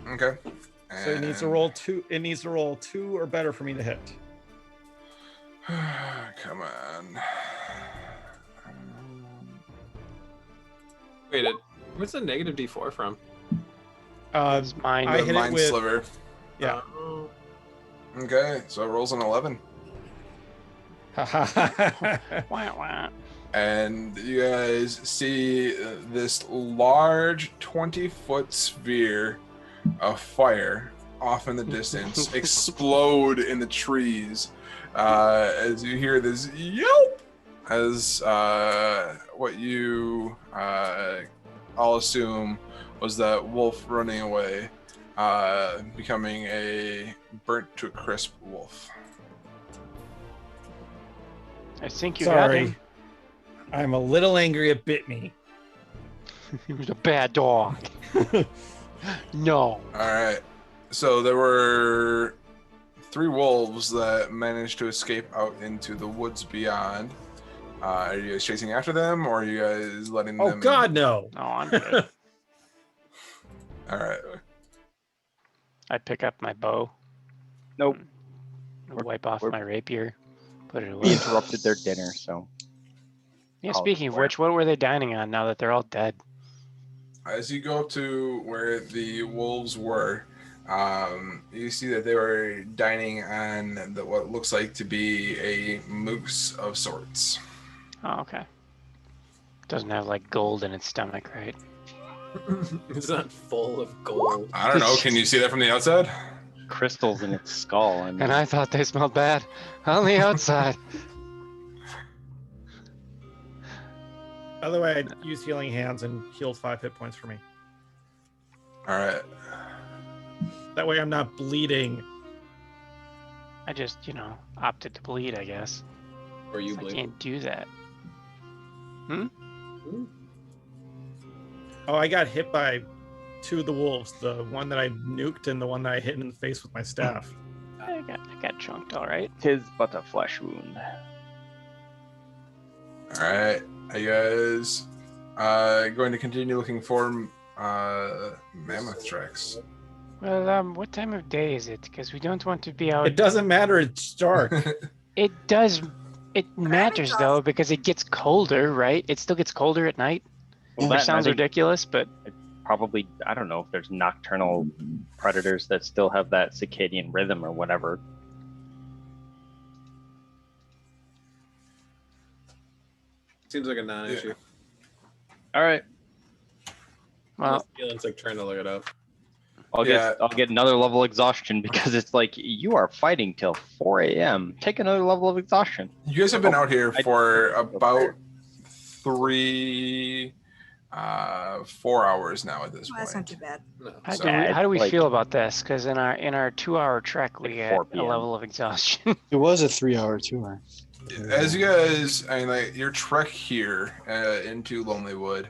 Okay. so it needs to roll 2. It needs to roll 2 or better for me to hit. Come on. Wait, where's the negative D4 from? It's mine. I The hit it mind with- sliver. Yeah. Oh. Okay, so it rolls an 11. Wah, wah. And you guys see this large 20-foot sphere of fire off in the distance explode in the trees as you hear this yelp as what you all assume was that wolf running away, becoming a burnt to a crisp wolf. I think you got Sorry, him. I'm a little angry it bit me. He was a bad dog. No. All right. So there were 3 wolves that managed to escape out into the woods beyond. Are you guys chasing after them, or are you guys letting Oh them? God, no! No, I'm good. All right. I pick up my bow. Nope. Wipe off we're- my rapier. Put it We away. interrupted their dinner, so Yeah, Call it speaking of square. which, what were they dining on now that they're all dead? As you go up to where the wolves were, you see that they were dining on what looks like to be a moose of sorts. Oh, okay. Doesn't have like gold in its stomach, right? It's not full of gold. I don't know. Can you see that from the outside? crystals in its skull. And I thought they smelled bad on the outside. By the way, I used healing hands and healed 5 hit points for me. All right. That way I'm not bleeding. I just, opted to bleed, I guess. Or you I bleed. can't do that. Oh, I got hit by 2 of the wolves. The one that I nuked and the one that I hit in the face with my staff. I got chunked, all right. Tis but a flesh wound. All right. Are you guys going to continue looking for mammoth tracks? Well, what time of day is it? Because we don't want to be out. It doesn't matter. It's dark. It does. It matters does. though because it gets colder, right? It still gets colder at night. Well, Which that, and I sounds think ridiculous, but probably, I don't know if there's nocturnal predators that still have that circadian rhythm or whatever. Seems like a non-issue. All right. well, Elon's like trying to look it up. I'll get another level of exhaustion because it's like you are fighting till 4 a.m. Take another level of exhaustion. You guys have been out here for about 4 hours now at this Oh, that's not point. too bad. No. How do we like- feel about this? Because in our 2-hour trek, we Like get 4 a p.m. level of exhaustion. It was a 3-hour tour. As you guys, I mean, like your trek here into Lonelywood,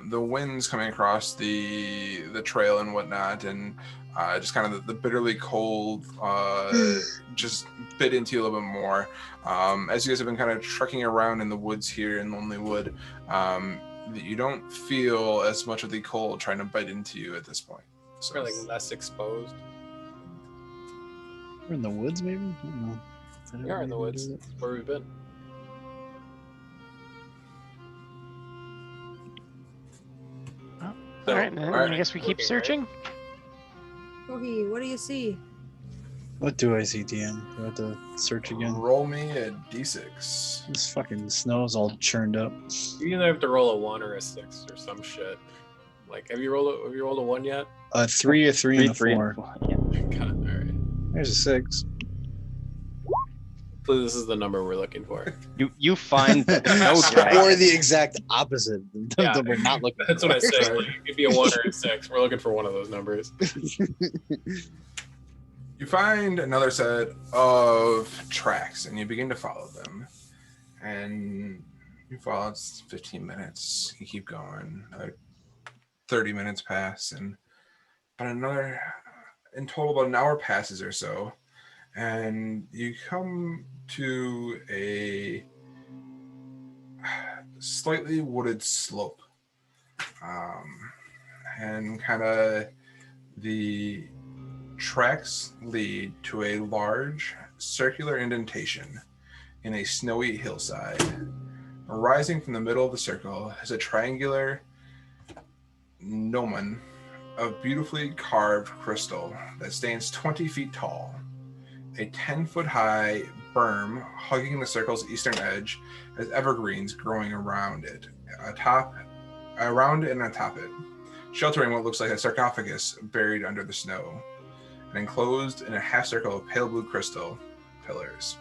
the winds coming across the trail and whatnot, and just kind of the bitterly cold just bit into you a little bit more. As you guys have been kind of trekking around in the woods here in Lonelywood, you don't feel as much of the cold trying to bite into you at this point. So, We're like less exposed. We're in the woods, maybe? I don't know. We are in the woods. That's where we've been. All right, then I guess we keep Looking, searching. Kohi, what do you see? What do I see, DM? Do I have to search again? roll me a d6. This fucking snow's all churned up. You either have to roll a 1 or a 6 or some shit. Like, have you rolled a 1 yet? 3, a 3, and a 3, 4. Yeah. God, all right. There's a 6. Hopefully this is the number we're looking for. You find the snow tracks. Or the exact opposite Yeah. that we're not looking That's for. what I say. Like, it could be a 1 or a 6. We're looking for one of those numbers. You find another set of tracks and you begin to follow them. And you follow, it's 15 minutes. You keep going. 30 minutes pass, and in total, about an hour passes or so. And you come to a slightly wooded slope. And kind of the tracks lead to a large circular indentation in a snowy hillside. Rising from the middle of the circle is a triangular gnomon of beautifully carved crystal that stands 20 feet tall. A 10-foot high berm hugging the circle's eastern edge has evergreens growing around it, atop it, sheltering what looks like a sarcophagus buried under the snow, and enclosed in a half circle of pale blue crystal pillars.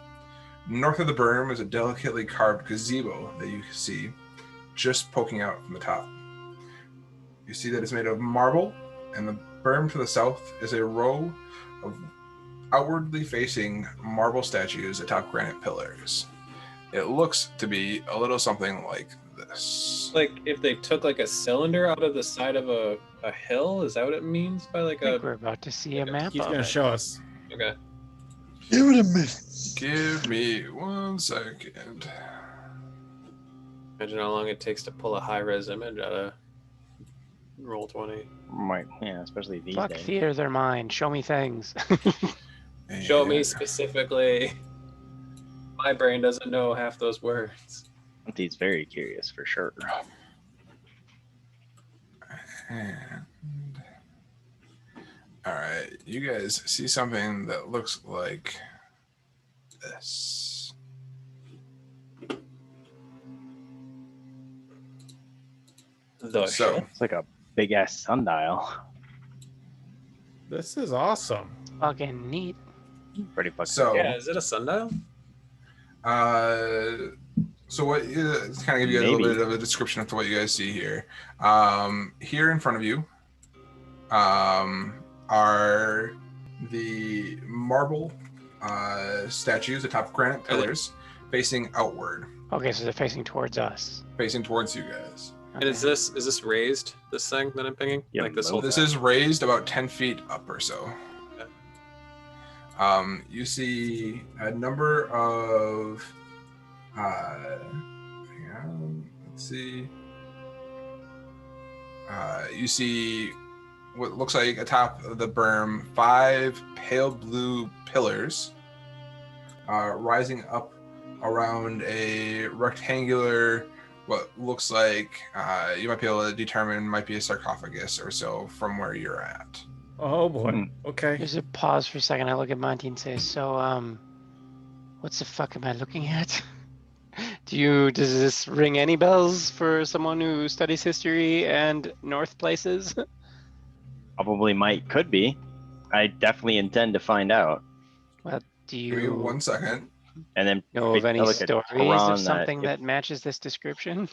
North of the berm is a delicately carved gazebo that you can see just poking out from the top. You see that it's made of marble, and the berm to the south is a row of outwardly facing marble statues atop granite pillars. It looks to be a little something like this. Like, if they took like a cylinder out of the side of a hill, is that what it means by like I think a... we're about to see a map He's of gonna it. show us. Okay. Give it a minute. Give me 1 second. Imagine how long it takes to pull a high-res image out of Roll20. Right, yeah, especially these Fuck days. theater, their mind. Show me things. Show me And- specifically. My brain doesn't know half those words. He's very curious for sure. And all right, you guys see something that looks like this. The So shit. It's like a big ass sundial. This is awesome. Fucking neat. Pretty fucking So- Yeah, is it a sundial? So what? Kind of give you guys a little Maybe. bit of a description of what you guys see here. Here in front of you, are the marble statues atop granite Are they- pillars, facing outward, Okay, so they're facing towards us. facing towards you guys. And is this raised? This thing that I'm pinging? Yeah, Like this so whole This thing? is raised about 10 feet up or so. Okay. You see a number of, hang on, let's see. You see what looks like atop of the berm 5 pale blue pillars rising up around a rectangular, what looks like you might be able to determine might be a sarcophagus or so from where you're at. Oh boy. Hmm. Okay. There's a pause for a second. I look at Monty and say, so, what the fuck am I looking at? Does this ring any bells for someone who studies history and North places? Probably could be. I definitely intend to find out. Well, do Give me you 1 second. And then know of I any look at stories Tehran of something if- that matches this description?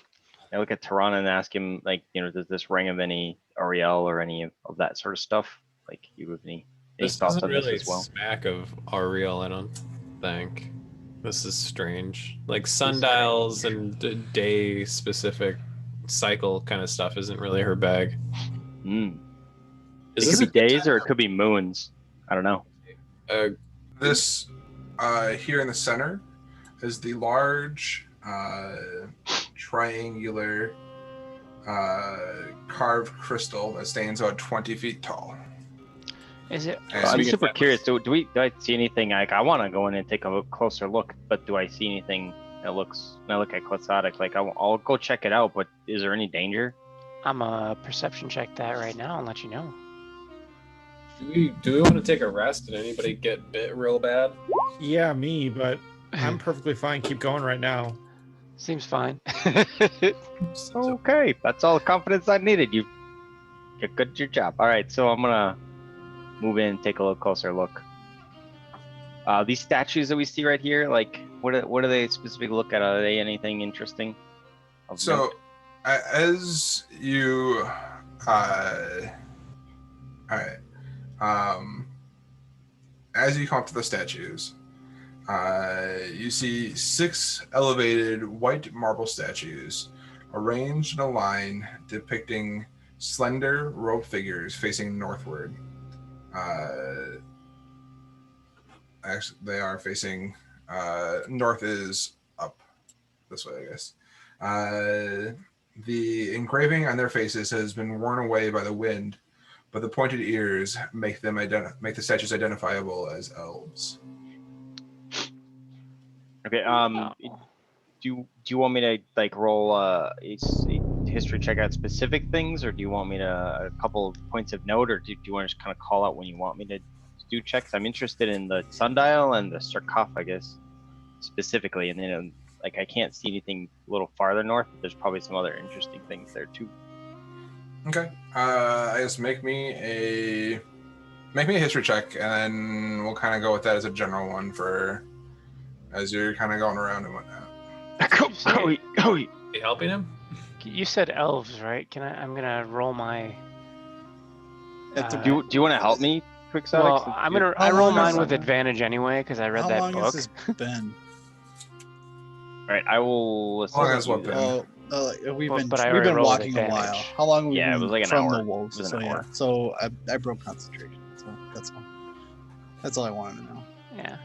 I look at Tehran and ask him, like, does this ring of any Ariel or any of that sort of stuff? Like, you have any This thoughts doesn't on this really as well? smack of Ariel, I don't think. This is strange. Like sundials and day specific cycle kind of stuff isn't really her bag. Mm. Is It this could be a good days time or it could be moons. I don't know. This here in the center is the large triangular carved crystal that stands about 20 feet tall. Is it? And I'm we can super find- curious. Do I see anything? Like, I want to go in and take a closer look, but do I see anything that looks? When I look at Quetzalcoatl, like I'll go check it out. But is there any danger? I'm a perception check that right now and let you know. Do we want to take a rest? Did anybody get bit real bad? Yeah, me, but I'm perfectly fine. Keep going right now. Seems fine. Okay, that's all the confidence I needed. You did good at your job. All right, so I'm gonna move in and take a little closer look. These statues that we see right here, like, what do they specifically look at? Are they anything interesting? of So, note? as you, all right, as you come up to the statues, you see 6 elevated white marble statues arranged in a line depicting slender robed figures facing northward. Actually, they are facing north is up this way, I guess. The engraving on their faces has been worn away by the wind, but the pointed ears make them make the statues identifiable as elves. Okay. Oh. Do you want me to like roll a history check out specific things, or do you want me to a couple of points of note, or do you want to just kind of call out when you want me to do checks? I'm interested in the sundial and the sarcophagus specifically, and then like I can't see anything a little farther north, but there's probably some other interesting things there too. Okay. I guess make me a history check, and then we'll kind of go with that as a general one for as you're kind of going around and whatnot. Go. You helping him? You said elves, right? I'm gonna roll my. Do you want to help me, Quixotic? Well, since I How roll long mine is with it? advantage anyway because I read How that long book. has this been? All right, I will. How long has what been? Oh, we've But- been but I we've already been rolled walking a while. advantage. How long have we Yeah, it been was like an from hour. the wolves? It was So an yeah, hour. so I broke concentration. So that's all. That's all I wanted to know. Yeah.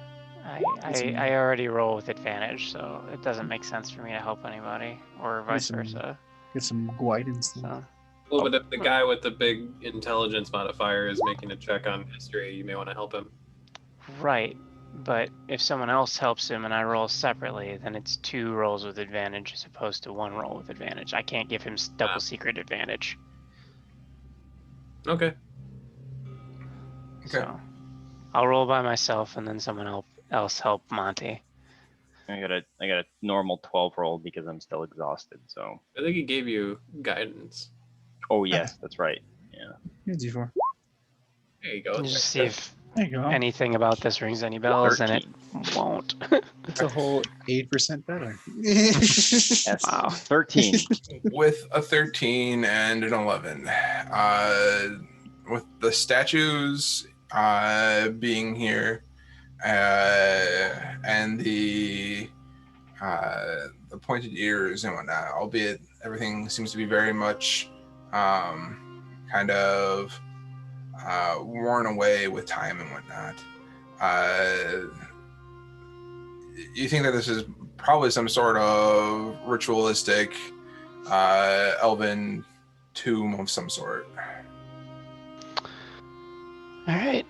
I already roll with advantage, so it doesn't make sense for me to help anybody or vice some- versa. Get some guidance. So Well, but if the guy with the big intelligence modifier is making a check on history, you may want to help him. right, but if someone else helps him and I roll separately, then it's 2 rolls with advantage as opposed to 1 roll with advantage. I can't give him double secret advantage. Okay. Okay. So I'll roll by myself and then someone else help Monty. I got a normal 12 roll because I'm still exhausted. So. I think he gave you guidance. Oh yes, that's right. Yeah. Here's D4. There you go. Just see if There you go. anything about this rings any bells, and it 13. won't. It's a whole 8% better. Yes. Wow. 13. With a 13 and an 11. With the statues being here and the pointed ears and whatnot, albeit everything seems to be very much kind of worn away with time and whatnot. You think that this is probably some sort of ritualistic elven tomb of some sort. All right.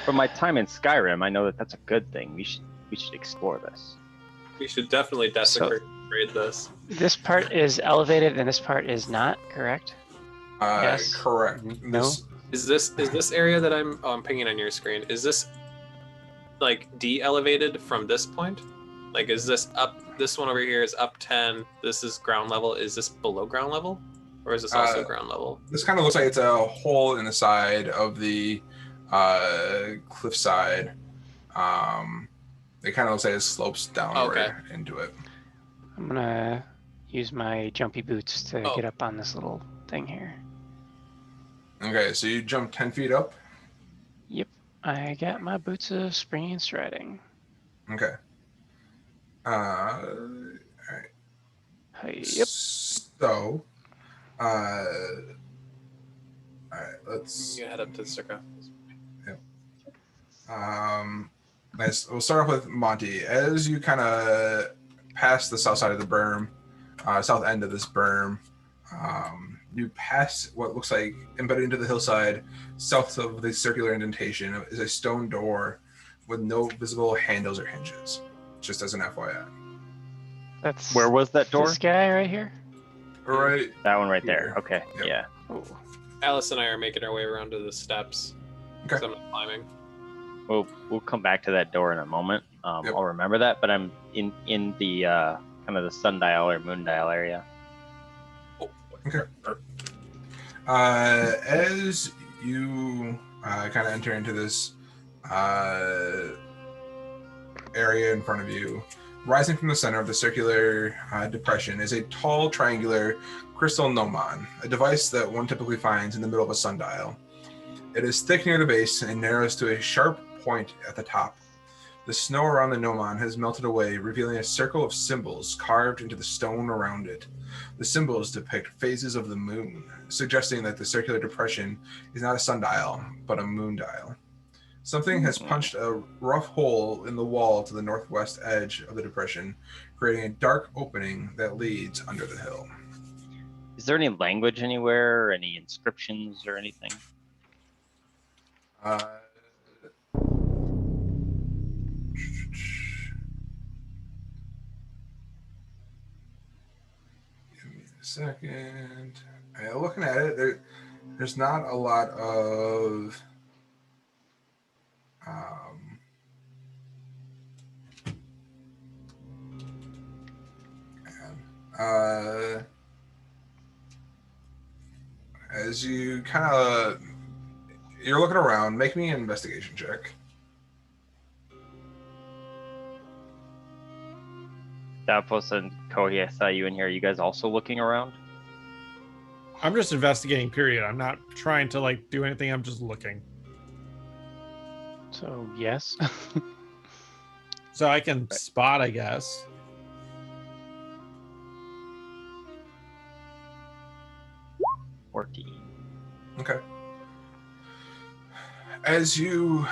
From my time in Skyrim, I know that that's a good thing. We should explore this. We should definitely desecrate this. This part is elevated and this part is not, correct? Yes. Correct. No. Is this area that I'm pinging on your screen? Is this like de-elevated from this point? Like, is this up? This one over here is up 10. This is ground level. Is this below ground level, Or is this also ground level? This kind of looks like it's a hole in the side of the cliffside. It kind of looks like it slopes downward into it. I'm gonna use my jumpy boots to Oh. get up on this little thing here. Okay, so you jump 10 feet up. Yep, I got my boots of springing and striding. Okay. All right. Yep. So, all right, let's. You head up to the circle. Nice. We'll start off with Monty. As you kind of pass the south side of the berm, south end of this berm, you pass what looks like embedded into the hillside, south of the circular indentation is a stone door with no visible handles or hinges. Just as an FYI. That's Where was that door? this guy right here. Right. That one right there. Here. Okay. Yep. Yeah. Ooh. Alice and I are making our way around to the steps. Okay. So I'm not climbing. We'll come back to that door in a moment. Yep. I'll remember that, but I'm in the kind of the sundial or moondial area. Okay. As you kind of enter into this area in front of you, rising from the center of the circular depression is a tall, triangular crystal gnomon, a device that one typically finds in the middle of a sundial. It is thick near the base and narrows to a sharp point at the top. The snow around the gnomon has melted away, revealing a circle of symbols carved into the stone around it. The symbols depict phases of the moon, suggesting that the circular depression is not a sundial, but a moondial. Something has punched a rough hole in the wall to the northwest edge of the depression, creating a dark opening that leads under the hill. Is there any language anywhere, or any inscriptions or anything? Give me a second. Looking at it, there's not a lot of as you you're looking around, make me an investigation check. Davos and Cody, I saw you in here. You guys also looking around? I'm just investigating, period. I'm not trying to like do anything. I'm just looking. So yes. So I can spot, I guess. Okay. As you're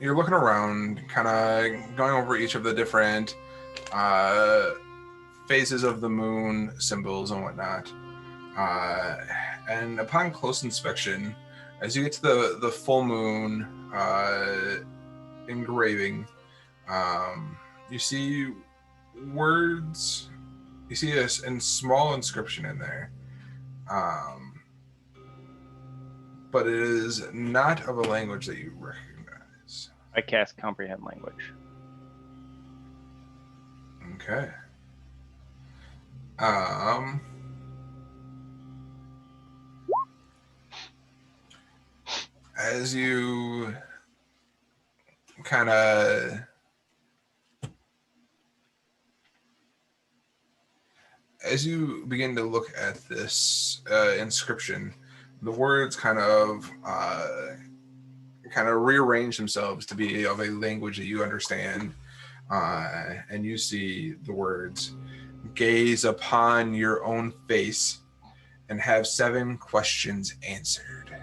looking around, kind of going over each of the different phases of the moon symbols and whatnot, and upon close inspection, as you get to the full moon engraving, you see words. You see a small inscription in there. But it is not of a language that you recognize. I cast comprehend language. Okay. As you kind of begin to look at this inscription, the words kind of rearrange themselves to be of a language that you understand, and you see the words: gaze upon your own face and have 7 questions answered.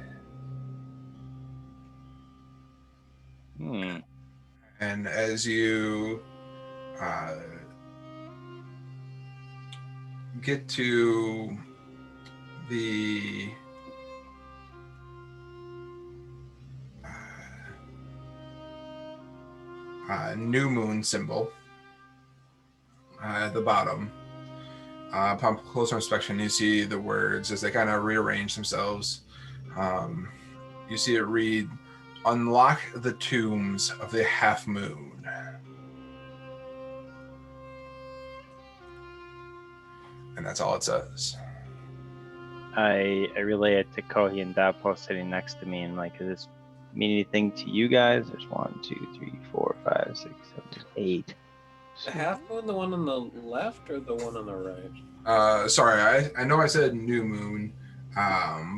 And as you get to the new moon symbol at the bottom, upon closer inspection, you see the words as they kind of rearrange themselves. You see it read, "Unlock the tombs of the half moon." And that's all it says. I relay it to Kohi and Dapo sitting next to me, and like, does this mean anything to you guys? There's 1, 2, 3, 4, 5, 6, 7, 8. The half moon, the one on the left or the one on the right? Sorry, I know I said new moon,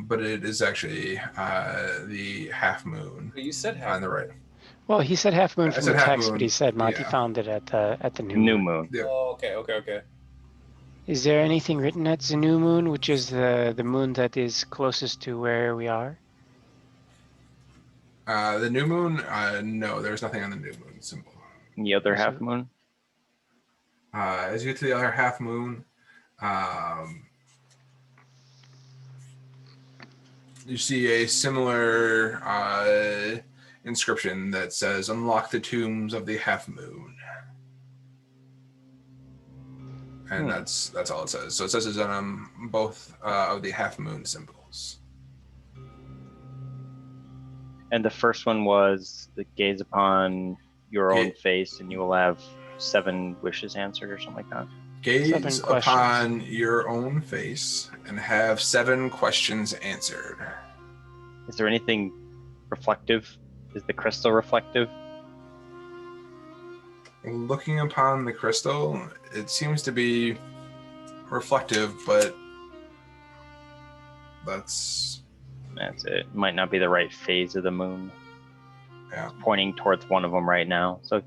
but it is actually the half moon You said half on the right. Well, he said half moon I from said the half text, but moon, he said Monty yeah. found it at the new New moon. moon. Yeah. Oh, okay. Is there anything written at the new moon, which is the moon that is closest to where we are? The new moon, no, there's nothing on the new moon symbol. The other Also- half moon. As you get to the other half moon, you see a similar inscription that says, "Unlock the tombs of the half moon." And that's all it says. So it says it's on both of the half moon symbols. And the first one was the gaze upon your own face, and you will have 7 wishes answered, or something like that. Gaze 7 questions. upon your own face and have 7 questions answered. Is there anything reflective? Is the crystal reflective? Looking upon the crystal, it seems to be reflective, but that's it. Might not be the right phase of the moon. Yeah. It's pointing towards one of them right now. So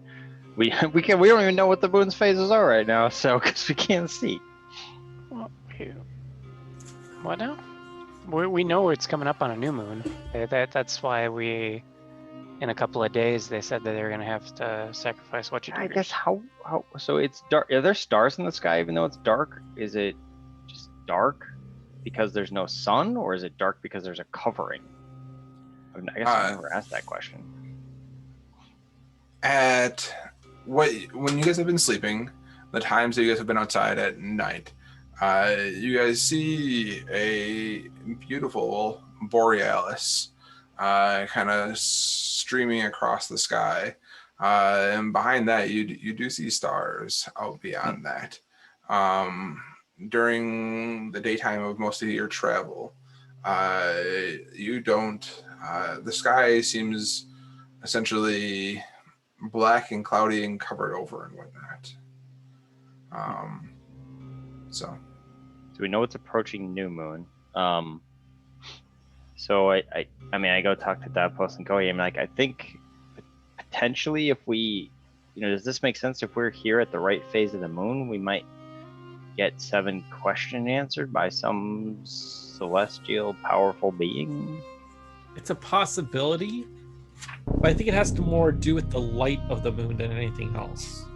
we don't even know what the moon's phases are right now. So because we can't see. What now? We know it's coming up on a new moon. That's why we, in a couple of days, they said that they were gonna have to sacrifice what you do. I guess how so it's dark. Are there stars in the sky even though it's dark? Is it just dark because there's no sun, or is it dark because there's a covering? I guess I've never asked that question. When you guys have been sleeping, the times that you guys have been outside at night, you guys see a beautiful borealis kind of streaming across the sky, and behind that you do see stars out beyond that. During the daytime of most of your travel, you don't the sky seems essentially black and cloudy and covered over and whatnot. So we know it's approaching new moon. So I mean, I go talk to that post and go, I'm like, I think potentially if we, does this make sense? If we're here at the right phase of the moon, we might get 7 questions answered by some celestial powerful being. It's a possibility, but I think it has to more do with the light of the moon than anything else.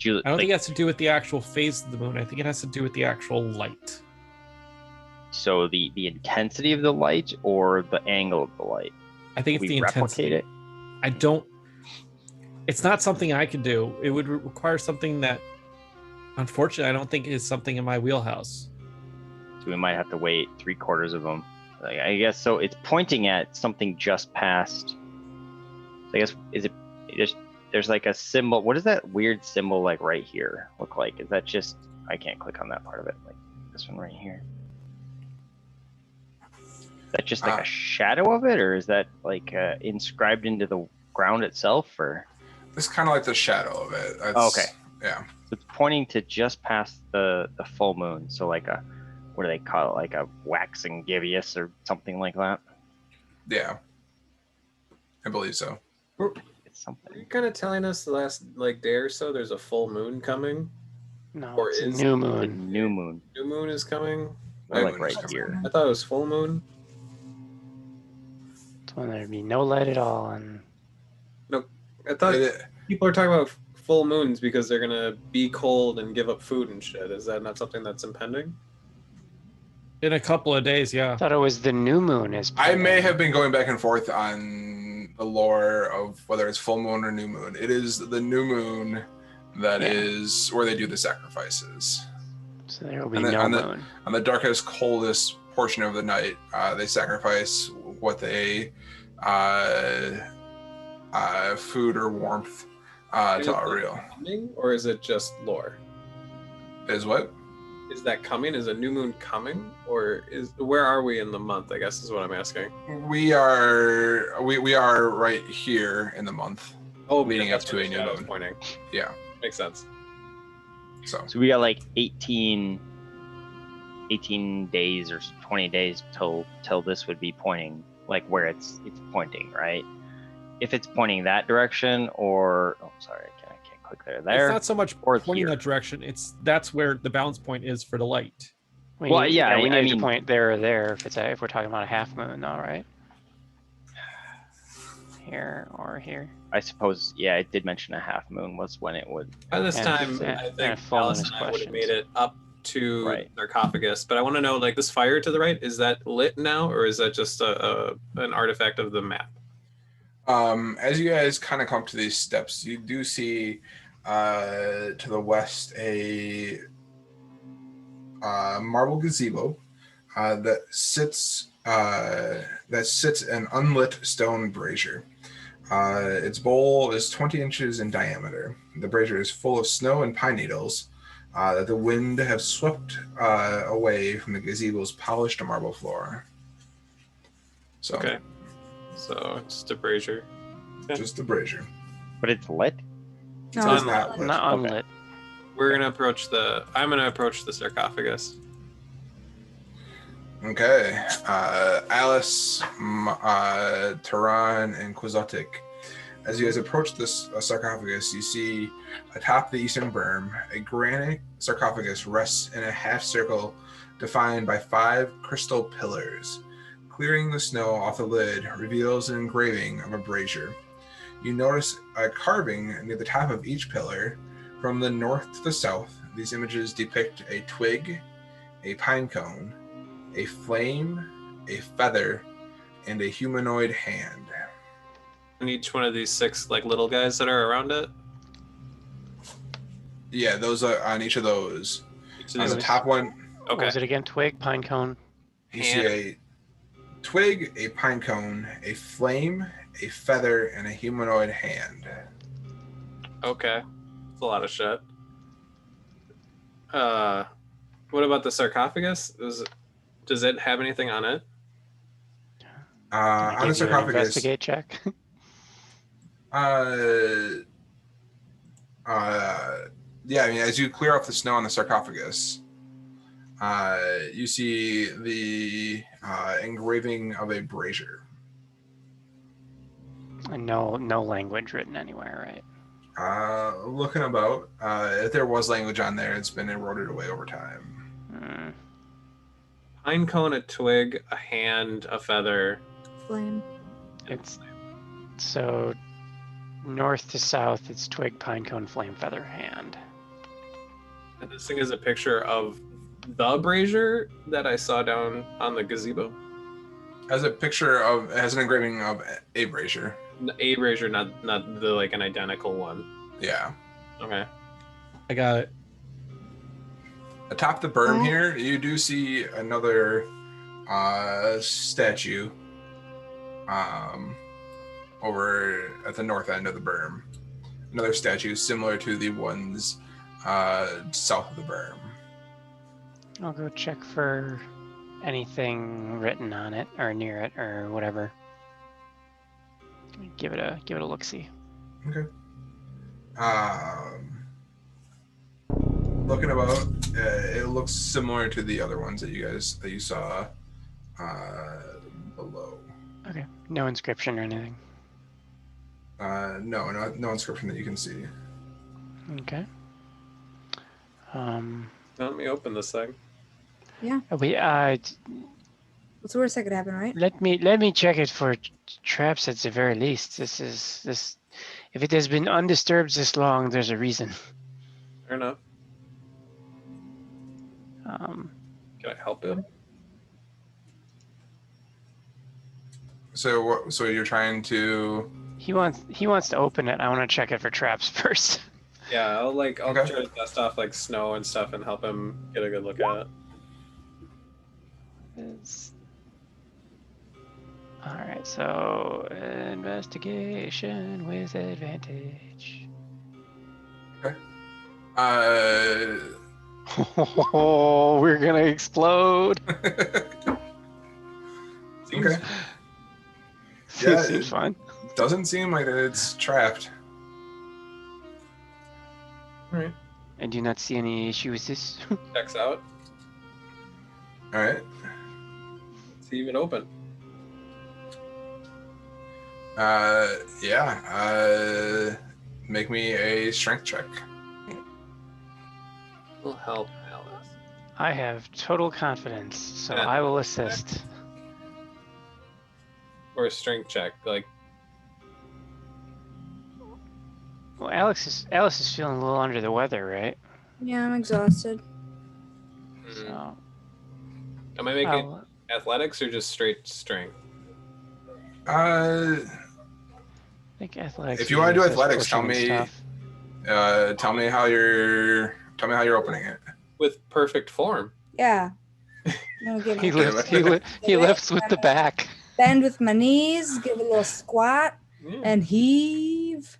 I don't think it has to do with the actual phase of the moon. I think it has to do with the actual light. So the intensity of the light or the angle of the light? I think it's the intensity. Replicate it? It's not something I can do. It would require something that, unfortunately, I don't think is something in my wheelhouse. So we might have to wait 3/4 of them. I guess so. It's pointing at something just past. So I guess there's like a symbol. What does that weird symbol like right here look like? Is that just, I can't click on that part of it. Like this one right here. Is that just like a shadow of it, or is that like inscribed into the ground itself, or? It's kind of like the shadow of it. Okay. Yeah. So it's pointing to just past the full moon. So like a, what do they call it? Like a waxing gibbous or something like that. Yeah. I believe so. It's something. Are you kind of telling us the last day or so there's a full moon coming? No, Or it's a is new The moon. new moon. New moon is coming? Or New like moon is right coming. here. I thought it was full moon. It's when there'd be no light at all, and I thought people are talking about full moons because they're gonna be cold and give up food and shit. Is that not something that's impending? In a couple of days, yeah. I thought it was the new moon. I may have been going back and forth on the lore of whether it's full moon or new moon. It is the new moon that is where they do the sacrifices. So there will be And then no on moon. On the darkest, coldest portion of the night, they sacrifice what they food or warmth to Ariel. Or is it just lore? Is what? Is that coming? Is a new moon coming, or where are we in the month? I guess is what I'm asking. We are right here in the month. Oh, Leading because up that's to where a the new shadow's moon. pointing. Yeah. Makes sense. So So we got like 18 days or 20 days till this would be pointing like where it's pointing, right? If it's pointing that direction, or sorry, I can't click there. It's not so much or pointing here. that direction. That's where the balance point is for the light. We Well, need, yeah, we I need to mean- point there or there if we're talking about a half moon, though, right? Here or here. I suppose, yeah, it did mention a half moon was when it would. By this And- time, and- I and think full moon Alice is and I would have questions. made it up to Right. the sarcophagus. But I want to know, like, this fire to the right, is that lit now, or is that just an artifact of the map? as you guys kind of come up to these steps, you do see to the west a marble gazebo that sits an unlit stone brazier. Its bowl is 20 inches in diameter. The brazier is full of snow and pine needles that the wind have swept away from the gazebo's polished marble floor. So, Okay. So just a brazier. just the brazier. But it's lit. No, So it's I'm not lit. Not Okay. unlit. We're gonna approach I'm gonna approach the sarcophagus. Okay. Alice, Tehran, and Quixotic. As you guys approach this sarcophagus, you see atop the eastern berm, a granite sarcophagus rests in a half circle defined by 5 crystal pillars. Clearing the snow off the lid reveals an engraving of a brazier. You notice a carving near the top of each pillar. From the north to the south, these images depict a twig, a pine cone, a flame, a feather, and a humanoid hand. And each one of these 6 like little guys that are around it. Yeah, those are on each of those. Each of On these the top one, What Okay. was it again? Twig, pine cone. you see a twig, a pine cone, a flame, a feather, and a humanoid hand. Okay. It's a lot of shit. What about the sarcophagus? Does it have anything on it? Can I On the give you an sarcophagus, investigate check. yeah, I mean, as you clear off the snow on the sarcophagus, you see the engraving of a brazier. And no language written anywhere, right? Looking about, if there was language on there, it's been eroded away over time. Hmm. Pine cone, a twig, a hand, a feather. Flame. It's so north to south. It's twig, pine cone, flame, feather, hand. And this thing is a picture of the brazier that I saw down on the gazebo. Has an engraving of a brazier. A brazier, not the like an identical one. Yeah. Okay. I got it. Atop the berm Oh. here, you do see another statue over at the north end of the berm. Another statue similar to the ones south of the berm. I'll go check for anything written on it or near it or whatever. Give it a look see. Okay. Looking about, it looks similar to the other ones that you saw below. Okay. No inscription or anything. No inscription that you can see. Okay. Let me open this thing. We What's the worst that could happen, right? let me check it for traps at the very least. This if it has been undisturbed this long, there's a reason. Fair enough. Um, Can I help him? So you're trying to? he wants to open it. I want to check it for traps first. Yeah, I'll Okay. try to dust off like snow and stuff and help him get a good look at it. All right, so investigation with advantage. Oh, we're gonna explode. Okay. This Yeah, seems fun. Doesn't seem like it's trapped. All right. I do not see any issue with this. Checks out. All right. It's even open. Yeah. Make me a strength check. Will help Alice. I have total confidence, so Yeah. I will assist. Or a strength check, like Well, Alice is feeling a little under the weather, right? Yeah, I'm exhausted. So am I making I'll- athletics or just straight strength? Uh, I think athletics. If you wanna do usually says athletics, tell pushing and me- stuff. tell me how you're opening it. With perfect form. Yeah. No, give He me lifts. Okay. He lifts with the back. bend with my knees, give a little squat, Yeah. and heave.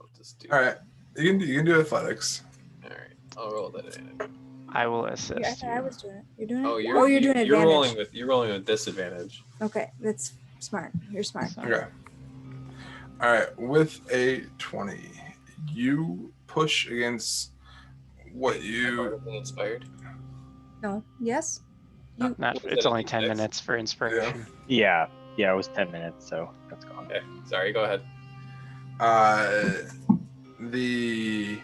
I'll just do. All right. You can do athletics. All right. I'll roll that advantage. I will Yeah, I assist. thought I you. was doing it. You're doing it? Oh, you're doing advantage. You're rolling with disadvantage. Okay, that's smart. You're smart. So- Okay. All right. With a 20, you push against what you. Article inspired. No. Yes? Not. Was It's it a only 10 D6? minutes for inspiration. Yeah, it was 10 minutes, so that's gone. Okay. Sorry. Go ahead. The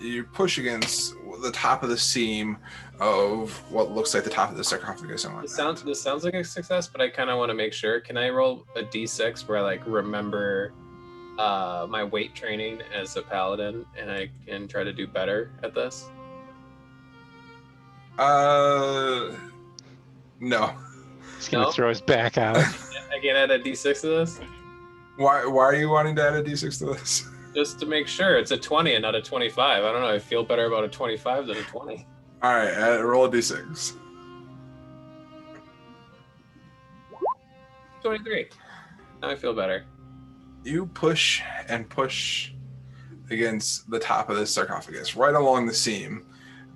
you push against the top of the seam of what looks like the top of the sarcophagus and whatnot. This sounds like a success, but I kind of want to make sure. Can I roll a d6 where I like remember my weight training as a paladin, and I can try to do better at this? No. He's gonna No? throw his back out. I can add a d6 to this Why are you wanting to add a d6 to this? just to make sure it's a 20 and not a 25. I don't know. I feel better about a 25 than a 20. All right, roll a d6. 23. Now I feel better. You push and push against the top of the sarcophagus, right along the seam.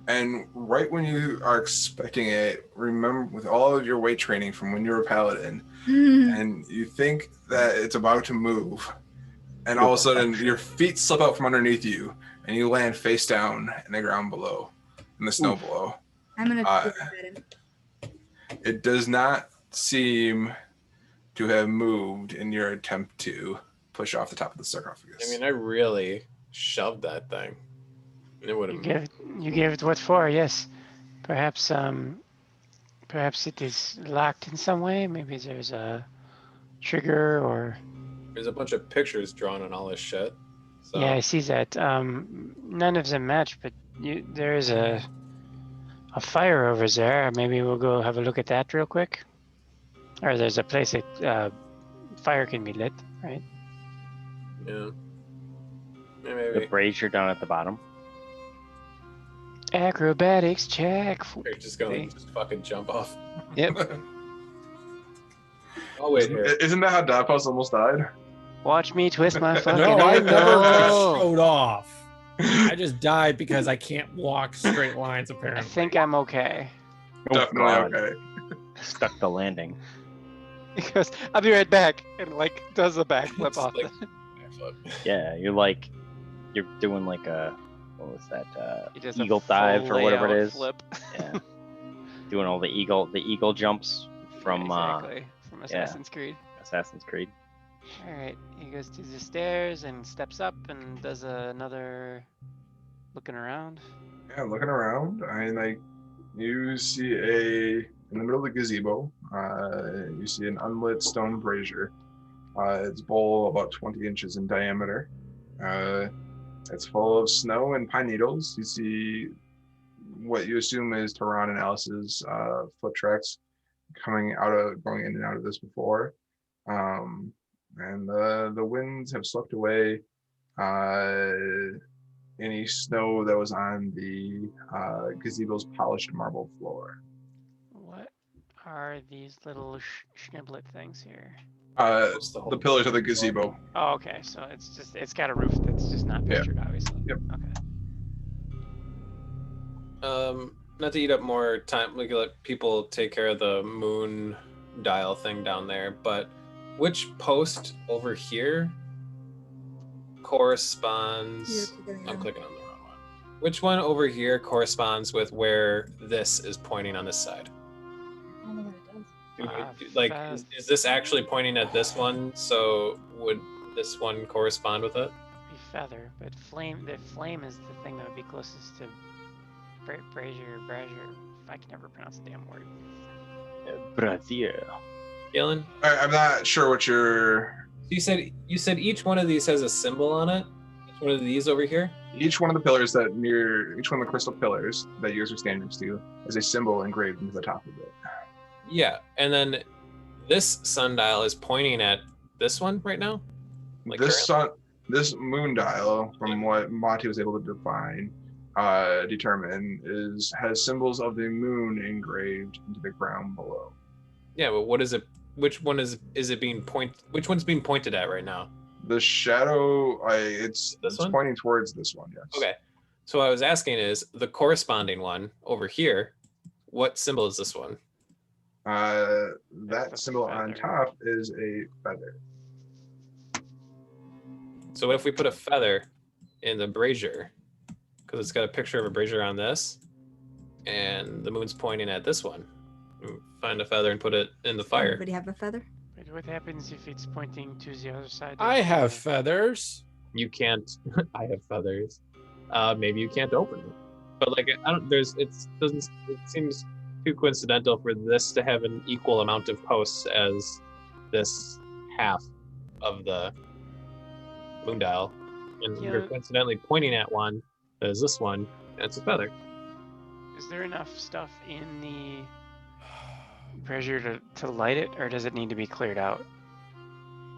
And right when you are expecting it, remember with all of your weight training from when you were a paladin, and you think that it's about to move, and all of a sudden your feet slip out from underneath you, and you land face down in the ground below, in the snow below. I'm gonna Uh, put that in. It does not seem to have moved in your attempt to push off the top of the sarcophagus. I mean, I really shoved that thing. It would have. You gave it what for? Yes. Perhaps it is locked in some way. Maybe there's a trigger or. There's a bunch of pictures drawn on all this shit. So Yeah, I see that. None of them match, but there is a fire over there. Maybe we'll go have a look at that real quick. Or there's a place that fire can be lit, right? yeah. Yeah, The maybe. brazier down at the bottom. Acrobatics check. We're just gonna just fucking jump off. Yep. Oh wait here. Isn't that how Davos almost died? Watch me twist my fucking. No, I never elbow. showed off. I just died because I can't walk straight lines, I apparently. think I'm okay. Definitely God. okay. Stuck the landing. He goes, I'll be right back, and like does the backflip It's off. like- the- Yeah, you're doing like a, what was that? He does a Eagle dive full or whatever it layout is. Flip. Yeah. Doing all the eagle jumps from Exactly. From yeah. Assassin's Creed. Assassin's Creed. All right, he goes to the stairs and steps up and does another looking around. Yeah, looking around, you see in the middle of the gazebo, you see an unlit stone brazier. It's bowl about 20 inches in diameter. It's full of snow and pine needles. You see what you assume is Tehran and Alice's foot tracks going in and out of this before. And the winds have swept away any snow that was on the gazebo's polished marble floor. What are these little schniblet things here? What's the whole- The pillars of the gazebo. Oh, okay, so it's got a roof that's just not Yeah. pictured, obviously. Yep. Okay. not to eat up more time, we can let people take care of the moon dial thing down there, but which post over here corresponds? I'm clicking on the wrong one. Which one over here corresponds with where this is pointing on this side? I don't know what it does. Like, is this actually pointing at this one? So would this one correspond with it? Be feather, but flame. The flame is the thing that would be closest to brazier. I can never pronounce the damn word. Brazier. Gillen? I'm not sure what you're. You said each one of these has a symbol on it. Each one of these over here. Each one of the pillars that each one of the crystal pillars that you guys are standing next to is a symbol engraved into the top of it. Yeah, and then this sundial is pointing at this one right now. Like This moon dial, from what Monty was able to determine, has symbols of the moon engraved into the ground below. Yeah, but what is it? Which one is it being Which one's being pointed at right now? The shadow, it's one? pointing towards this one. Yes. Okay, so what I was asking is the corresponding one over here. What symbol is this one? That symbol on top is a feather. So what if we put a feather in the brazier? Because it's got a picture of a brazier on this, and the moon's pointing at this one. Find a feather and put it in the fire. Everybody have a feather? Wait, what happens if it's pointing to the other side? I of have the- feathers. You can't. I have feathers. Maybe you can't open it. But like, I don't. It seems too coincidental for this to have an equal amount of posts as this half of the moon dial, and you're Yeah. coincidentally pointing at one that is this one, and it's a feather. Is there enough stuff in the brazier to light it, or does it need to be cleared out?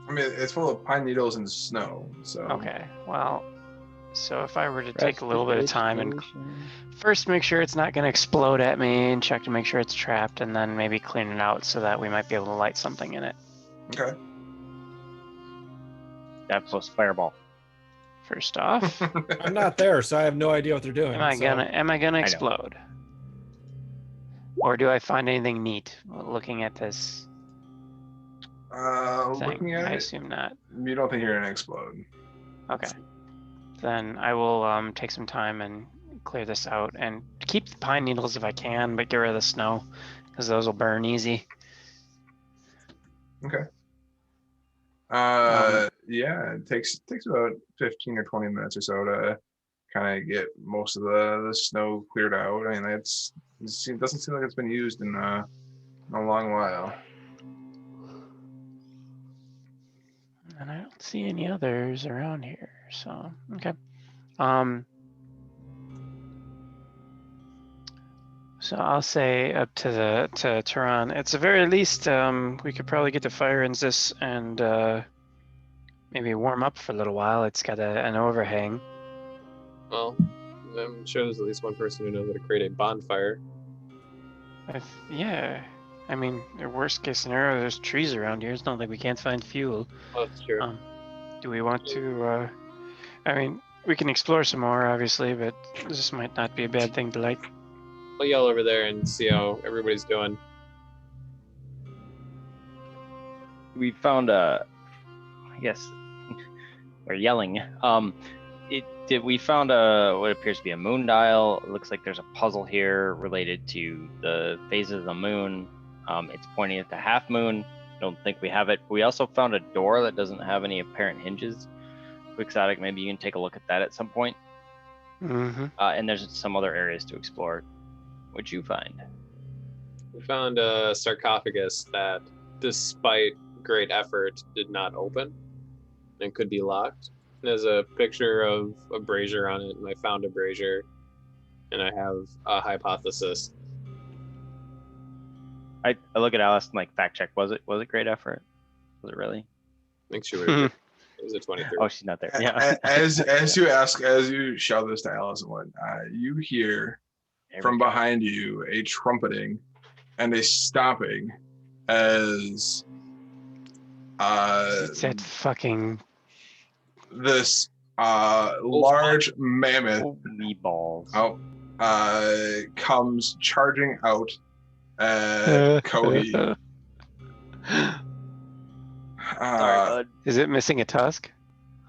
I mean, it's full of pine needles and snow. So Okay, well, so if I were to take a little bit of time and first make sure it's not going to explode at me and check to make sure it's trapped, and then maybe clean it out so that we might be able to light something in it. Okay. That plus fireball. First off, I'm not there, so I have no idea what they're doing. am I so- gonna know. explode? Or do I find anything neat looking at this thing? Looking at I it, assume not. you don't think you're gonna explode. Okay. Then I will take some time and clear this out and keep the pine needles if I can, but get rid of the snow because those will burn easy. Okay. Yeah, it takes about 15 or 20 minutes or so to kind of get most of the snow cleared out. I mean, it doesn't seem like it's been used in a long while. And I don't see any others around here, so okay. So I'll say up to Tehran, at the very least, we could probably get the fire in this and maybe warm up for a little while. It's got an overhang. Well, I'm sure there's at least one person who knows how to create a bonfire. Yeah, I mean, the worst case scenario, there's trees around here. It's not like we can't find fuel. Oh, that's true. Do we want to? I mean, we can explore some more, obviously, but this might not be a bad thing to light. I'll yell over there and see how everybody's doing. We found I guess we're yelling. We found what appears to be a moon dial. It looks like there's a puzzle here related to the phases of the moon. It's pointing at the half moon. Don't think we have it. We also found a door that doesn't have any apparent hinges. Quixotic, maybe you can take a look at that at some point. Mm-hmm. And there's some other areas to explore. What'd you find? We found a sarcophagus that, despite great effort, did not open and could be locked. There's a picture of a brazier on it, and I found a brazier, and I have a hypothesis. I look at Alice and like fact check. Was it great effort? Was it really? I think she would have. It was a 23. Oh, she's not there. Yeah. As you shout this to Alice and whatnot, you hear from behind you a trumpeting and a stomping as It's that fucking this large mammoth. Holy balls. Oh, comes charging out at Kohi. Sorry, bud. Is it missing a tusk?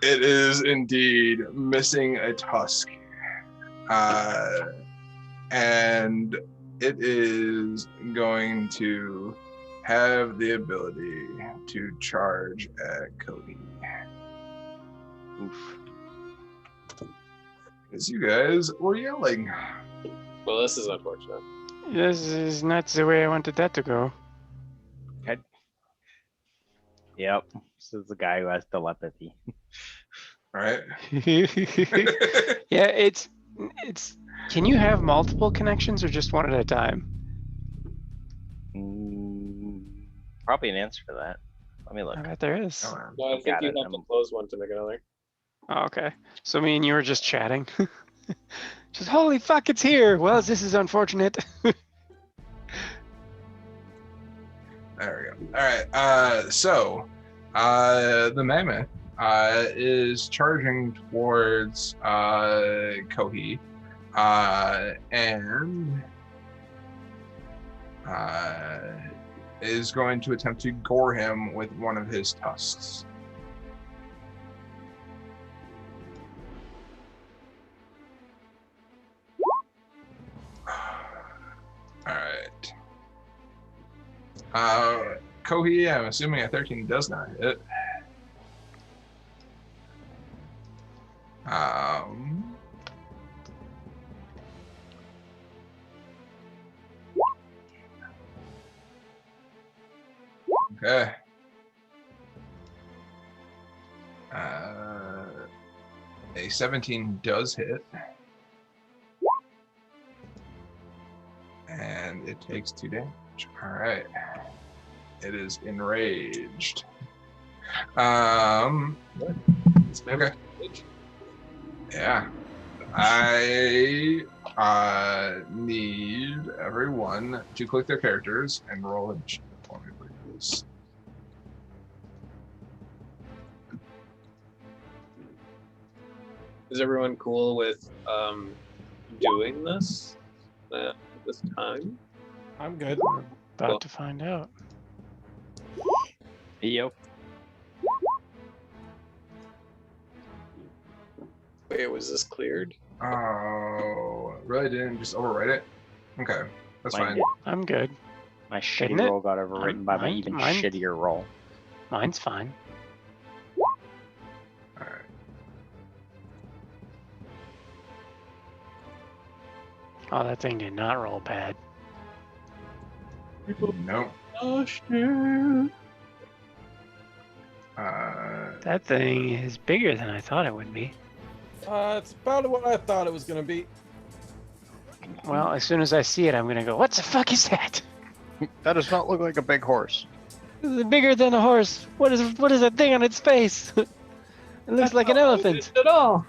It is indeed missing a tusk. And it is going to have the ability to charge at Kohi. Oof. As you guys were yelling. Well, this is unfortunate. This is not the way I wanted that to go. Yep. This is the guy who has telepathy. Right? Yeah, it's. Can you have multiple connections or just one at a time? Probably an answer for that. Let me look. I bet there is. Oh, man. No, I think Got you it, have to close one to make another. Oh, okay. So me and you were just chatting. Just holy fuck, it's here. Well, this is unfortunate. There we go. All right. So the mammoth is charging towards Kohi, and is going to attempt to gore him with one of his tusks. All right. Kohi, I'm assuming a 13 does not hit. Okay. A 17 does hit. And it takes 2 damage. All right. It is enraged. It's Okay. Yeah. I need everyone to click their characters and roll a check for me, please. Is everyone cool with doing this at this time? I'm good. About Cool. to find out. Yep. Wait, was this cleared? Oh, really didn't just overwrite it? Okay, that's Mine fine. did. I'm good. My shitty Didn't it? roll got overwritten by my Mine- even mine- shittier roll. Mine's fine. All right. Oh, that thing did not roll bad. Nope. Oh shit! That thing is bigger than I thought it would be. It's about what I thought it was going to be. Well, as soon as I see it, I'm gonna go, what the fuck is that? That does not look like a big horse. This is bigger than a horse. What is that thing on its face? It looks like an elephant. At all?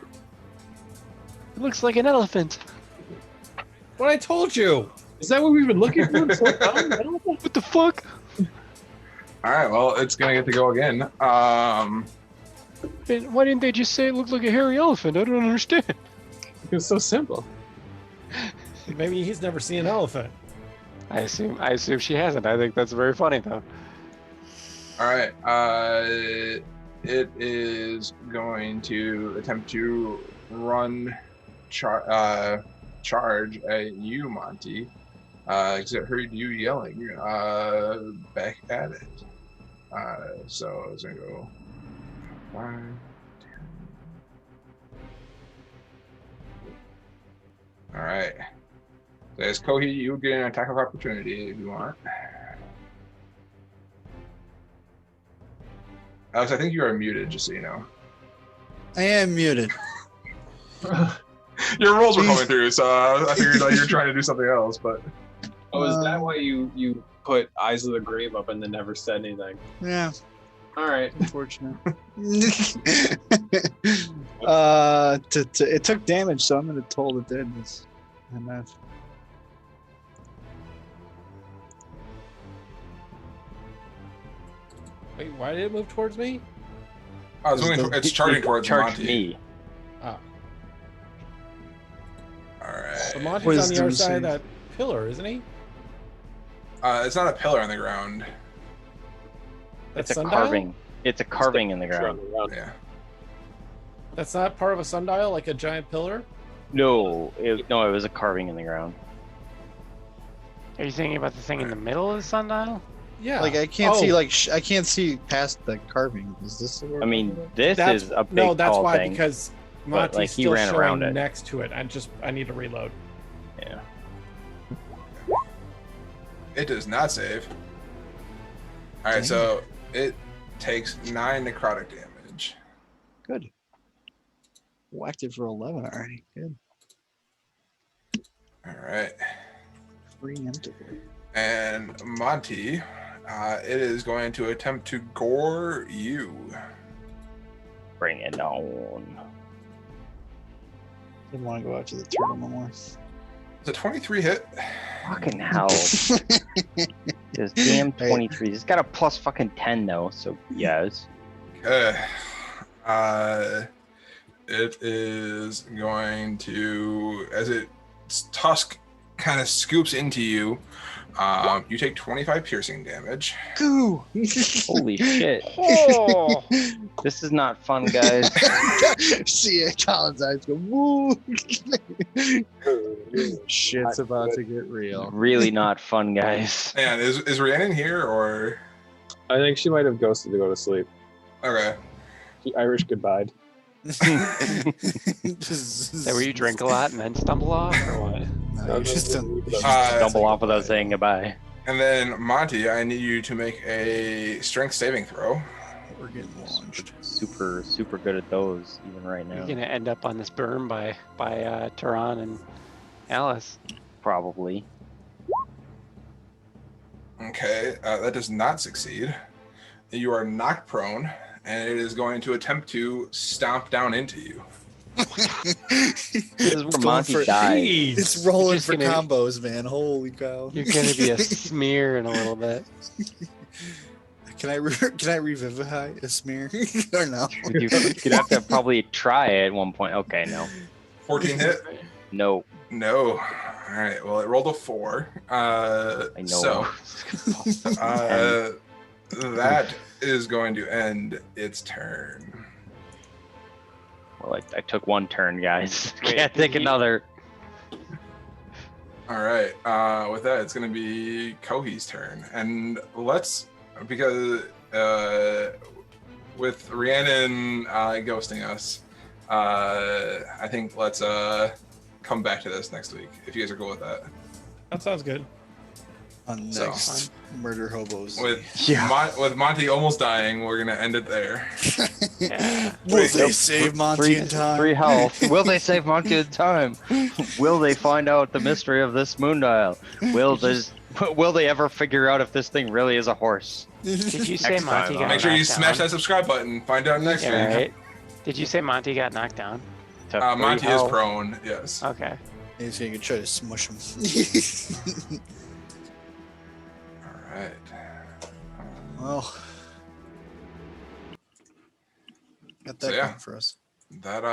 It looks like an elephant. What I told you. Is that what we've been looking for this whole time? I don't know. What the fuck? All right. Well, it's gonna get to go again. Man, why didn't they just say it looked like a hairy elephant? I don't understand. It's so simple. Maybe he's never seen an elephant. I assume she hasn't. I think that's very funny though. All right. It is going to attempt to run charge at you, Monty. Because it heard you yelling back at it. So it's gonna go 5, 10. All right. So as Kohi, you get an attack of opportunity if you want. Alex, I think you are muted, just so you know. I am muted. Your rolls were coming through, so I figured like you're trying to do something else, but Oh, is that why you put Eyes of the Grave up and then never said anything? Yeah, All right. unfortunate. It took damage, so I'm gonna toll it did. Enough. Wait, why did it move towards me? oh, it's charging towards Charged Monty. me. Oh. All right. But Monty's on the Wisdom other side of save. that pillar, isn't he? It's not a pillar on the ground. That's It's a sundial? carving. It's a carving in the ground. Yeah. That's not part of a sundial, like a giant pillar? No, it was a carving in the ground. Are you thinking about the thing in the middle of the sundial? Yeah. Like I can't see Oh, like I can't see past the carving. Is this the word? I mean, this that's is a big no, that's tall why thing. because but, Monty's like, he still ran showing around it. next to it. I need to reload. Yeah. It does not save. All right, Dang. so it takes 9 necrotic damage. Good. Whacked it for 11 already. Good. All right, Preemptively. and Monty, it is going to attempt to gore you. Bring it on. Didn't want to go after the turtle no more. It's a 23 hit. Fucking hell. This damn 23. It's got a plus fucking 10 though, so yes. Okay. It is going to, as its tusk kind of scoops into you, you take 25 piercing damage. Goo! Holy shit. Oh, This is not fun, guys. See it, Colin's eyes go woo. Shit's about to get real. Really not fun, guys. And is Rhiannon here or? I think she might have ghosted to go to sleep. Okay. She Irish goodbye. is that where you drink a lot and then stumble off, or what? No, you just don't. Stumble off without saying goodbye. And then Monty, I need you to make a strength saving throw. We're getting launched. Super good at those, even right You're now. gonna end up on this berm by Tehran and Alice. Probably. Okay, that does not succeed. You are knocked prone, and it is going to attempt to stomp down into you. This is where Going Monty for- died. Jeez. It's rolling just for gonna- combos, man. Holy cow. You're gonna be a smear in a little bit. Can I revivify a smear or no? You'd have to probably try it at one point. Okay, no. 14 hit? No. No. All right. Well, it rolled a 4. I know. So that is going to end its turn. Well, I took one turn, guys. Wait, Can't did take he- another. All right. With that, it's going to be Kohi's turn, and let's because with Rhiannon ghosting us, I think let's come back to this next week if you guys are cool with that. That sounds good. On So- next murder hobos. With Yeah. with Monty almost dying, we're gonna end it there. Yeah. Will they Nope. save Monty in time? Free health. Will they save Monty in time? Will they find out the mystery of this moon dial? Will they ever figure out if this thing really is a horse? Did you say Next Monty time, got Make sure you knocked smash down? that subscribe button. Find out next Yeah, week. right. Did you say Monty got knocked down? To free Monty is health? prone. Yes. Okay. He's gonna try to smush him. All right. Well, got So, that yeah. going for us. That